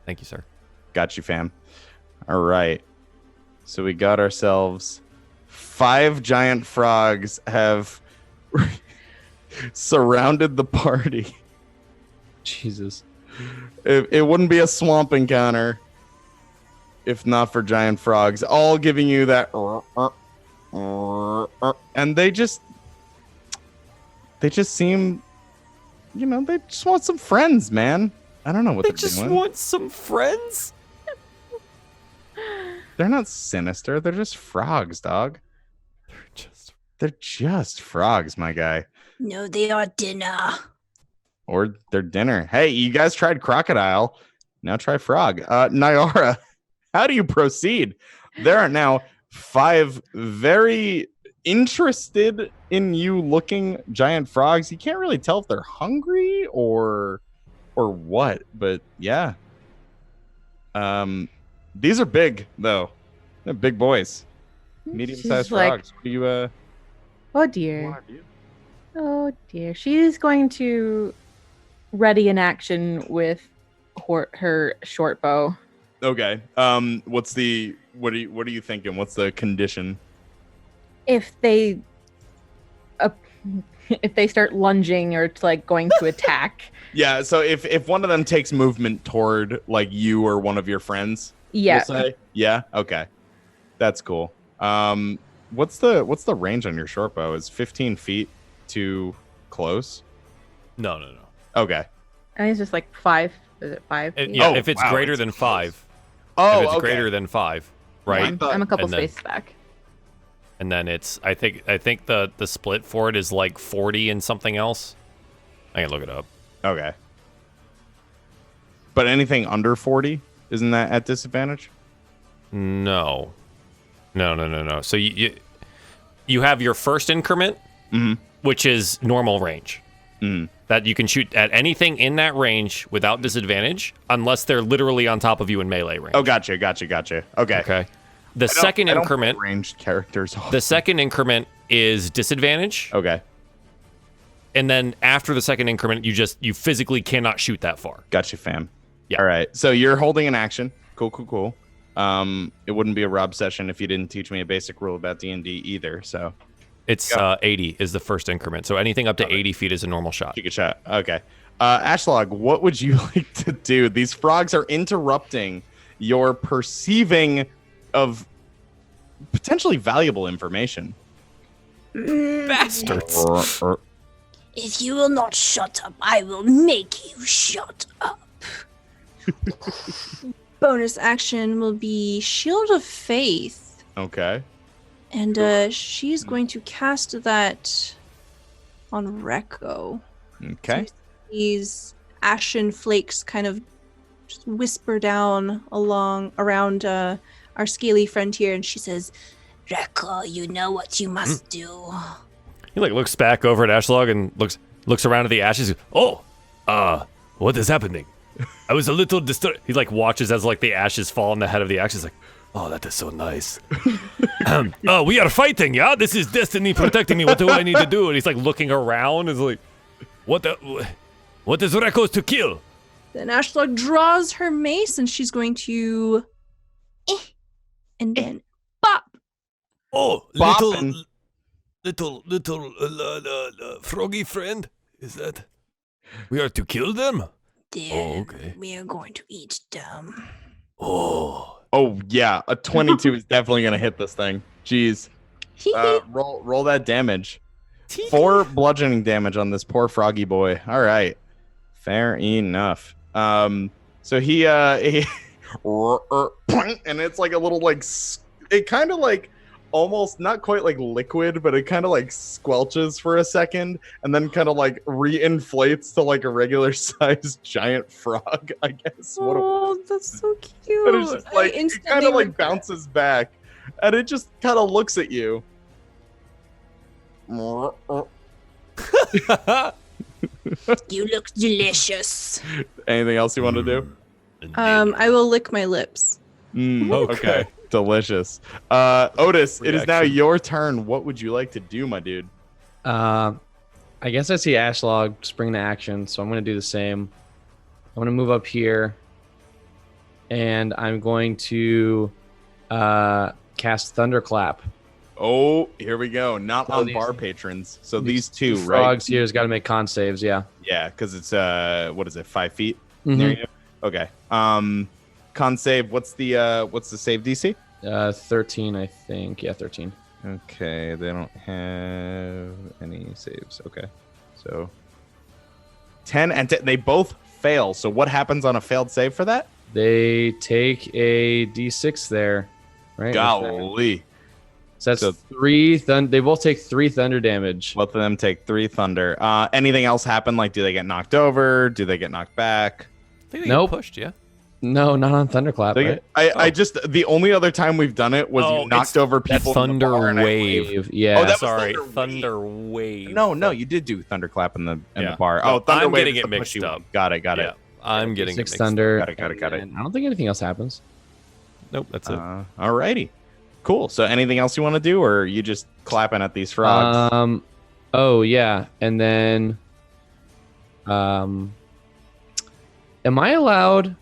Thank you, sir. Got you, fam. All right. So we got ourselves 5 giant frogs have surrounded the party. Jesus. It wouldn't be a swamp encounter if not for giant frogs, all giving you that. And they just seem, they just want some friends, man. I don't know what they're doing. They just want some friends? They're not sinister. They're just frogs, dog. They're just frogs, my guy. No, they are dinner. Or they're dinner. Hey, you guys tried crocodile. Now try frog. Nyara, how do you proceed? There are now 5 very interested in you looking giant frogs. You can't really tell if they're hungry or what, but yeah. These are big though. They're big boys. Medium-sized frogs. What do you Oh dear. Oh dear. She's going to ready an action with her short bow. Okay. What are you thinking? What's the condition? If they start lunging or going to attack. Yeah, so if one of them takes movement toward you or one of your friends, yeah. We'll say? Yeah, okay. That's cool. What's the range on your short bow? Is 15 feet too close? No. Okay. I think it's just 5. Is it 5? Yeah, if it's greater than 5. Oh, if it's okay. greater than 5, right? I'm a couple spaces back. And then it's I think the split for it is 40 and something else. I can look it up. Okay. But anything under 40, isn't that at disadvantage? No. So you have your first increment, which is normal range. That you can shoot at anything in that range without disadvantage, unless they're literally on top of you in melee range. Oh, gotcha. Okay. The second increment, ranged characters. The second increment is disadvantage. Okay. And then after the second increment, you physically cannot shoot that far. Gotcha, fam. Yeah. All right. So you're holding an action. Cool. It wouldn't be a Rob session if you didn't teach me a basic rule about D&D either. So it's 80 is the first increment. So anything up to 80 feet is a normal shot. Take a shot. Okay. Ashlog, what would you like to do? These frogs are interrupting your perceiving of potentially valuable information. Bastards. If you will not shut up, I will make you shut up. Bonus action will be Shield of Faith. Okay. And she's going to cast that on Rekko. Okay. So these ashen flakes kind of just whisper down around our scaly friend here, and she says, Rekko, you know what you must do. He looks back over at Ashlog and looks around at the ashes. Oh, what is happening? I was a little disturbed. He watches as the ashes fall on the head of the axe. He's oh, that is so nice. We are fighting, yeah? This is destiny protecting me. What do I need to do? And he's looking around. Is what is Rekko's to kill? Then Ashlog draws her mace, and she's going to, and then bop. Oh, Boppin'. little froggy friend. Is that? We are to kill them. Then okay. we are going to eat them. Oh yeah, a 22 is definitely gonna hit this thing. Jeez. Roll that damage. 4 bludgeoning damage on this poor froggy boy. All right, fair enough. So he and it's a little it kind of almost not quite liquid, but it kind of squelches for a second and then kind of reinflates to a regular sized giant frog, I guess. That's so cute. And it's just it kind of bounces back and it just kind of looks at you. You look delicious. Anything else you want to do? I will lick my lips. Okay. Delicious. Otis, it is now your turn. What would you like to do, my dude? I guess I see Ashlog spring to action, so I'm going to do the same. I'm going to move up here, and I'm going to cast Thunderclap Oh, here we go. Not on these- bar patrons. So these two, right? frogs here's got to make con saves. Yeah. Yeah, because it's what is it, 5 feet Mhm. near you? Okay. Con save. What's the save DC? 13, I think. Yeah, 13. Okay, they don't have any saves. Okay, so 10 and they both fail. So what happens on a failed save for that? They take a d6 there, right? Golly. So that's So- 3. They both take 3 thunder damage. Both of them take 3 thunder. Anything else happen? Like, do they get knocked over? Do they get knocked back? I think they Nope. get pushed, yeah. No, not on thunderclap. They Right? get, I just the only other time we've done it was Oh, you knocked it's- over that's people. in the Thunder bar and I Wave. Yeah. Oh, that was Sorry, Thunder Wave. Thunder Wave. No, you did do thunderclap in the Yeah. bar. No, Oh, thunder I'm wave getting is it the mixed pushy up. one. Got it. Yeah, I'm getting it 6 mixed up. thunder. Got it. and I don't think anything else happens. Nope, that's it. Alrighty, cool. So anything else you want to do, or are you just clapping at these frogs? Oh yeah, and then, am I allowed?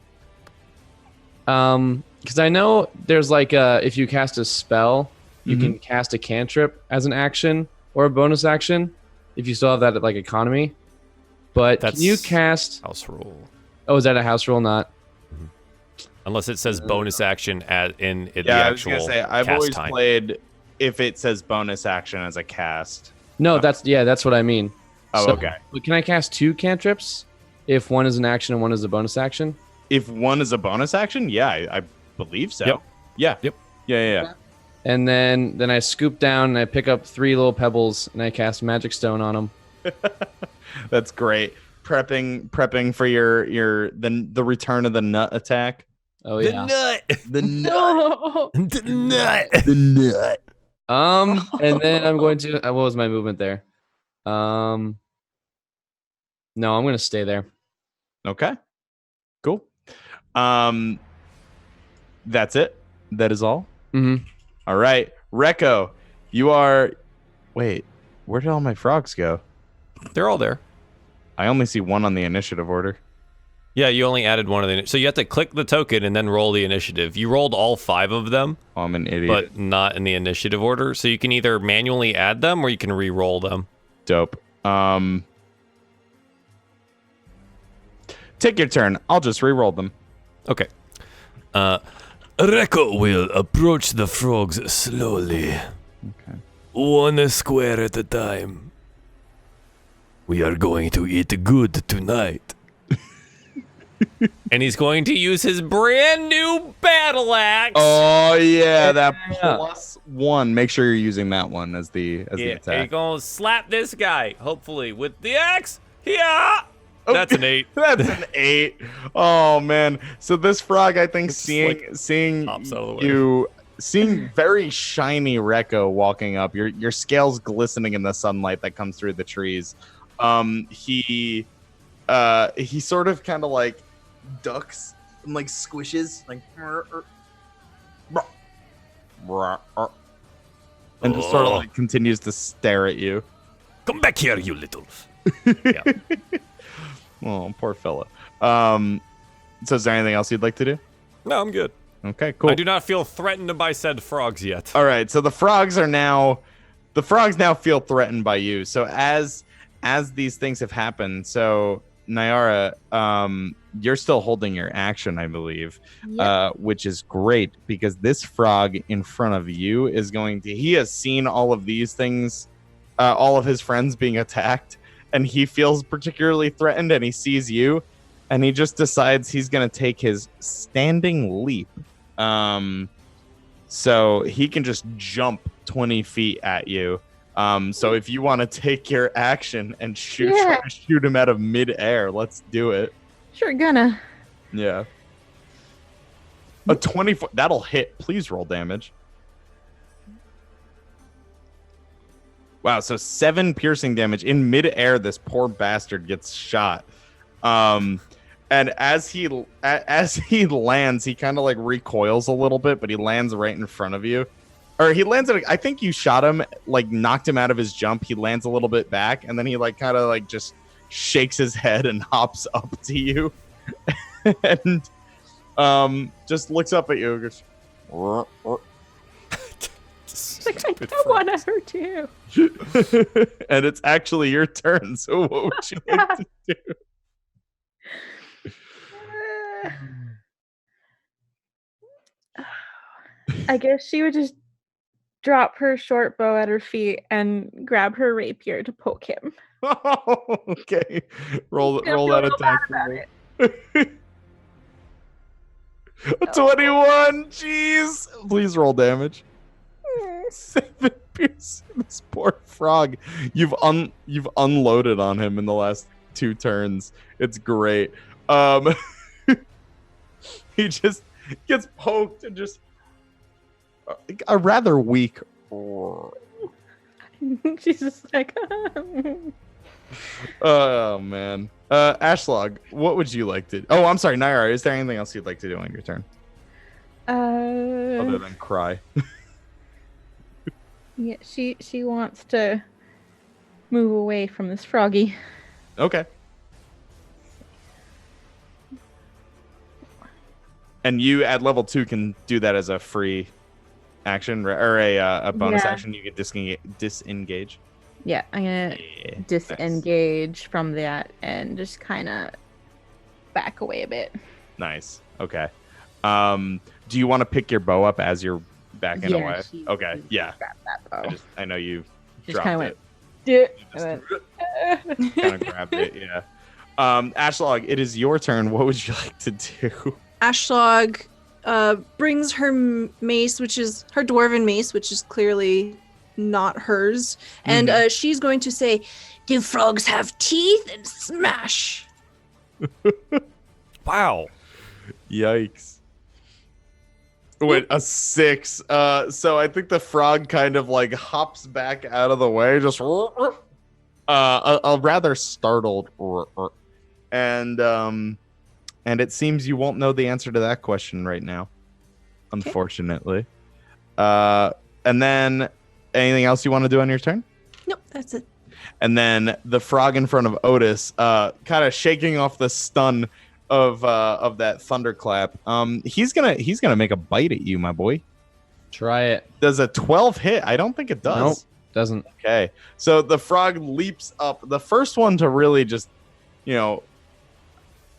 Because I know there's like if you cast a spell, you can cast a cantrip as an action or a bonus action if you still have that like economy. But That's can you cast? house rule. Oh, is that a house rule? Not. Unless it says bonus action in the Yeah, I was actual gonna say I've cast always time. played if it says bonus action as a cast. No, that's what I mean. Oh, So, okay. but can I cast 2 cantrips if one is an action and one is a bonus action? If one is a bonus action, yeah, I believe so. Yep. Yeah. Yep. Yeah. And then I scoop down and I pick up 3 little pebbles and I cast magic stone on them. That's great. Prepping for the return of the nut attack. Oh yeah. nut. The nut. No. The nut. The nut. And then I'm going to. What was my movement there? No, I'm going to stay there. Okay. Cool. That's it. That is all. Mm-hmm. All right, Recco, you are. Wait, where did all my frogs go? They're all there. I only see one on the initiative order. Yeah, you only added one of the. So you have to click the token and then roll the initiative. You rolled all 5 of them, Oh, I'm an idiot. but not in the initiative order. So you can either manually add them or you can re-roll them. Dope. Take your turn. I'll just re-roll them. Okay. Rekko will approach the frogs slowly. Okay. 1 square at a time. We are going to eat good tonight. And he's going to use his brand new battle axe. Oh yeah, that Yeah. +1. Make sure you're using that one as the yeah, and he's attack. going to slap this guy, hopefully, with the axe. Yeah. That's an 8. That's an 8. Oh man. So this frog, I think, It's seeing hops out of the way. you, seeing very shiny Recco walking up, your scales glistening in the sunlight that comes through the trees. He sort of kind of like ducks and like squishes like and just sort of like continues to stare at you. Come back here, you little. Oh, poor fella. So is there anything else you'd like to do? No, I'm good. Okay, cool. I do not feel threatened by said frogs yet. All right, so the frogs now feel threatened by you. So as these things have happened, so Nyara, you're still holding your action, I believe, which is great because this frog in front of you is he has seen all of these things, all of his friends being attacked, and he feels particularly threatened, and he sees you, and he just decides he's going to take his standing leap. So he can just jump 20 feet at you. So if you want to take your action and try to shoot him out of midair, let's do it. Sure, gonna. Yeah. A 20-foot, that'll hit. Please roll damage. Wow, so 7 piercing damage in midair. This poor bastard gets shot. And as he lands, he kind of like recoils a little bit, but he lands right in front of you. Or he lands at, I think you shot him, like knocked him out of his jump. He lands a little bit back, and then he like kind of like just shakes his head and hops up to you, and just looks up at you. And goes, Like, I don't want to hurt you. And it's actually your turn. So what would you like to do? I guess she would just drop her short bow at her feet and grab her rapier to poke him. Okay. Roll that attack for me. A 21. Jeez. Please roll damage. 7 piercing. This poor frog. You've unloaded on him in the last 2 turns. It's great. He just gets poked and just a rather weak. She's just like, oh man. Ashlog, what would you like to do? Oh, I'm sorry, Naira, is there anything else you'd like to do on your turn? Other than cry. Yeah, she wants to move away from this froggy. Okay. And you at level 2 can do that as a free action or a bonus action. You can disengage. Yeah, I'm gonna disengage from that and just kind of back away a bit. Nice. Okay. Do you want to pick your bow up as you're backing away? Okay. Yeah. I know you just dropped it. Kind of grabbed it. Yeah. Ashlog, it is your turn. What would you like to do? Ashlog brings her mace, which is her dwarven mace, which is clearly not hers, and she's going to say, "Do frogs have teeth?" and smash. Wow. Yikes. Wait, a 6. So I think the frog kind of like hops back out of the way, just a rather startled, and it seems you won't know the answer to that question right now, unfortunately. And then anything else you want to do on your turn? Nope, that's it. And then the frog in front of Otis, kind of shaking off the stun of that thunderclap. He's gonna make a bite at you, my boy. Try it. Does a 12 hit? I don't think it does. Nope, doesn't. Okay, so the frog leaps up. The first one to really just, I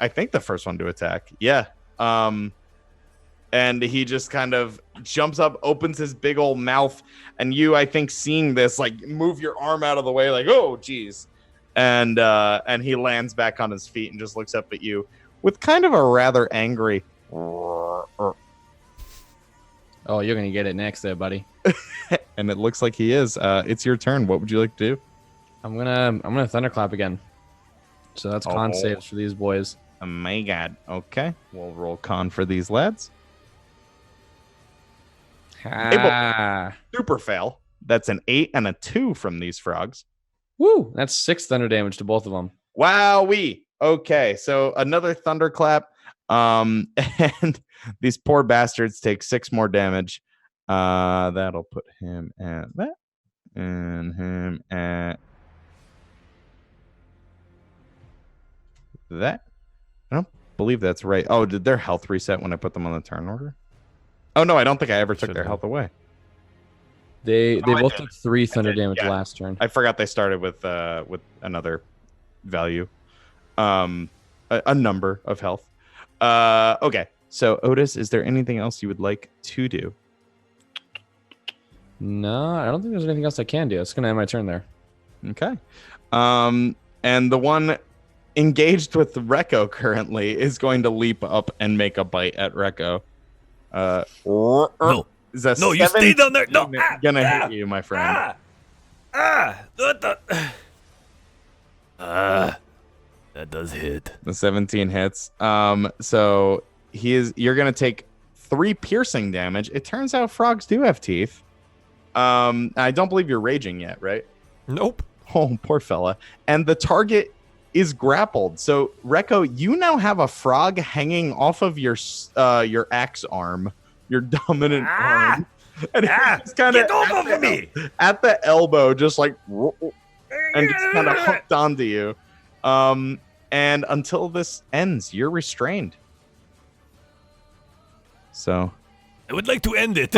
think the first one to attack. Yeah. And he just kind of jumps up, opens his big old mouth, and you, I think, seeing this, like, move your arm out of the way, like, oh, geez. And he lands back on his feet and just looks up at you with kind of a rather angry. Oh, you're gonna get it next, there, buddy. And it looks like he is. It's your turn. What would you like to do? I'm gonna thunderclap again. So that's con saves for these boys. Oh my god. Okay, we'll roll con for these lads. Super fail. That's an 8 and a 2 from these frogs. Woo! That's 6 thunder damage to both of them. Wowee. Okay, so another thunderclap. And these poor bastards take 6 more damage. That'll put him at that. And him at that. I don't believe that's right. Oh, did their health reset when I put them on the turn order? Oh, no, I don't think I ever took their health away. They both took 3 thunder damage last turn. I forgot they started with another value. A number of health. Okay, so Otis, is there anything else you would like to do? No, I don't think there's anything else I can do. It's gonna end my turn there. Okay. And the one engaged with Rekko currently is going to leap up and make a bite at Rekko. No, you stay down there. No, gonna hit you, my friend. That does hit. The 17 hits. So you're gonna take 3 piercing damage. It turns out frogs do have teeth. I don't believe you're raging yet, right? Nope. Oh, poor fella. And the target is grappled. So Rekko, you now have a frog hanging off of your axe arm, your dominant arm. And it's kind of get off of me at the elbow, just like, and just kind of hooked onto you. And until this ends, you're restrained. So I would like to end it.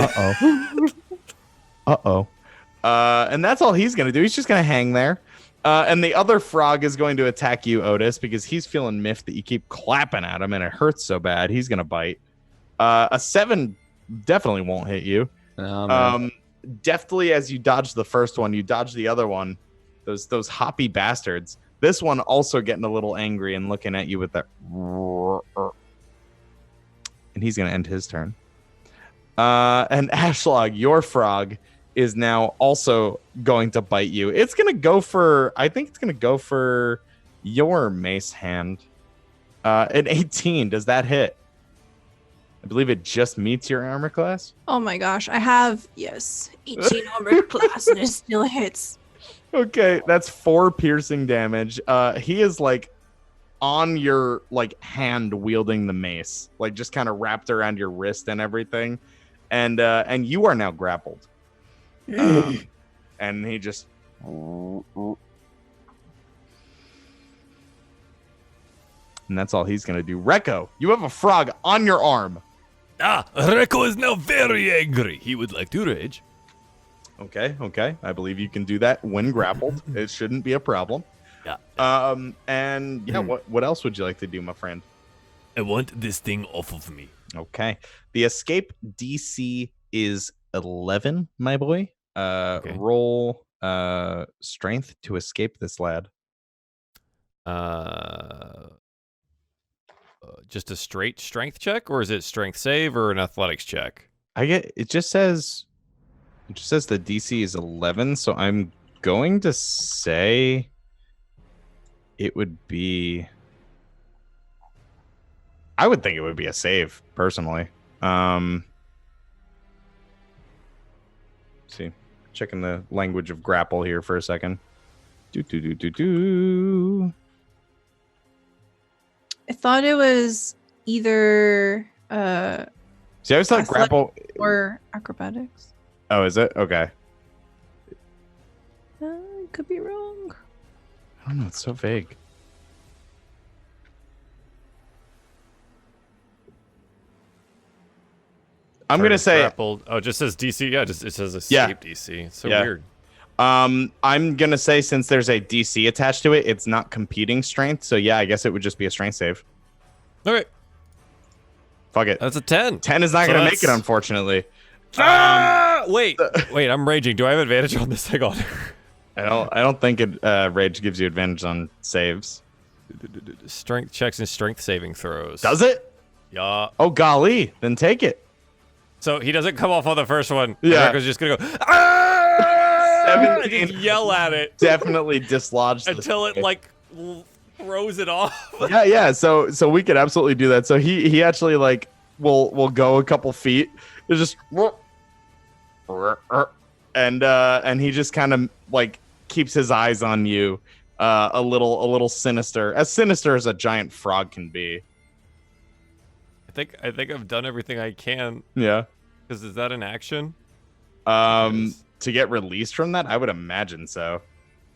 Uh-oh. And that's all he's going to do. He's just going to hang there. And the other frog is going to attack you, Otis, because he's feeling miffed that you keep clapping at him and it hurts so bad. He's going to bite. A 7 definitely won't hit you. Oh, Deftly as you dodge the first one, you dodge the other one. Those hoppy bastards. This one also getting a little angry and looking at you with that. And he's going to end his turn. And Ashlog, your frog, is now also going to bite you. It's going to go for, I think it's going to go for your mace hand. An 18, does that hit? I believe it just meets your armor class. Oh my gosh, I have, yes, 18 armor class and it still hits. Okay, that's 4 piercing damage. He is like on your like hand wielding the mace, like just kind of wrapped around your wrist and everything. And you are now grappled. And he just and that's all he's gonna do. Rekko, you have a frog on your arm. Rekko is now very angry. He would like to rage. Okay. I believe you can do that when grappled. It shouldn't be a problem. Yeah. And yeah, what else would you like to do, my friend? I want this thing off of me. Okay. The escape DC is 11, my boy. Okay. Roll strength to escape this lad. Just a straight strength check, or is it strength save or an athletics check? It just says the DC is 11, so I'm going to say it would be, I would think it would be a save personally. See, checking the language of grapple here for a second. I thought it was either See, I always thought grapple or acrobatics. Oh, is it? Okay. Could be wrong. I don't know. It's so vague. I'm gonna say grappled. Oh, it just says DC. Yeah, it says escape DC. It's so weird. I'm gonna say since there's a DC attached to it, it's not competing strength. So yeah, I guess it would just be a strength save. Okay. Fuck it. That's a 10. 10 is not gonna make it, unfortunately. Wait, I'm raging. Do I have advantage on this thing? I don't think rage gives you advantage on saves. Strength checks and strength saving throws. Does it? Yeah. Oh golly, then take it. So he doesn't come off on the first one. Yeah. Rekko's just gonna go. Ah! 17. Just yell at it. Definitely dislodged until it like throws it off. Yeah. So we could absolutely do that. So he actually like will go a couple feet. It's just and he just kind of like keeps his eyes on you, a little sinister as a giant frog can be. I think I've done everything I can. Yeah. Because is that an action? To get released from that, I would imagine so.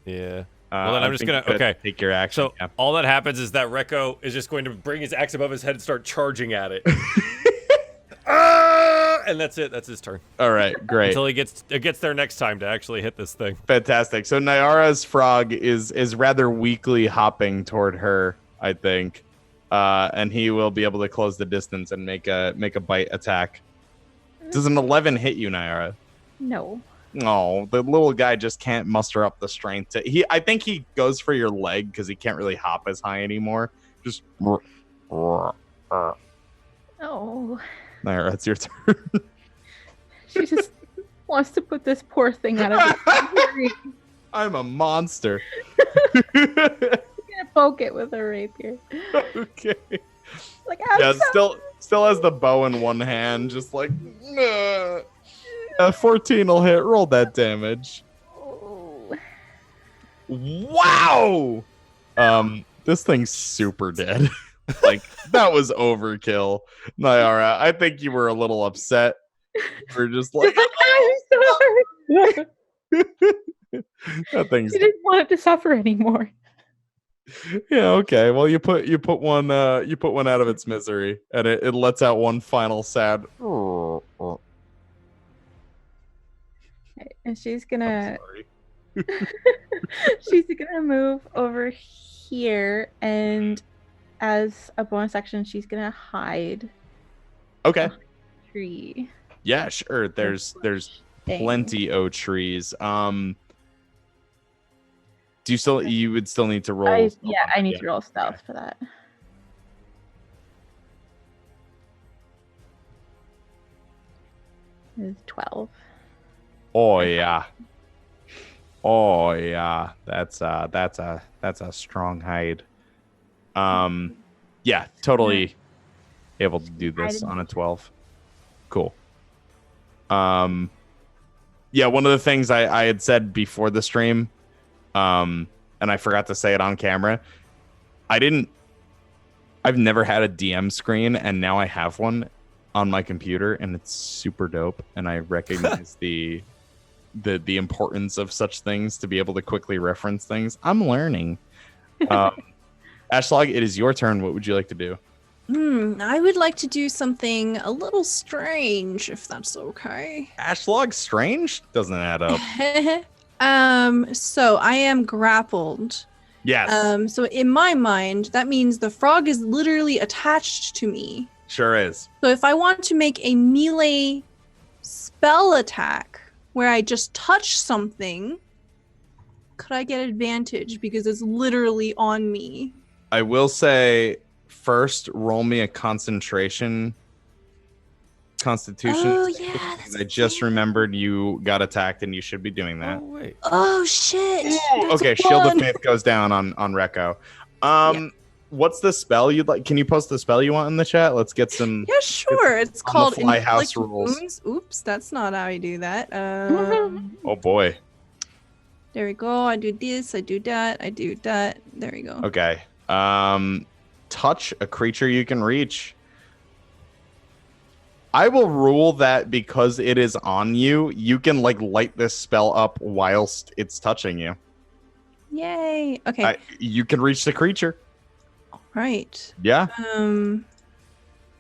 Yeah. Well, then I'm just gonna take your action. So all that happens is that Rekko is just going to bring his axe above his head and start charging at it. And that's it. That's his turn. All right, great. Until it gets there next time to actually hit this thing. Fantastic. So Nyara's frog is rather weakly hopping toward her, I think. And he will be able to close the distance and make a bite attack. Does an 11 hit you, Nyara? No. Oh, the little guy just can't muster up the strength to. I think he goes for your leg because he can't really hop as high anymore. Just. Oh. Nyara, that's your turn. She just wants to put this poor thing out of its I'm a monster. Poke it with a rapier. Okay. Like, yeah, still has the bow in one hand, just like 14 will hit. Roll that damage. Oh. Wow. This thing's super dead. Like that was overkill. Nyara, I think you were a little upset. We're just like I'm sorry. That thing's. She didn't want it to suffer anymore. Yeah, okay. Well, you put one out of its misery, and it lets out one final sad. And she's gonna she's gonna move over here, and as a bonus action, she's gonna hide. Okay. Tree. Yeah, sure. There's plenty of trees. Do you would still need to roll? I need to roll stealth for that. Is 12. Oh yeah. Oh yeah. That's a strong hide. Yeah, totally able to do this on a 12. Cool. Yeah, one of the things I had said before the stream, and I forgot to say it on camera. I've never had a DM screen, and now I have one on my computer, and it's super dope. And I recognize the importance of such things to be able to quickly reference things. I'm learning. Ashlog, it is your turn. What would you like to do? I would like to do something a little strange, if that's okay. Ashlog strange? Doesn't add up. So I am grappled. Yes. So in my mind, that means the frog is literally attached to me. Sure is. So if I want to make a melee spell attack where I just touch something, could I get advantage because it's literally on me? I will say, first, roll me a constitution. Oh, yeah. I just remembered you got attacked and you should be doing that. Oh, wait. Oh, shit. Okay, Shield of Faith goes down on Rekko. What's the spell you'd like? Can you post the spell you want in the chat? Let's get some. Yeah, sure. It's called Fly House Inflict Rules. Wounds. Oops, that's not how I do that. Oh boy. There we go. I do this. I do that. I do that. There we go. Okay. Touch a creature you can reach. I will rule that because it is on you, you can light this spell up whilst it's touching you. Yay. Okay. You can reach the creature. Right. Yeah.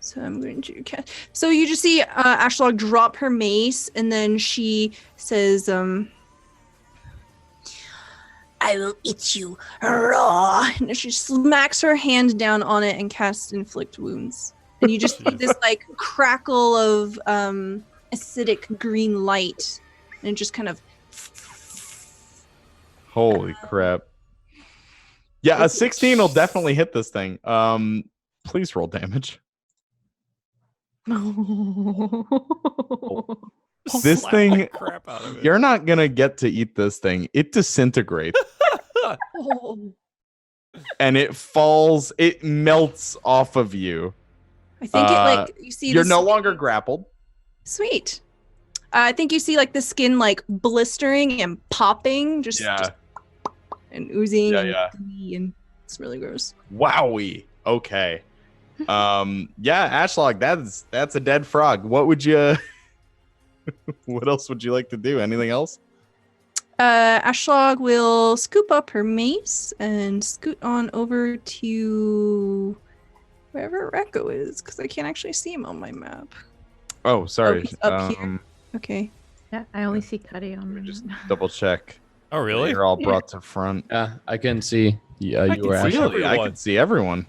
So I'm going to cast. So you just see Ashlog drop her mace, and then she says, "I will eat you raw." And she smacks her hand down on it and casts Inflict Wounds. And you just see this crackle of acidic green light, and it just kind of. Holy crap. Yeah, a 16 will definitely hit this thing. Please roll damage. This thing, crap out of it. You're not gonna get to eat this thing. It disintegrates. And it falls, it melts off of you. I think you see. You're no longer grappled. Sweet. I think you see the skin blistering and popping, just and oozing and it's really gross. Wowie. Okay. Ashlog, that's a dead frog. What would you what else would you like to do? Anything else? Ashlog will scoop up her mace and scoot on over to wherever Rekko is, because I can't actually see him on my map. Oh, sorry. He's up here. Okay. Yeah, I only see Cuddy on Let me my just double check. Oh, really? You're all brought to front. Yeah, I couldn't see. Yeah, I you can were see actually. I can see everyone.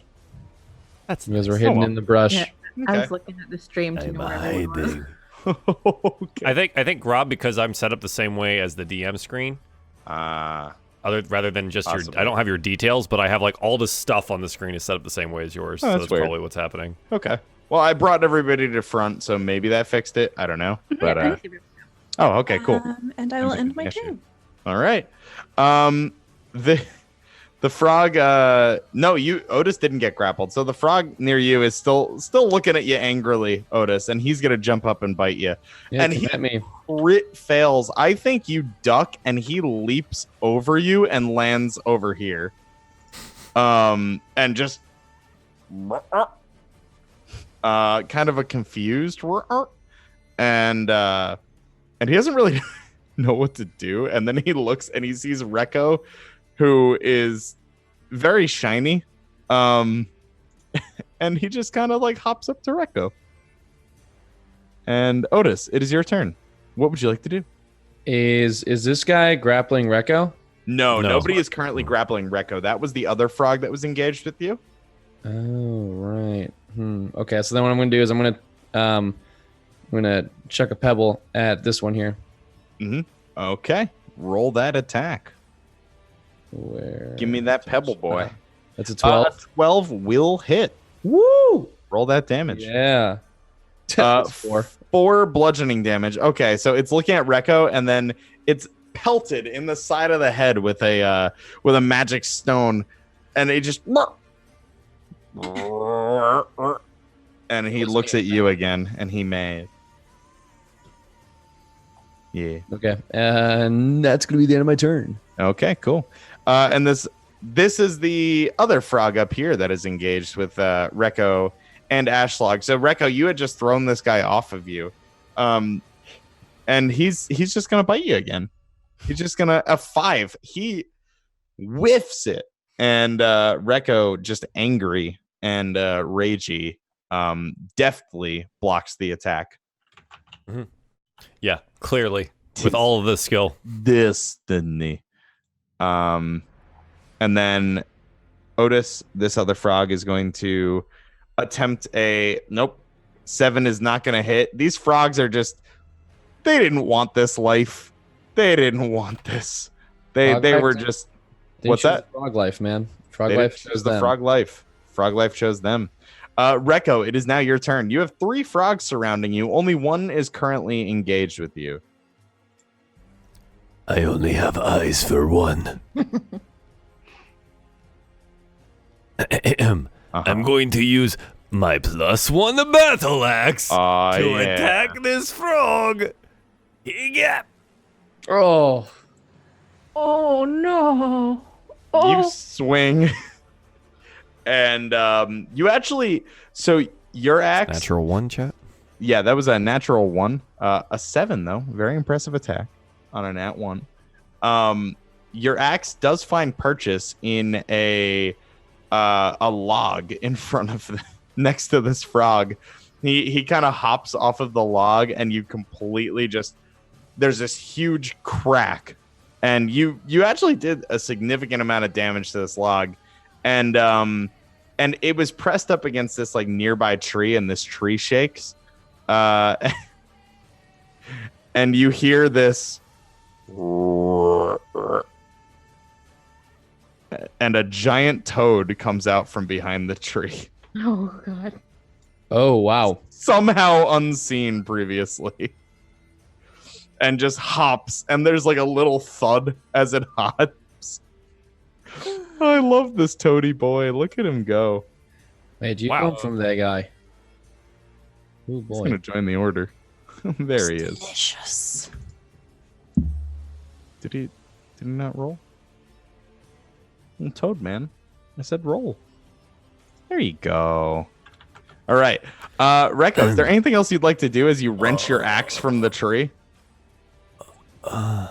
That's You guys were hidden in the brush. Yeah. I was looking at the stream to know where everyone was. Okay. I think Rob, because I'm set up the same way as the DM screen. Rather than just Possibly. I don't have your details, but I have all the stuff on the screen is set up the same way as yours. So that's weird. probably what's happening. Okay. Well, I brought everybody to front, so maybe that fixed it. I don't know. But oh, okay, cool. And I will end my turn. All right. The frog. No, Otis didn't get grappled. So the frog near you is still looking at you angrily, Otis, and he's gonna jump up and bite you. Yeah, and he at me. crit fails. I think you duck, and he leaps over you and lands over here. And just kind of a confused and he doesn't really know what to do. And then he looks and he sees Rekko, who is very shiny. And he just kind of hops up to Rekko. And Otis, it is your turn. What would you like to do? Is this guy grappling Rekko? No, nobody is currently grappling Rekko. That was the other frog that was engaged with you. Oh, right. Okay, so then what I'm going to do is I'm going to chuck a pebble at this one here. Okay. Roll that attack. Where? Give me that pebble, boy. That's a 12. 12 will hit. Woo! Roll that damage. Yeah. 4 bludgeoning damage. Okay, so it's looking at Rekko, and then it's pelted in the side of the head with a magic stone, and it just and he looks at you again, and he may. Yeah. Okay, and that's gonna be the end of my turn. Okay, cool. And this is the other frog up here that is engaged with Rekko and Ashlog. So Rekko, you had just thrown this guy off of you, and he's just gonna bite you again. He's just gonna a 5. He whiffs it, and Rekko, just angry and ragey, deftly blocks the attack. Yeah, clearly with all of this skill. Destiny. And then Otis, this other frog, is going to attempt a nope. 7 is not going to hit. These frogs are just, they didn't want this life. They didn't want this. They were just, what's that? Frog life, man. Frog They life chose the frog life. Frog life chose them. Rekko, it is now your turn. You have 3 frogs surrounding you. Only one is currently engaged with you. I only have eyes for one. I'm going to use my +1 battle axe to attack this frog. Yeah. Oh. Oh no. You swing. And you actually, so your axe. Natural 1, chat? Yeah, that was a natural 1. A 7, though. Very impressive attack on a nat 1. Your axe does find purchase in a log in front of next to this frog. He kind of hops off of the log, and you completely just, there's this huge crack, and you actually did a significant amount of damage to this log, and it was pressed up against this like nearby tree, and this tree shakes, and you hear this. And a giant toad comes out from behind the tree. Oh god. Oh wow. Somehow unseen previously. And just hops. And there's like a little thud as it hops. I love this toady boy. Look at him go. Wait, you come from that guy. Oh boy. He's gonna join the order. There he is. Delicious. Did he not roll? Toad man. I said roll. There you go. All right. Rekko, is there anything else you'd like to do as you wrench your axe from the tree? Like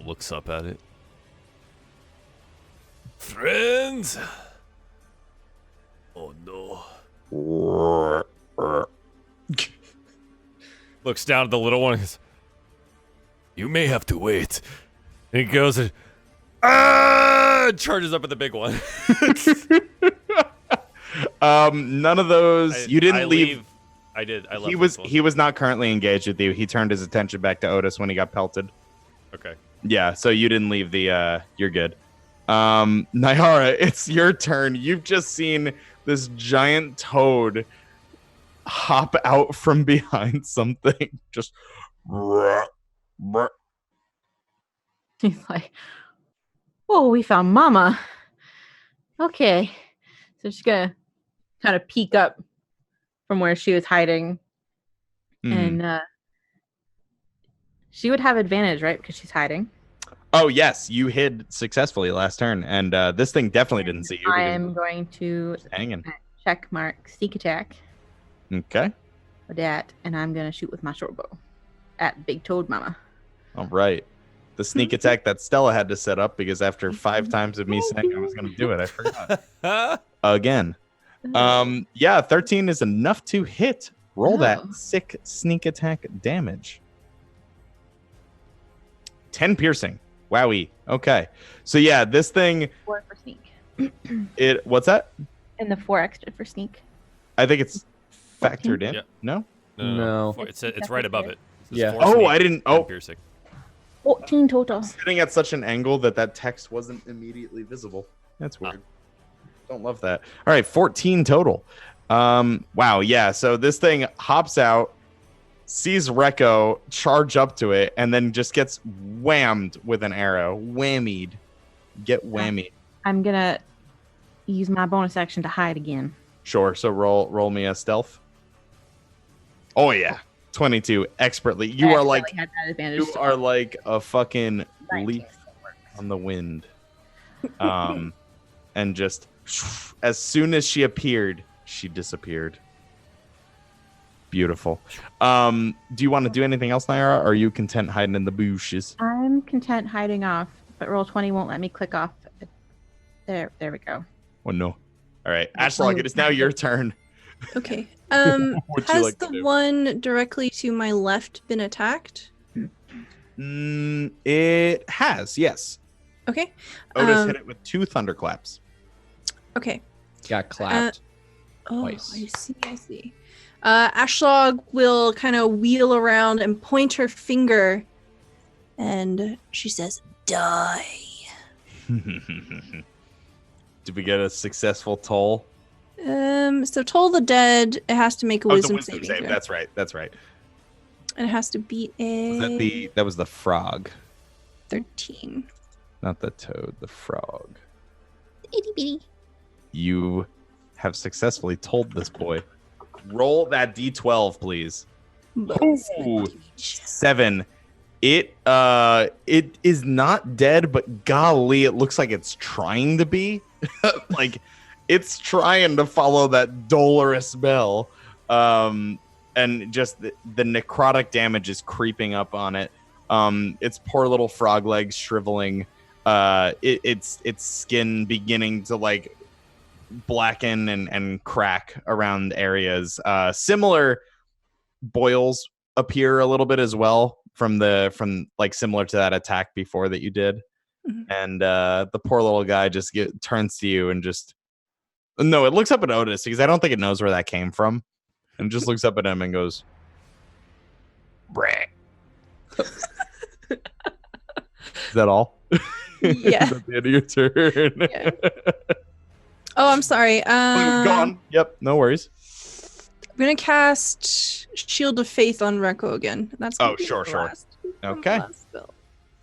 looks up at it. Friends. Oh no. Looks down at the little one and goes, you may have to wait. And he goes and charges up at the big one. None of those. You didn't leave. I did. I left. He was not currently engaged with you. He turned his attention back to Otis when he got pelted. Okay. Yeah, so you didn't leave the you're good. Nyara, it's your turn. You've just seen this giant toad hop out from behind something. Just He's like, "Oh, we found Mama." Okay, so she's gonna kind of peek up from where she was hiding, and she would have advantage, right? Because she's hiding. Oh yes, you hid successfully last turn, and this thing definitely didn't see you. I am going to check mark sneak attack. Okay. For that, and I'm gonna shoot with my short bow at Big Toad Mama. All right. The sneak attack that Stella had to set up because after 5 times of me saying I was going to do it, I forgot. Again. Yeah, 13 is enough to hit. Roll that sick sneak attack damage. 10 piercing. Wowie. Okay. So yeah, this thing. 4 for sneak. What's that? And the 4 extra for sneak. I think it's 14? factored in. Yeah. No. No. It's right above it. Yeah. Oh, I didn't. Oh, piercing. 14 total. sitting at such an angle that text wasn't immediately visible. That's weird. Don't love that. All right, 14 total. Wow, yeah. So this thing hops out, sees Rekko charge up to it, and then just gets whammed with an arrow. Whammied. Get whammied. I'm gonna use my bonus action to hide again. Sure. So roll me a stealth. Oh yeah, 22 expertly. You are like had that advantage. you are like a fucking leaf on the wind. And just as soon as she appeared, she disappeared. Beautiful. Do you want to do anything else, Naira? Or are you content hiding in the bushes? I'm content hiding off, but Roll20 won't let me click off. There we go. Oh no. All right, Ashlog, it is now your turn. Okay. Would you Has like to the do? one directly to my left been attacked? It has, yes. Okay. Otis hit it with 2 thunderclaps. Okay. Got clapped. Oh, Twice. I see. Ashlog will kind of wheel around and point her finger, and she says, "Die." Did we get a successful toll? So Toll the Dead, it has to make a It's a wisdom wisdom saving save. throw. That's right. That's right. And it has to beat a That was the frog, 13. not the toad. The frog. Itty bitty. You have successfully told this boy. Roll that d12, please. Ooh, 7. It is not dead, but golly, it looks like it's trying to be. Like it's trying to follow that dolorous bell. And just the necrotic damage is creeping up on it. Its poor little frog legs shriveling. Its skin beginning to like blacken and crack around areas. Similar boils appear a little bit as well from like similar to that attack before that you did. Mhm. And the poor little guy just turns to you and just no, it looks up at Otis because I don't think it knows where that came from, and just looks up at him and goes, "Breh." Is that all? Yeah. Is that the end of your turn? Yeah. Oh, I'm sorry. Gone. Yep, no worries. I'm gonna cast Shield of Faith on Rekko again. That's gonna be sure. the last- Okay. the last spell.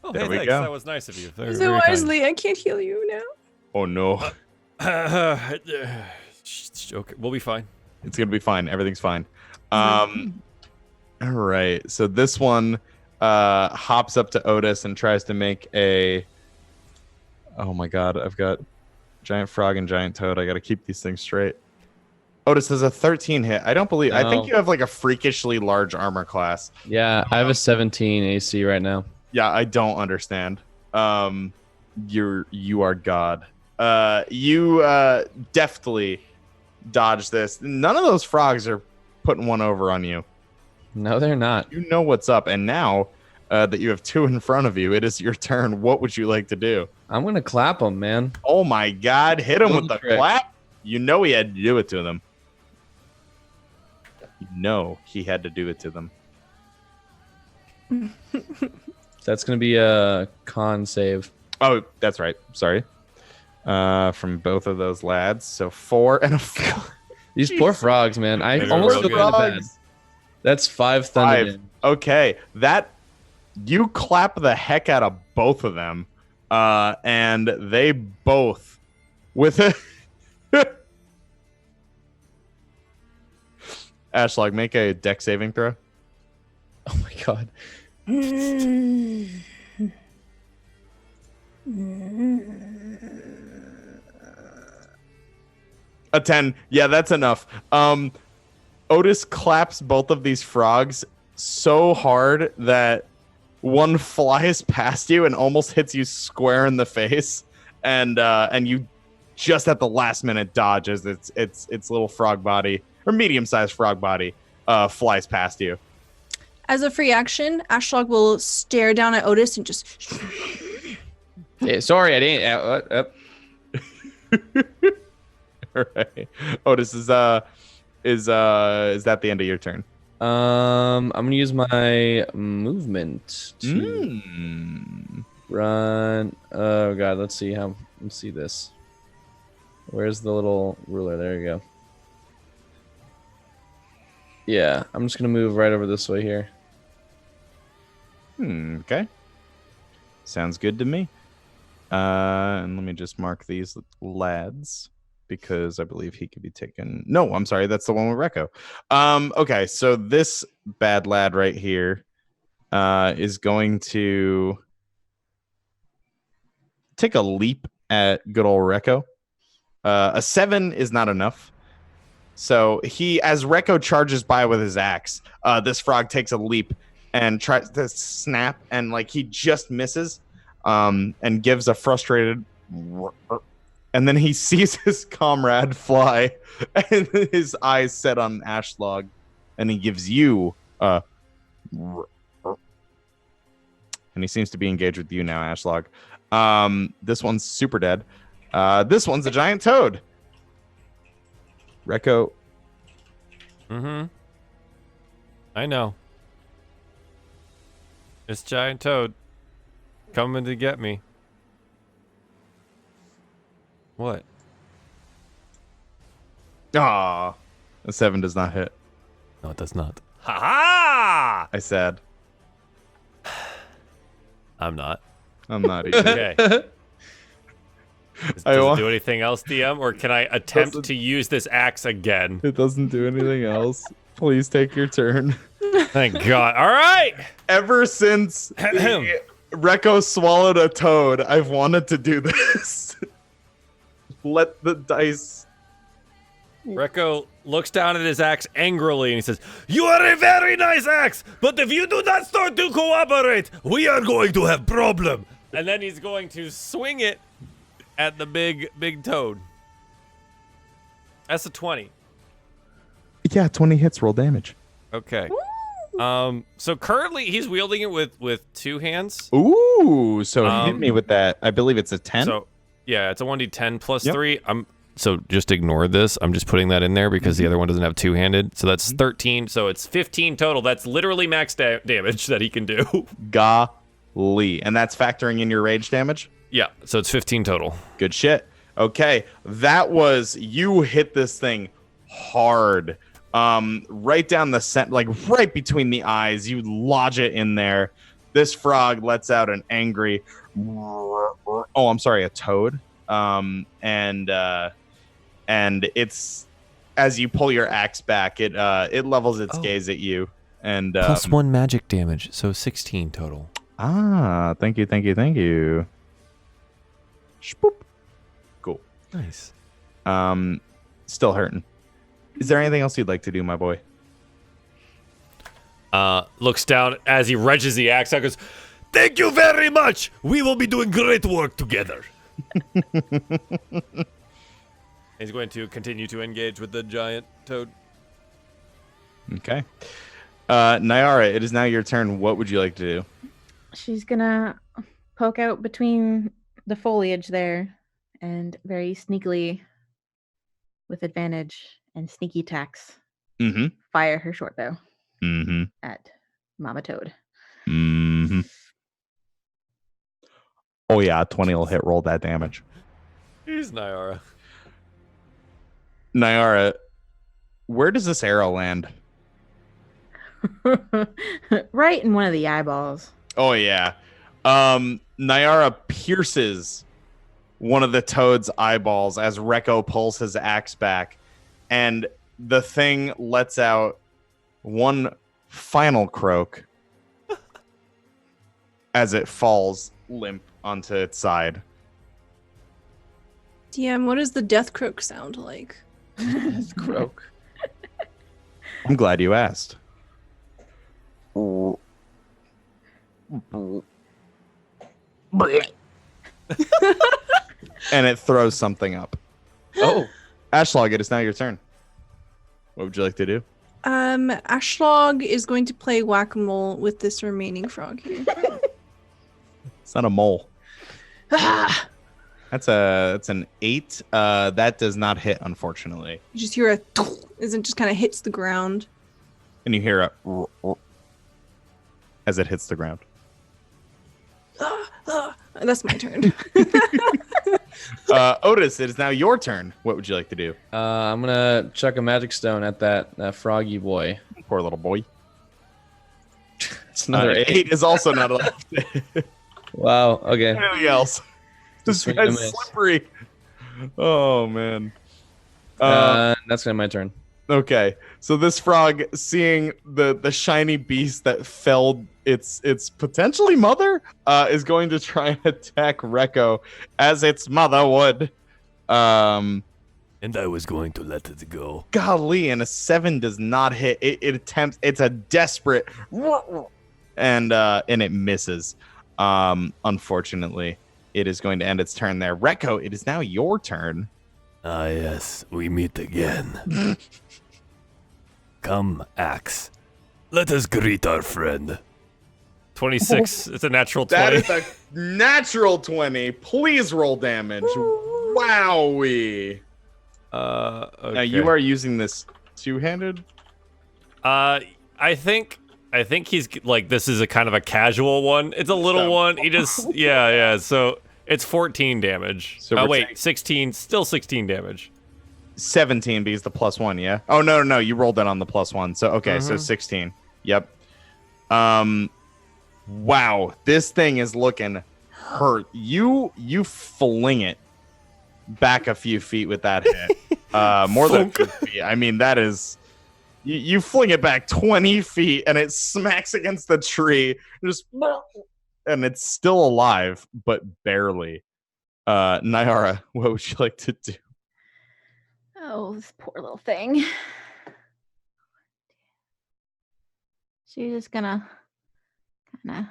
Oh, There hey, we thanks. go. That was nice of you. Very, Use it very kind. wisely. I can't heal you now. Oh no. Okay, we'll be fine. It's gonna be fine. Everything's fine. All right. So this one hops up to Otis and tries to make a. Oh my god! I've got giant frog and giant toad. I got to keep these things straight. Otis has a 13 hit. I don't believe. I think No. you have like a freakishly large armor class. Yeah, I have a 17 AC right now. Yeah, I don't understand. You are God. You deftly dodge this. None of those frogs are putting one over on you. No, they're not. You know what's up, and now that you have 2 in front of you, it is your turn. What would you like to do? I'm gonna clap them, man. Oh my God! Hit him with Little the trick. clap. You know he had to do it to them. You know he had to do it to them. That's gonna be a con save. Oh, that's right. Sorry. From both of those lads. So 4 and a 4. These poor frogs, man. I They're almost real feel good. kind of bad. That's 5 thunder. 5. damage. Okay, that you clap the heck out of both of them, and they both with it. Ashlog, make a deck saving throw. Oh my god. A 10. Yeah, that's enough. Otis claps both of these frogs so hard that one flies past you and almost hits you square in the face, and you just at the last minute dodge as its little frog body or medium-sized frog body flies past you. As a free action, Ashlog will stare down at Otis and just. Hey, sorry, I didn't. All right. Otis, is that the end of your turn? I'm gonna use my movement to run. Oh god, let's see this. Where's the little ruler? There you go. Yeah, I'm just gonna move right over this way here. Okay. Sounds good to me. And let me just mark these lads because I believe he could be taken. No, I'm sorry, that's the one with Recco. Okay, so this bad lad right here is going to take a leap at good old Recco. A 7 is not enough. So as Recco charges by with his axe, this frog takes a leap and tries to snap, and like he just misses, and gives a frustrated, and then he sees his comrade fly, and his eyes set on Ashlog, and he gives you and he seems to be engaged with you now, Ashlog. This one's super dead. This one's a giant toad. Recco. I know. It's giant toad coming to get me. What? Ah, a 7 does not hit. No, it does not. Ha ha! I said. I'm not. I'm not either. Okay. Does it do anything else, DM, or can I attempt to use this axe again? It doesn't do anything else. Please take your turn. Thank God. All right. Ever since Recco swallowed a toad, I've wanted to do this. Let the dice. Recco looks down at his axe angrily and he says, "You are a very nice axe, but if you do not start to cooperate, we are going to have problem." And then he's going to swing it at the big toad. That's a 20. Yeah, 20 hits, roll damage. Okay. So currently he's wielding it with 2 hands. Ooh, so hit me with that. I believe it's a 10. So yeah, it's a 1d10 plus 3. So just ignore this. I'm just putting that in there because the other one doesn't have 2-handed. So that's 13. So it's 15 total. That's literally max damage that he can do. Golly. And that's factoring in your rage damage? Yeah, so it's 15 total. Good shit. Okay, you hit this thing hard. Right down the center, like right between the eyes. You lodge it in there. This frog lets out an angry, a toad. And it's, as you pull your axe back, it levels its gaze at you. And plus 1 magic damage, so 16 total. Thank you. Spoop. Cool. Nice. Still hurting. Is there anything else you'd like to do, my boy? Looks down as he wrenches the axe out, goes, "Thank you very much. We will be doing great work together." He's going to continue to engage with the giant toad. Okay. Nyara, it is now your turn. What would you like to do? She's gonna poke out between the foliage there and very sneakily, with advantage and sneaky attacks, fire her short bow at Mama Toad. Oh yeah, 20 will hit. Roll that damage. Here's Nyara. Nyara, where does this arrow land? Right in one of the eyeballs. Oh yeah. Nyara pierces one of the toad's eyeballs as Recco pulls his axe back, and the thing lets out one final croak as it falls limp onto its side. DM, what does the death croak sound like? Death croak. I'm glad you asked. And it throws something up. Oh. Ashlog, it is now your turn. What would you like to do? Ashlog is going to play whack-a-mole with this remaining frog here. It's not a mole. That's an 8. That does not hit, unfortunately. You just hear as it just kind of hits the ground. And you hear a as it hits the ground. That's my turn. Otis, it is now your turn. What would you like to do? I'm gonna chuck a magic stone at that froggy boy. Poor little boy. It's another 8. Is also not allowed. Wow. Okay. Anything else? This Swing and guy's miss. slippery. Oh man. That's gonna be my turn. Okay, so this frog, seeing the shiny beast that felled its potentially mother, is going to try and attack Rekko as its mother would. And I was going to let it go. Golly, and a 7 does not hit. It attempts. It's a desperate, and it misses. Unfortunately, it is going to end its turn there. Rekko, it is now your turn. Ah, yes, we meet again. Come, Axe. Let us greet our friend. 26. It's a natural 20. That is a natural 20. Please roll damage. Wowee. Okay. Now you are using this two-handed? I think he's like, this is a kind of a casual one. It's a little one. He just, yeah. So it's 14 damage. So Oh, wait, 16, still 16 damage. 17 because the +1, yeah? Oh, no. You rolled that on the +1. So, okay, so 16. Yep. Wow. This thing is looking hurt. You fling it back a few feet with that hit. More than a few feet. I mean, that is... You fling it back 20 feet, and it smacks against the tree. Just... And it's still alive, but barely. Nyara, what would you like to do? Oh, this poor little thing. She's just gonna kind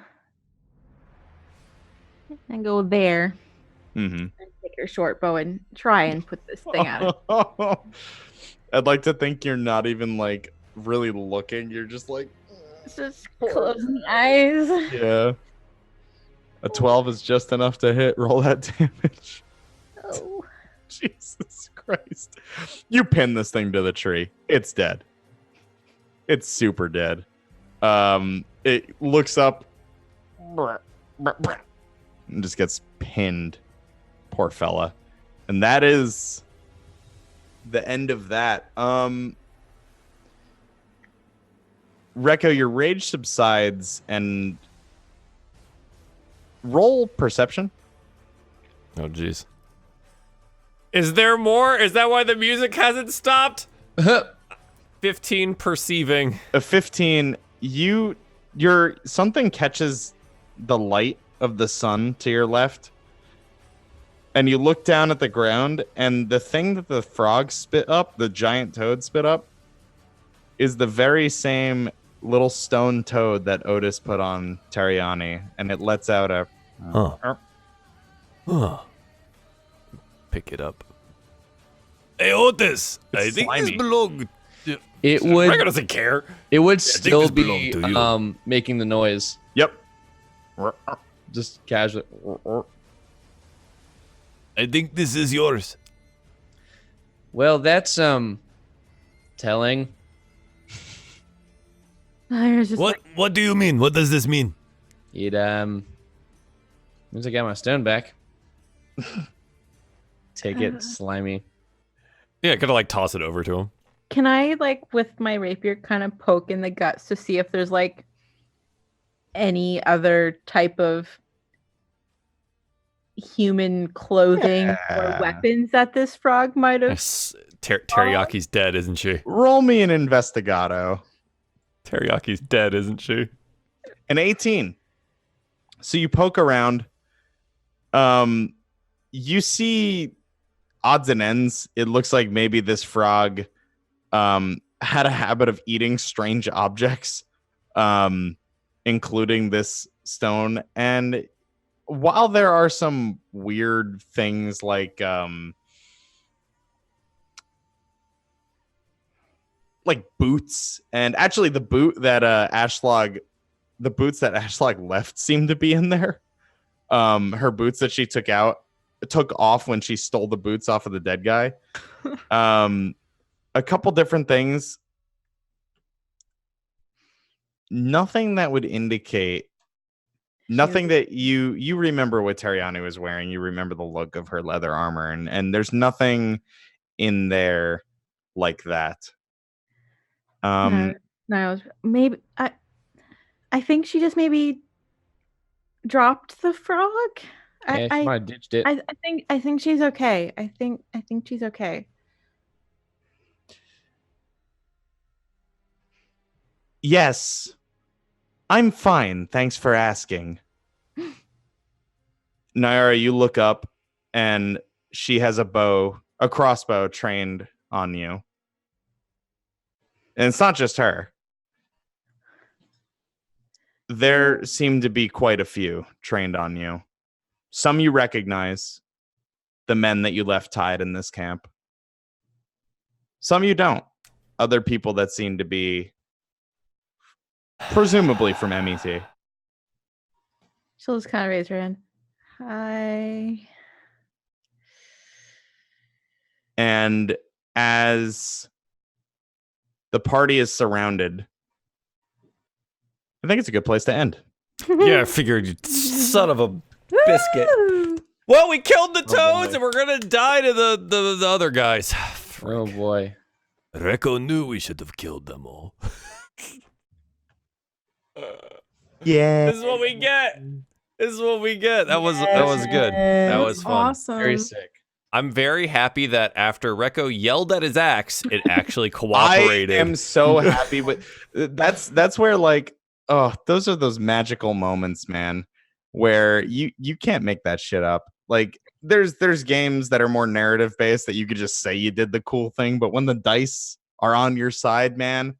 of go there and take her short bow and try and put this thing out. I'd like to think you're not even like really looking. You're just like just closing the eyes. Yeah. A 12 is just enough to hit. Roll that damage. Oh. Jesus Christ. You pin this thing to the tree. It's dead. It's super dead. It looks up and just gets pinned. Poor fella. And that is the end of that. Rekko, your rage subsides and roll perception. Oh, jeez. Is there more? Is that why the music hasn't stopped? 15 perceiving. A 15. Something catches the light of the sun to your left, and you look down at the ground, and the thing that the frog spit up, the giant toad spit up, is the very same little stone toad that Otis put on Tariani, and it lets out a... Pick it up. Hey, Otis! I think slimy. this belonged... It would... Rekko doesn't care. It would this still belonged be to you. making the noise. Yep. Just casually. I think this is yours. Well, that's telling. What do you mean? What does this mean? It means I got my stone back. Take it, slimy. Yeah, gotta like toss it over to him. Can I, like, with my rapier, kind of poke in the guts to see if there's, like, any other type of human clothing or weapons that this frog might have? Teriyaki's dead, isn't she? Roll me an investigado. Teriyaki's dead, isn't she? An 18. So you poke around. You see odds and ends. It looks like maybe this frog had a habit of eating strange objects, including this stone. And while there are some weird things like like boots, and actually the boots that Ashlag left seemed to be in there. Her boots that she took off when she stole the boots off of the dead guy. A couple different things. Nothing that would indicate. Nothing that you remember what Teriani was wearing. You remember the look of her leather armor, and there's nothing in there like that. No, maybe I think she just maybe dropped the frog. Yeah, she might have ditched it. I think she's okay. I think she's okay. Yes, I'm fine. Thanks for asking. Naira, you look up, and she has a crossbow trained on you. And it's not just her. There seem to be quite a few trained on you. Some you recognize, the men that you left tied in this camp. Some you don't. Other people that seem to be presumably from MET. She'll just kind of raise her hand. Hi. And as the party is surrounded, I think it's a good place to end. Yeah, I figured, you son of a biscuit. Well, we killed the toads, and we're gonna die to the other guys. Oh boy. Reko knew we should have killed them all. Yeah. This is what we get. That was good. That was fun. Awesome. Very sick. I'm very happy that after Reko yelled at his axe, it actually cooperated. I am so happy with that's where like, oh, those are those magical moments, man, where you can't make that shit up. Like there's games that are more narrative based that you could just say you did the cool thing, but when the dice are on your side, man,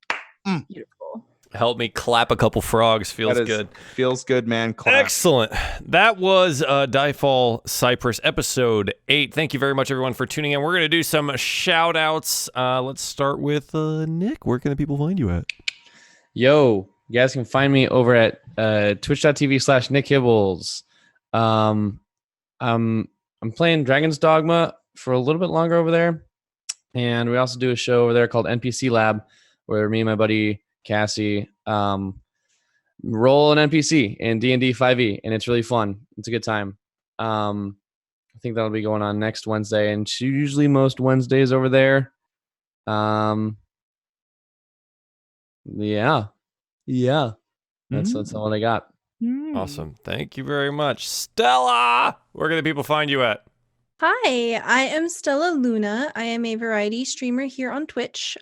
Beautiful. Help me clap a couple frogs. Feels good. Feels good, man. Clap. Excellent. That was DieFall Cypress episode 8. Thank you very much, everyone, for tuning in. We're going to do some shout outs. Let's start with Nick. Where can the people find you at? Yo, you guys can find me over at twitch.tv/Nick Hibbles. I'm playing Dragon's Dogma for a little bit longer over there. And we also do a show over there called NPC Lab, where me and my buddy Cassie roll an NPC in D&D 5e, and it's really fun. It's a good time. I think that'll be going on next Wednesday, and usually most Wednesdays over there. Yeah. That's all I got. Awesome. Thank you very much. Stella, where can the people find you at? Hi, I am Stella Luna. I am a variety streamer here on Twitch.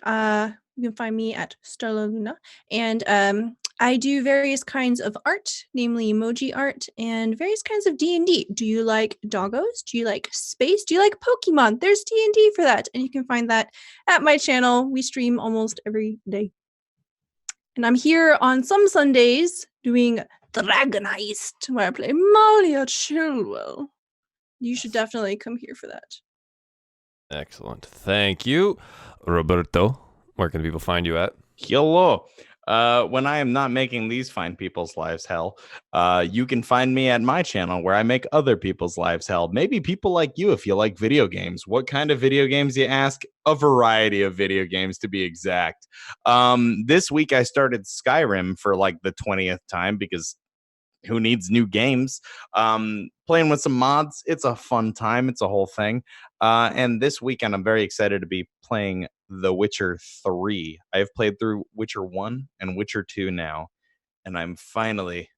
You can find me at Stella Luna. And I do various kinds of art, namely emoji art, and various kinds of D&D. Do you like doggos? Do you like space? Do you like Pokemon? There's D&D for that. And you can find that at my channel. We stream almost every day. And I'm here on some Sundays doing Dragon Heist, where I play Malia Chilwell. You should definitely come here for that. Excellent. Thank you. Roberto, where can people find you at? Hello. When I am not making these fine people's lives hell, you can find me at my channel where I make other people's lives hell. Maybe people like you if you like video games. What kind of video games, you ask? A variety of video games, to be exact. This week I started Skyrim for like the 20th time because who needs new games? Playing with some mods. It's a fun time. It's a whole thing. And this weekend, I'm very excited to be playing The Witcher 3. I've played through Witcher 1 and Witcher 2 now. And I'm finally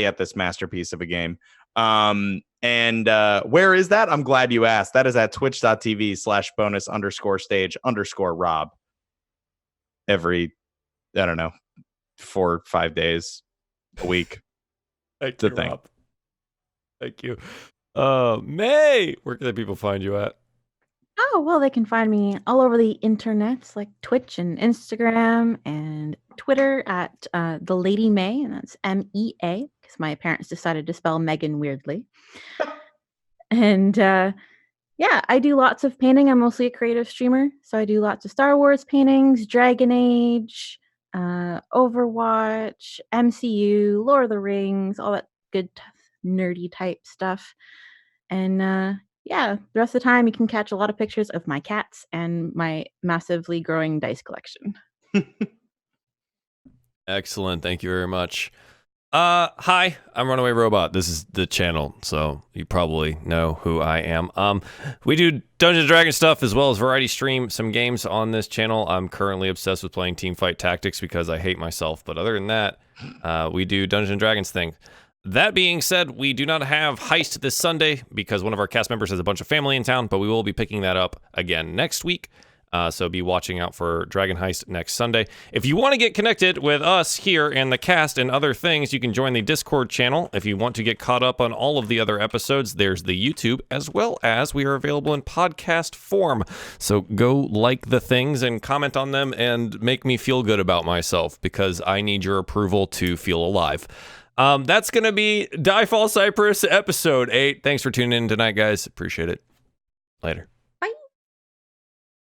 at this masterpiece of a game. And where is that? I'm glad you asked. That is at twitch.tv/bonus_stage_Rob. Every, I don't know, 4 or 5 days a week. Thank you, Rob. Thank you. May, where can the people find you at? Oh, well, they can find me all over the internets, like Twitch and Instagram and Twitter at the Lady May, and that's MEA, because my parents decided to spell Megan weirdly. And Yeah, I do lots of painting. I'm mostly a creative streamer, so I do lots of Star Wars paintings, Dragon Age, Overwatch, MCU, Lord of the Rings, all that good nerdy type stuff. And yeah, the rest of the time you can catch a lot of pictures of my cats and my massively growing dice collection. Excellent. Thank you very much. Hi, I'm Runaway Robot. This is the channel, so you probably know who I am. We do Dungeons & Dragons stuff as well as variety stream some games on this channel. I'm currently obsessed with playing Teamfight Tactics because I hate myself, but other than that, we do Dungeons & Dragons thing. That being said, we do not have Heist this Sunday because one of our cast members has a bunch of family in town, but we will be picking that up again next week. So be watching out for Dragon Heist next Sunday. If you want to get connected with us here and the cast and other things, you can join the Discord channel. If you want to get caught up on all of the other episodes, there's the YouTube, as well as we are available in podcast form. So go like the things and comment on them and make me feel good about myself because I need your approval to feel alive. That's going to be DieFall Cypress episode 8. Thanks for tuning in tonight, guys. Appreciate it. Later.